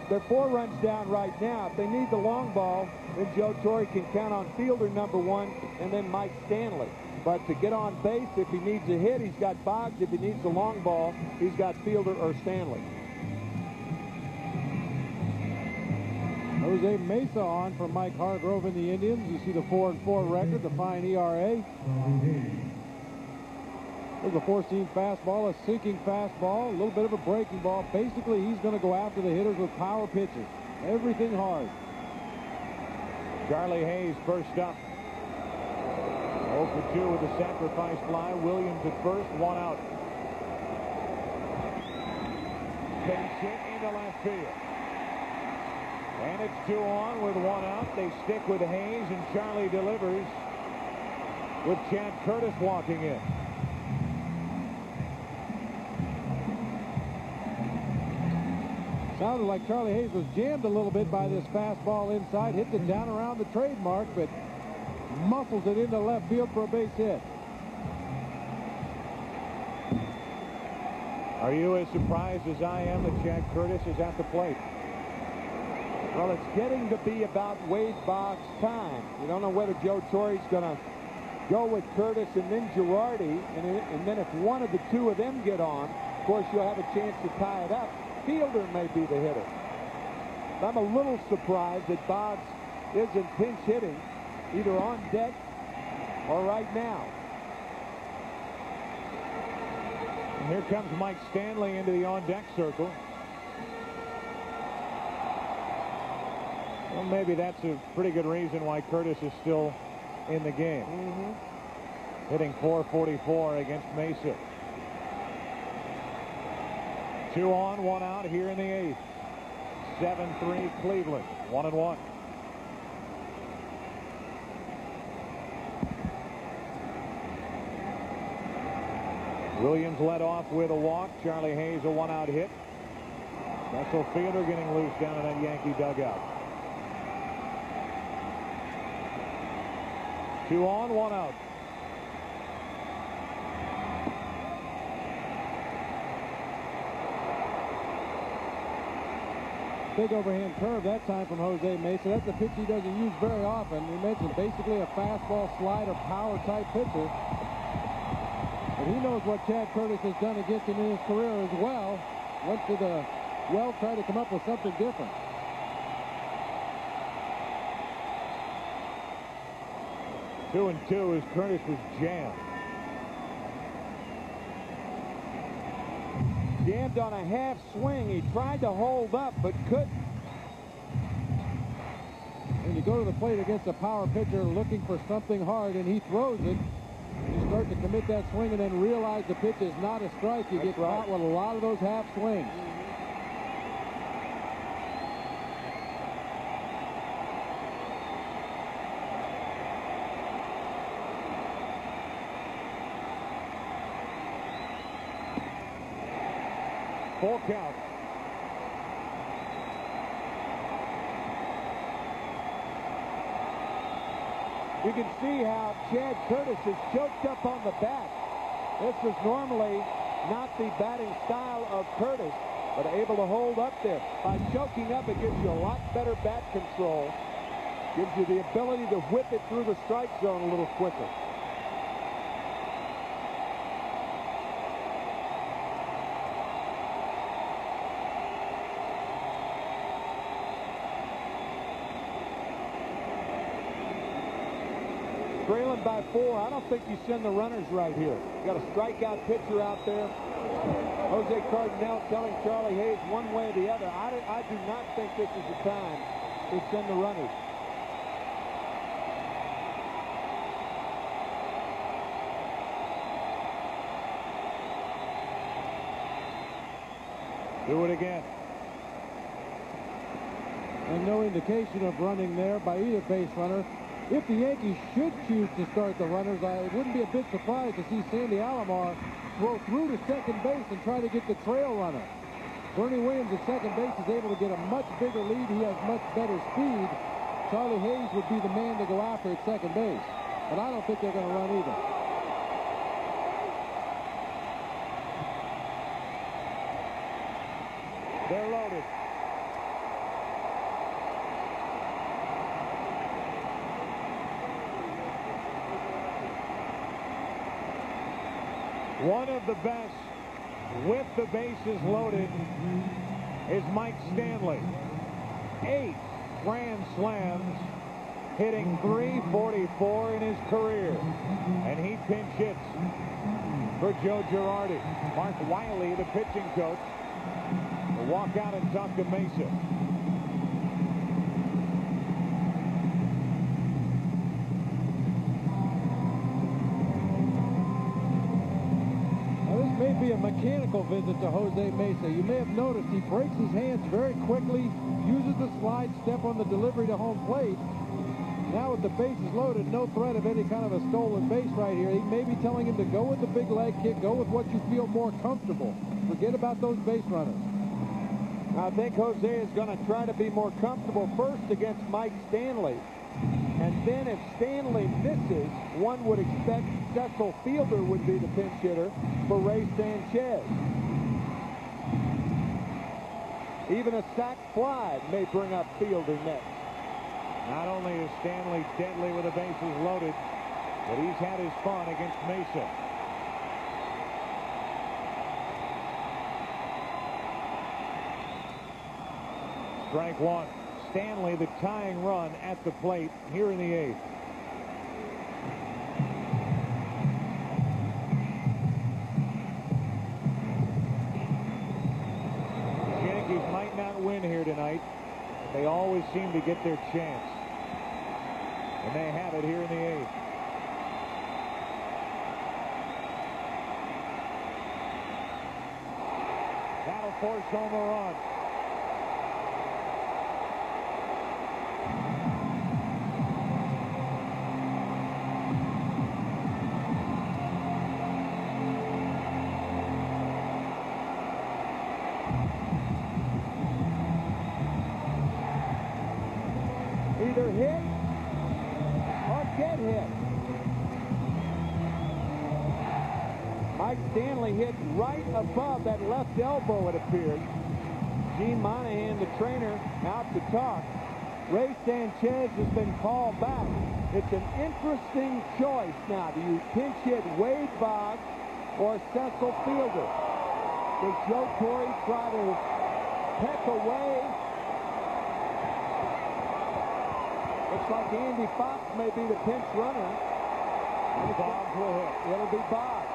they're 4 runs down right now. If they need the long ball, then Joe Torre can count on Fielder #1 and then Mike Stanley. But to get on base, if he needs a hit, he's got Boggs. If he needs the long ball, he's got Fielder or Stanley. Jose Mesa on for Mike Hargrove in the Indians. You see the 4-4 record, the fine ERA. There's a 4-seam fastball, a sinking fastball, a little bit of a breaking ball. Basically, he's going to go after the hitters with power pitches. Everything hard. Charlie Hayes first up. 0 for 2 with a sacrifice fly. Williams at first, 1 out. Pinch hit into left field. And it's 2 on with 1 out. They stick with Hayes, and Charlie delivers with Chad Curtis walking in. Sounded like Charlie Hayes was jammed a little bit by this fastball inside. Hits it down around the trademark, but muffles it into left field for a base hit. Are you as surprised as I am that Chad Curtis is at the plate? Well, it's getting to be about Wade Boggs' time. You don't know whether Joe Torre's going to go with Curtis and then Girardi, and then if one of the 2 of them get on, of course, you'll have a chance to tie it up. Fielder may be the hitter. I'm a little surprised that Boggs isn't pinch hitting either on deck or right now. And here comes Mike Stanley into the on-deck circle. Well, maybe that's a pretty good reason why Curtis is still in the game. Hitting .444 against Mesa. 2 on, 1 out here in the 8th. 7-3 Cleveland. 1-1. Williams led off with a walk. Charlie Hayes a one-out hit. Russell Fielder getting loose down in that Yankee dugout. 2 on, 1 out. Big overhand curve that time from Jose Mesa. That's a pitch he doesn't use very often. We mentioned basically a fastball, slider, power type pitcher. But he knows what Chad Curtis has done against him in his career as well. Went to the well, tried to come up with something different. Two and two as Curtis was jammed. Jammed on a half swing. He tried to hold up, but couldn't. When you go to the plate against a power pitcher looking for something hard and he throws it, you start to commit that swing and then realize the pitch is not a strike. You get caught with a lot of those half swings. Full count. You can see how Chad Curtis is choked up on the bat. This was normally not the batting style of Curtis, but able to hold up there. By choking up, it gives you a lot better bat control. Gives you the ability to whip it through the strike zone a little quicker. Trailing by 4. I don't think you send the runners right here. You got a strikeout pitcher out there. Jose Cardinal telling Charlie Hayes one way or the other. I do not think this is the time to send the runners. Do it again. And no indication of running there by either base runner. If the Yankees should choose to start the runners, I wouldn't be a bit surprised to see Sandy Alomar throw through to second base and try to get the trail runner. Bernie Williams at second base is able to get a much bigger lead. He has much better speed. Charlie Hayes would be the man to go after at second base. But I don't think they're going to run either. They're loaded. One of the best with the bases loaded is Mike Stanley. 8 grand slams, hitting .344 in his career. And he pinch hits for Joe Girardi. Mark Wiley, the pitching coach, will walk out and talk to Mesa. May be a mechanical visit to Jose Mesa. You may have noticed he breaks his hands very quickly, uses the slide step on the delivery to home plate. Now with the bases loaded, no threat of any kind of a stolen base right here. He may be telling him to go with the big leg kick, go with what you feel more comfortable. Forget about those base runners. I think Jose is going to try to be more comfortable first against Mike Stanley. And then if Stanley misses, one would expect Cecil Fielder would be the pinch hitter for Ray Sanchez. Even a sac fly may bring up Fielder next. Not only is Stanley deadly with the bases loaded, but he's had his fun against Mesa. Strike one. Stanley, the tying run at the plate here in the 8th. The Yankees might not win here tonight. They always seem to get their chance. And they have it here in the 8th. That'll force home a run. either hit or get hit. Mike Stanley hit right above that left elbow, it appears. Gene Monahan, the trainer, out to talk. Ray Sanchez has been called back. It's an interesting choice now. Do you pinch hit Wade Boggs or Cecil Fielder? Does Joe Torre try to peck away? Looks like Andy Fox may be the pinch runner. And Boggs will hit. It'll be Boggs.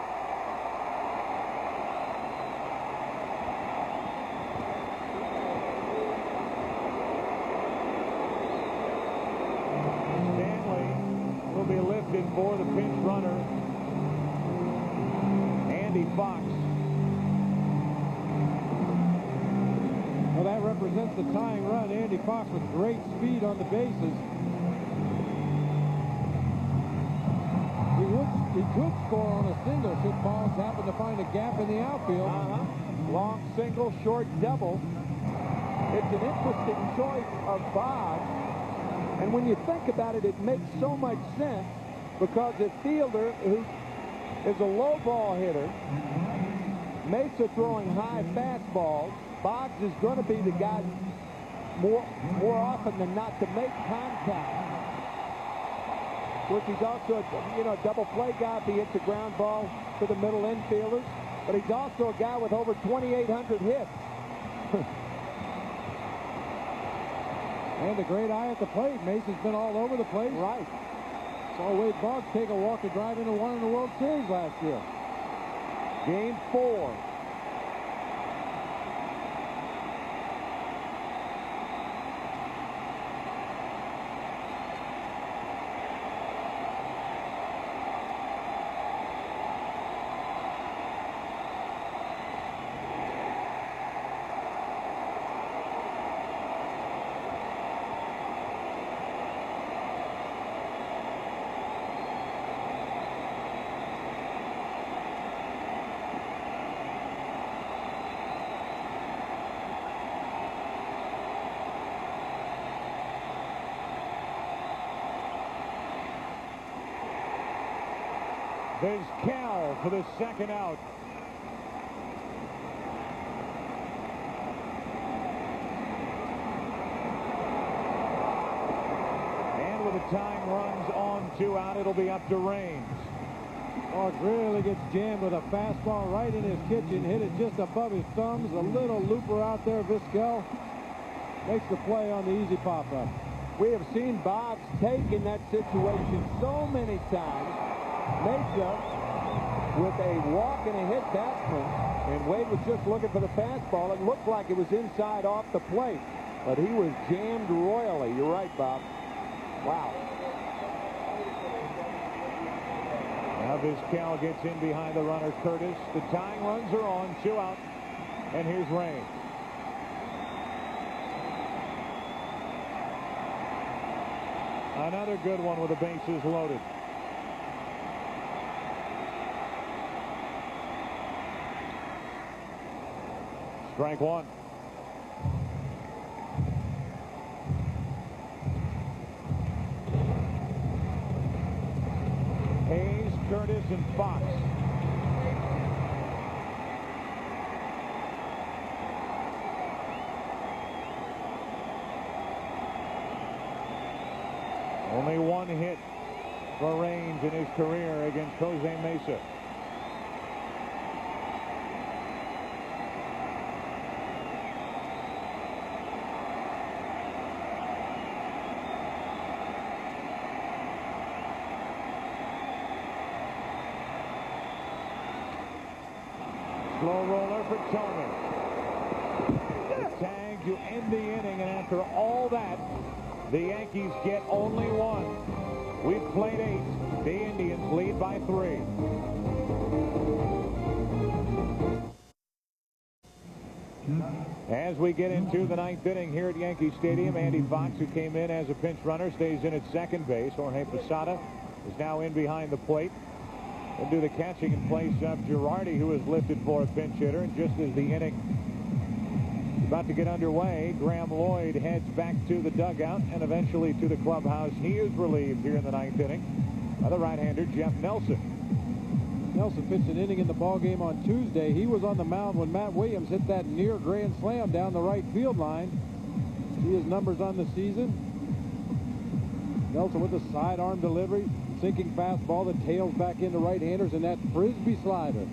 Be lifted for the pinch runner, Andy Fox. Well, that represents the tying run. Andy Fox with great speed on the bases. He could score on a single should Balls happen to find a gap in the outfield. Long single, short double. It's an interesting choice of Boggs. And when you think about it, it makes so much sense because if Fielder, who is a low ball hitter, Mesa throwing high fastballs, Boggs is going to be the guy more often than not to make contact. Of course, he's also a double play guy if he hits a ground ball to the middle infielders, but he's also a guy with over 2,800 hits. And a great eye at the plate. Mason's been all over the place. Right. Saw Wade Boggs take a walk and drive into one in the World Series last year. Game 4. There's Cal for the second out. And with the time runs on 2 out, it'll be up to Raines. Boggs really gets jammed with a fastball right in his kitchen. Hit it just above his thumbs. A little looper out there. Vizquel makes the play on the easy pop-up. We have seen Boggs take in that situation so many times. Mesa with a walk and a hit batsman, and Wade was just looking for the fastball. It looked like it was inside off the plate, but he was jammed royally. You're right, Bob. Wow. Now Vizquel gets in behind the runner, Curtis. The tying runs are on, 2 out, and here's Raines. Another good one with the bases loaded. Strike 1. Hayes, Curtis, and Fox. Only 1 hit for Raines in his career against Jose Mesa. Slow roller for Tillman. The tag to end the inning, and after all that, the Yankees get only 1. We've played 8. The Indians lead by 3. As we get into the 9th inning here at Yankee Stadium, Andy Fox, who came in as a pinch runner, stays in at second base. Jorge Posada is now in behind the plate. Will do the catching in place of Girardi, who is lifted for a pinch hitter. And just as the inning About to get underway. Graham Lloyd heads back to the dugout and eventually to the clubhouse. He is relieved here in the 9th inning by the right-hander Jeff Nelson. Nelson pitched an inning in the ballgame on Tuesday. He was on the mound when Matt Williams hit that near grand slam down the right field line. See his numbers on the season. Nelson with a sidearm delivery, sinking fastball that tails back into right-handers, and that frisbee slider.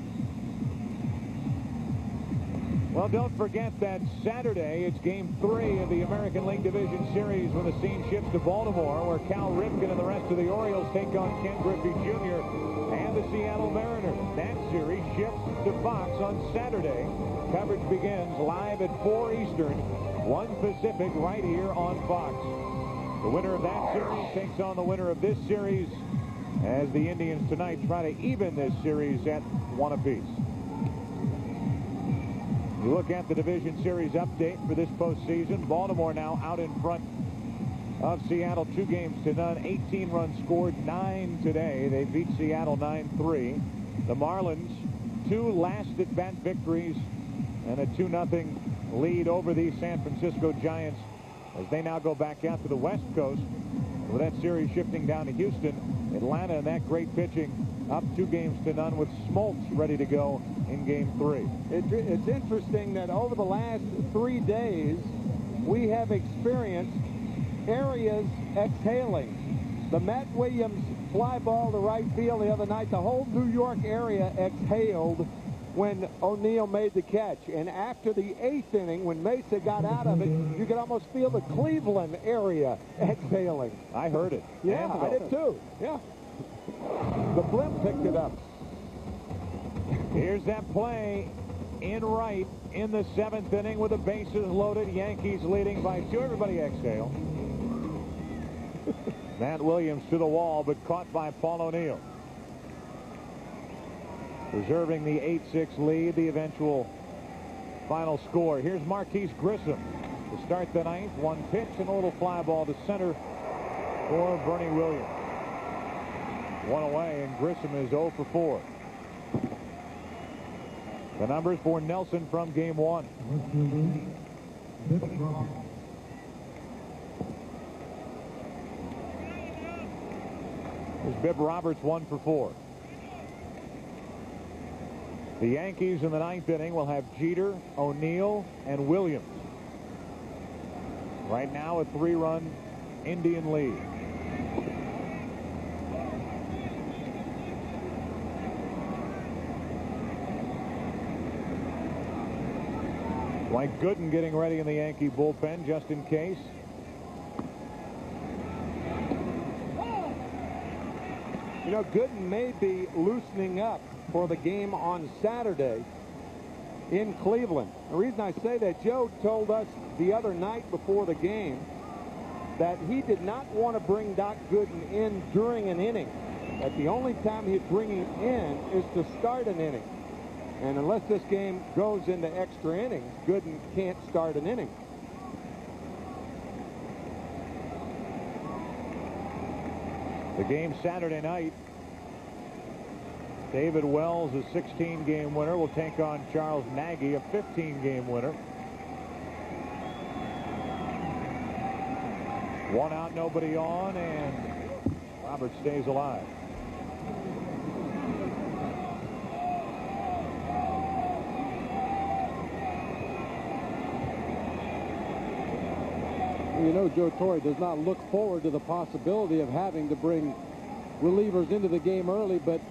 Well, don't forget that Saturday it's Game 3 of the American League Division Series when the scene shifts to Baltimore, where Cal Ripken and the rest of the Orioles take on Ken Griffey Jr. and the Seattle Mariners. That series shifts to Fox on Saturday. Coverage begins live at 4 Eastern, 1 Pacific, right here on Fox. The winner of that series takes on the winner of this series as the Indians tonight try to even this series at 1 apiece. You look at the Division Series update for this postseason. Baltimore now out in front of Seattle 2-0. 18 runs scored, 9 today. They beat Seattle 9-3. The Marlins, 2 last at-bat victories and a 2-0 lead over the San Francisco Giants as they now go back out to the West Coast with that series shifting down to Houston. Atlanta and that great pitching up 2-0 with Smoltz ready to go in Game 3. It's interesting that over the last 3 days we have experienced areas exhaling. The Matt Williams fly ball to right field the other night, the whole New York area exhaled when O'Neill made the catch. And after the 8th inning, when Mesa got out of it, you could almost feel the Cleveland area exhaling. I heard it. Yeah, I did too. Yeah. The blimp picked it up. Here's that play in right in the 7th inning with the bases loaded. Yankees leading by 2. Everybody exhale. Matt Williams to the wall, but caught by Paul O'Neill. Preserving the 8-6 lead, the eventual final score. Here's Marquise Grissom to start the 9th. 1 pitch and a little fly ball to center for Bernie Williams. 1 away, and Grissom is 0 for 4. The numbers for Nelson from Game 1. Here's Bib Roberts, 1 for 4. The Yankees in the 9th inning will have Jeter, O'Neill, and Williams. Right now a 3-run Indian lead. Dwight Gooden getting ready in the Yankee bullpen just in case. You know, Gooden may be loosening up for the game on Saturday in Cleveland. The reason I say that, Joe told us the other night before the game that he did not want to bring Doc Gooden in during an inning. That the only time he'd bring him in is to start an inning. And unless this game goes into extra innings, Gooden can't start an inning. The game Saturday night. David Wells, a 16-game winner, will take on Charles Nagy, a 15-game winner. 1 out, nobody on, and Robert stays alive. You know, Joe Torre does not look forward to the possibility of having to bring relievers into the game early, but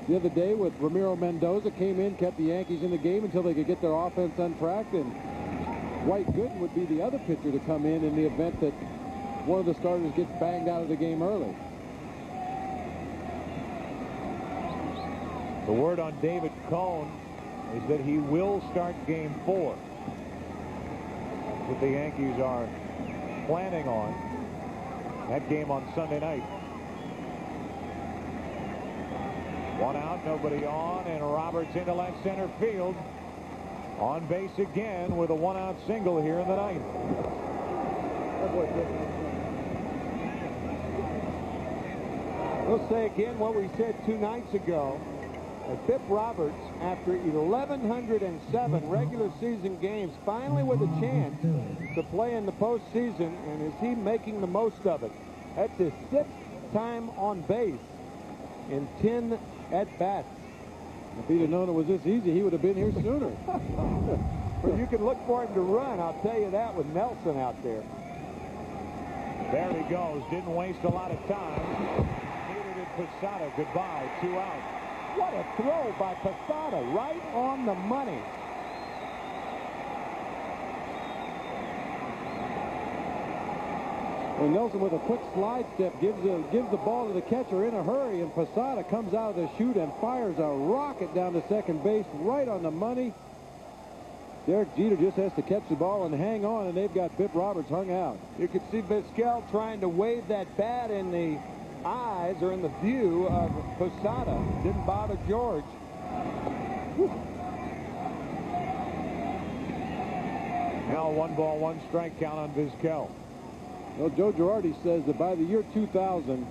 the other day with Ramiro Mendoza came in, kept the Yankees in the game until they could get their offense untracked, and Dwight Gooden would be the other pitcher to come in the event that one of the starters gets banged out of the game early. The word on David Cone is that he will start Game 4. What the Yankees are planning on that game on Sunday night. 1 out, nobody on, and Roberts into left center field. On base again with a 1-out single here in the 9th. We'll say again what we said 2 nights ago. as Bip Roberts, after 1,107 regular season games, finally with a chance to play in the postseason, and is he making the most of it? That's his 6th time on base in 10 at-bats. If he'd have known it was this easy, he would have been here sooner. But you can look for him to run, I'll tell you that, with Nelson out there. There he goes. Didn't waste a lot of time. Neither did Posada. Goodbye. 2 out. What a throw by Posada, right on the money. Well, Nelson with a quick slide step gives the ball to the catcher in a hurry, and Posada comes out of the chute and fires a rocket down to second base right on the money. Derek Jeter just has to catch the ball and hang on, and they've got Bip Roberts hung out. You could see Vizquel trying to wave that bat in the eyes or in the view of Posada. Didn't bother George. Now 1-1 strike count on Vizquel. Well, Joe Girardi says that by the year 2000,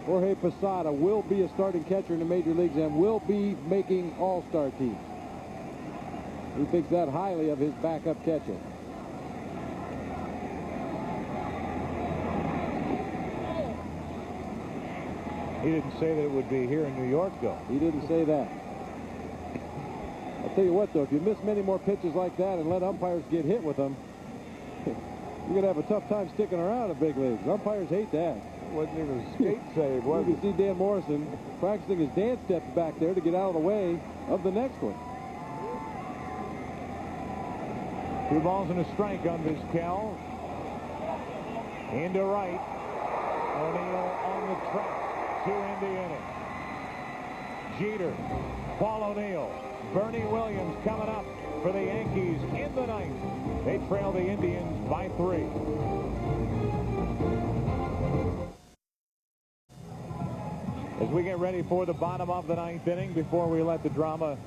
Jorge Posada will be a starting catcher in the major leagues and will be making all-star teams. He thinks that highly of his backup catcher. He didn't say that it would be here in New York, though. He didn't say that. I'll tell you what, though, if you miss many more pitches like that and let umpires get hit with them, you're going to have a tough time sticking around in big leagues. Umpires hate that. Wasn't even a skate save, was You it? can see Dan Morrison practicing his dance steps back there to get out of the way of the next one. 2 balls and a strike on Vizquel. Into right. O'Neill on the track to end the inning. Jeter, Paul O'Neill, Bernie Williams coming up for the Yankees in the 9th. They trail the Indians by 3. As we get ready for the bottom of the 9th inning, before we let the drama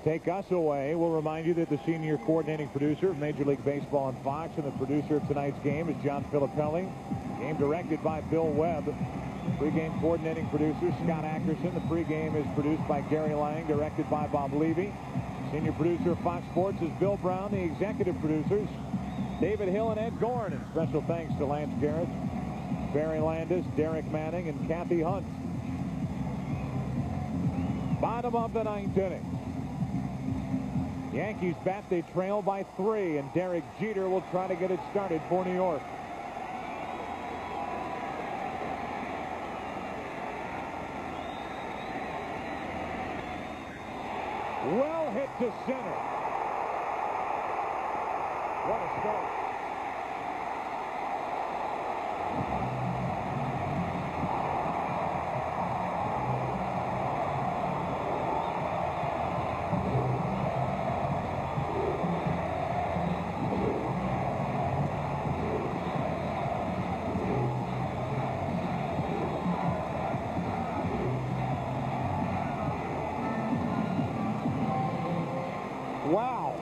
take us away, we'll remind you that the senior coordinating producer of Major League Baseball on Fox and the producer of tonight's game is John Filippelli. Game directed by Bill Webb. Pre-game coordinating producer Scott Ackerson. The pregame is produced by Gary Lang, directed by Bob Levy. Senior producer of Fox Sports is Bill Brown. The executive producers, David Hill and Ed Gorn. And special thanks to Lance Garrett, Barry Landis, Derek Manning, and Kathy Hunt. Bottom of the 9th inning. Yankees bat, they trail by 3, and Derek Jeter will try to get it started for New York. Well hit to center. What a start. Wow.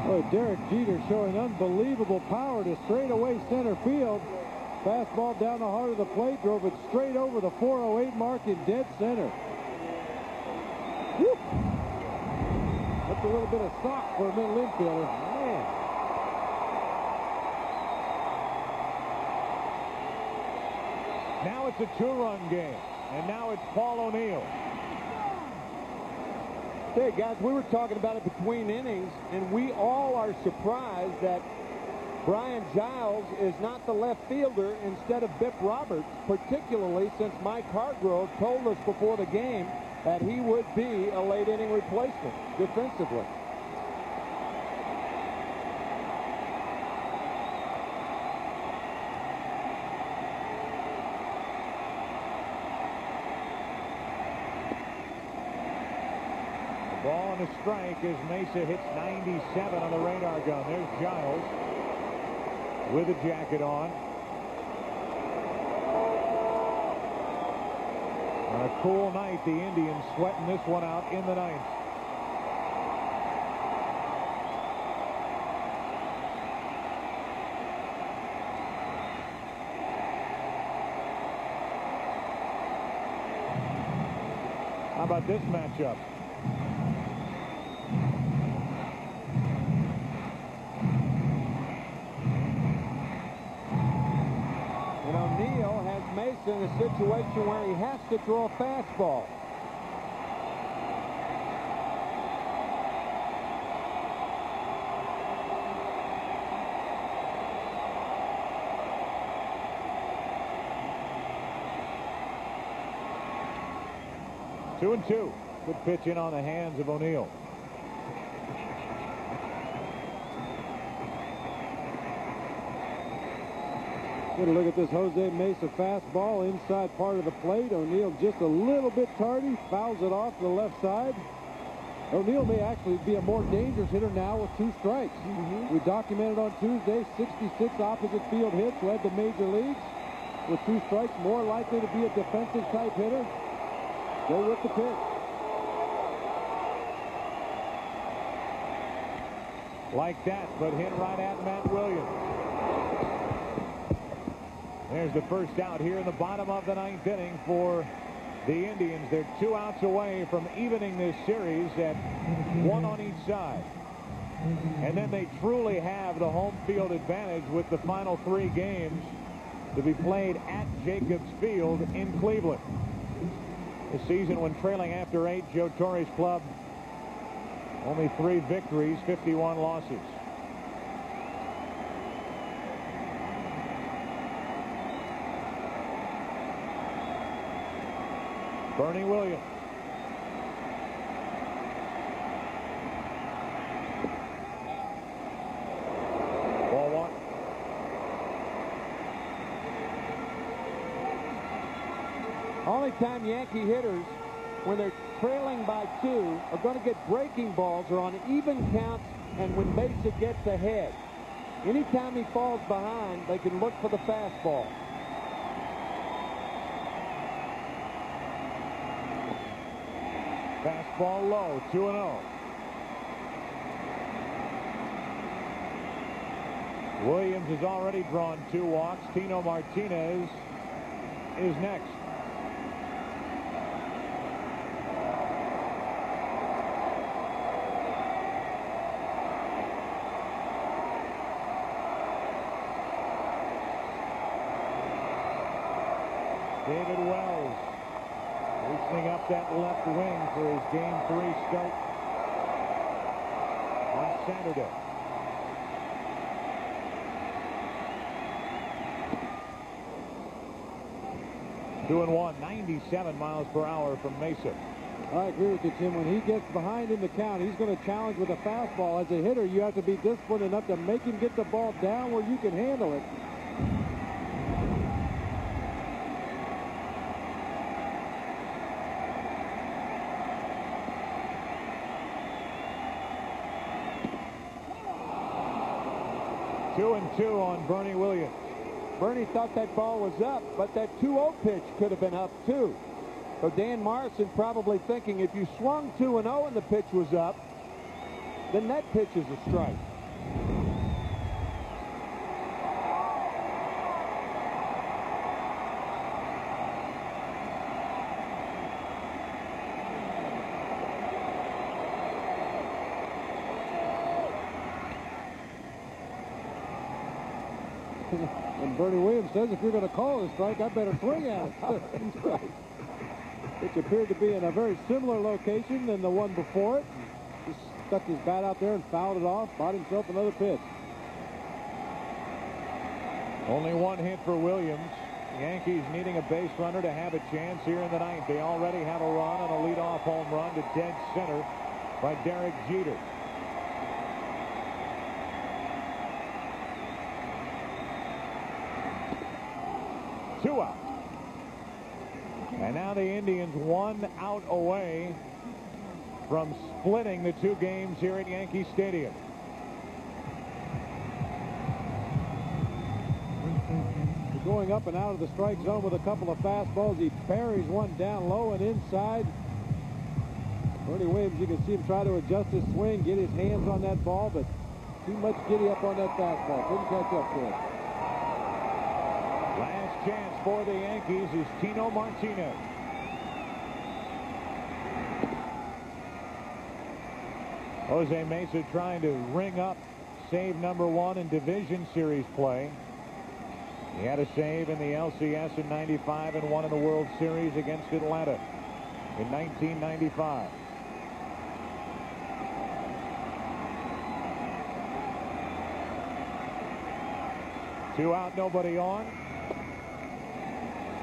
Boy, Derek Jeter showing unbelievable power to straightaway center field. Fastball down the heart of the plate, drove it straight over the 408 mark in dead center. Whew. That's a little bit of sock for a middle infielder. Man. Now it's a 2-run game, and now it's Paul O'Neill. Hey, guys, we were talking about it between innings, and we all are surprised that Brian Giles is not the left fielder instead of Bip Roberts, particularly since Mike Hargrove told us before the game that he would be a late-inning replacement defensively. Ball and a strike as Mesa hits 97 on the radar gun. There's Giles with a jacket on. On a cool night, the Indians sweating this one out in the 9th. How about this matchup? And O'Neill has Mason in a situation where he has to throw a fastball. Two and two. Good pitch in on the hands of O'Neill. Get a look at this Jose Mesa fastball inside part of the plate. O'Neill just a little bit tardy, fouls it off to the left side. O'Neill may actually be a more dangerous hitter now with 2 strikes. We documented on Tuesday 66 opposite field hits, led the major leagues. With 2 strikes, more likely to be a defensive type hitter. Go with the pitch. Like that, but hit right at Matt Williams. There's the first out here in the bottom of the 9th inning for the Indians. They're 2 outs away from evening this series at 1 on each side. And then they truly have the home field advantage with the final 3 games to be played at Jacobs Field in Cleveland. This season, when trailing after 8, Joe Torre's club only 3 victories, 51 losses. Bernie Williams. Ball 1. Only time Yankee hitters, when they're trailing by 2, are going to get breaking balls or on even counts and when Mesa gets ahead. Anytime he falls behind, they can look for the fastball. Fastball low, 2-0. Williams has already drawn 2 walks. Tino Martinez is next. David Wells loosening up that left wing for his Game 3 start on Saturday. Two and 1, 97 miles per hour from Mesa. I agree with you, Tim. When he gets behind in the count, he's going to challenge with a fastball. As a hitter, you have to be disciplined enough to make him get the ball down where you can handle it. Two and 2 on Bernie Williams. Bernie thought that ball was up, but that 2-0 pitch could have been up too. So Dan Morrison probably thinking if you swung 2-0 and the pitch was up, then that pitch is a strike. And Bernie Williams says, if you're going to call it a strike, I better swing at it. Which appeared to be in a very similar location than the one before it. Just stuck his bat out there and fouled it off, bought himself another pitch. Only 1 hit for Williams. Yankees needing a base runner to have a chance here in the 9th. They already have a run on a leadoff home run to dead center by Derek Jeter. Two out. And now the Indians 1 out away from splitting the 2 games here at Yankee Stadium. Going up and out of the strike zone with a couple of fastballs. He buries one down low and inside. Bernie Williams, you can see him try to adjust his swing, get his hands on that ball, but too much giddy up on that fastball. Couldn't catch up to it. Last chance for the Yankees is Tino Martinez. Jose Mesa trying to ring up save number 1 in division series play. He had a save in the LCS in '95 and won in the World Series against Atlanta in 1995. Two out, nobody on.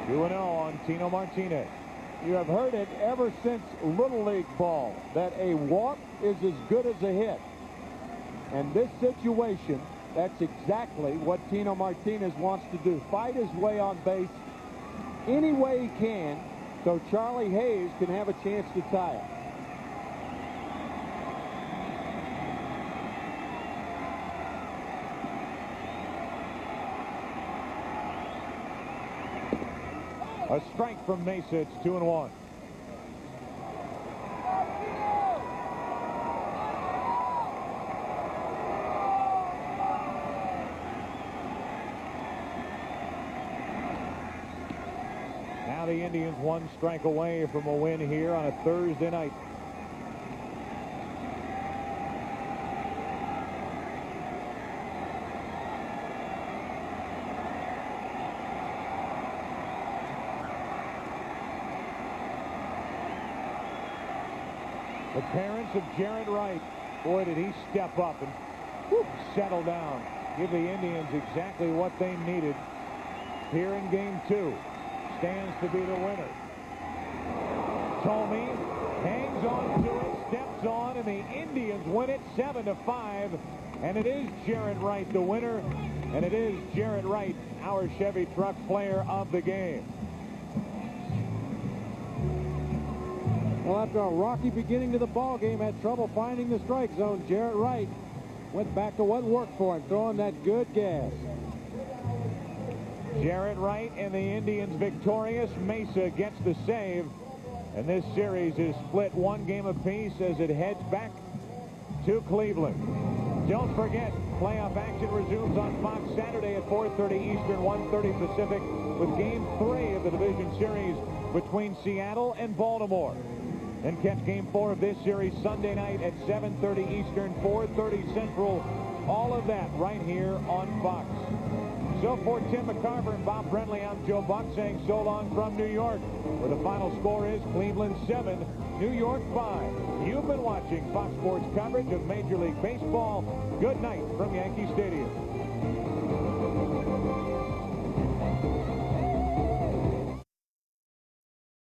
2-0 on Tino Martinez. You have heard it ever since Little League ball that a walk is as good as a hit. And this situation, that's exactly what Tino Martinez wants to do. Fight his way on base any way he can so Charlie Hayes can have a chance to tie it. A strike from Mesa. It's 2-1. Now the Indians 1 strike away from a win here on a Thursday night. The parents of Jared Wright, boy, did he step up and settle down. Give the Indians exactly what they needed here in Game 2. Stands to be the winner. Tomey hangs on to it, steps on, and the Indians win it 7-5. And it is Jared Wright the winner, and it is Jared Wright, our Chevy Truck player of the game. Well, after a rocky beginning to the ball game, had trouble finding the strike zone. Jarrett Wright went back to what worked for him, throwing that good gas. Jarrett Wright and the Indians victorious. Mesa gets the save, and this series is split 1 game apiece as it heads back to Cleveland. Don't forget, playoff action resumes on Fox Saturday at 4:30 Eastern, 1:30 Pacific, with Game 3 of the division series between Seattle and Baltimore. And catch Game 4 of this series Sunday night at 7:30 Eastern, 4:30 Central. All of that right here on Fox. So for Tim McCarver and Bob Brentley, I'm Joe Buck saying so long from New York, where the final score is Cleveland 7, New York 5. You've been watching Fox Sports coverage of Major League Baseball. Good night from Yankee Stadium.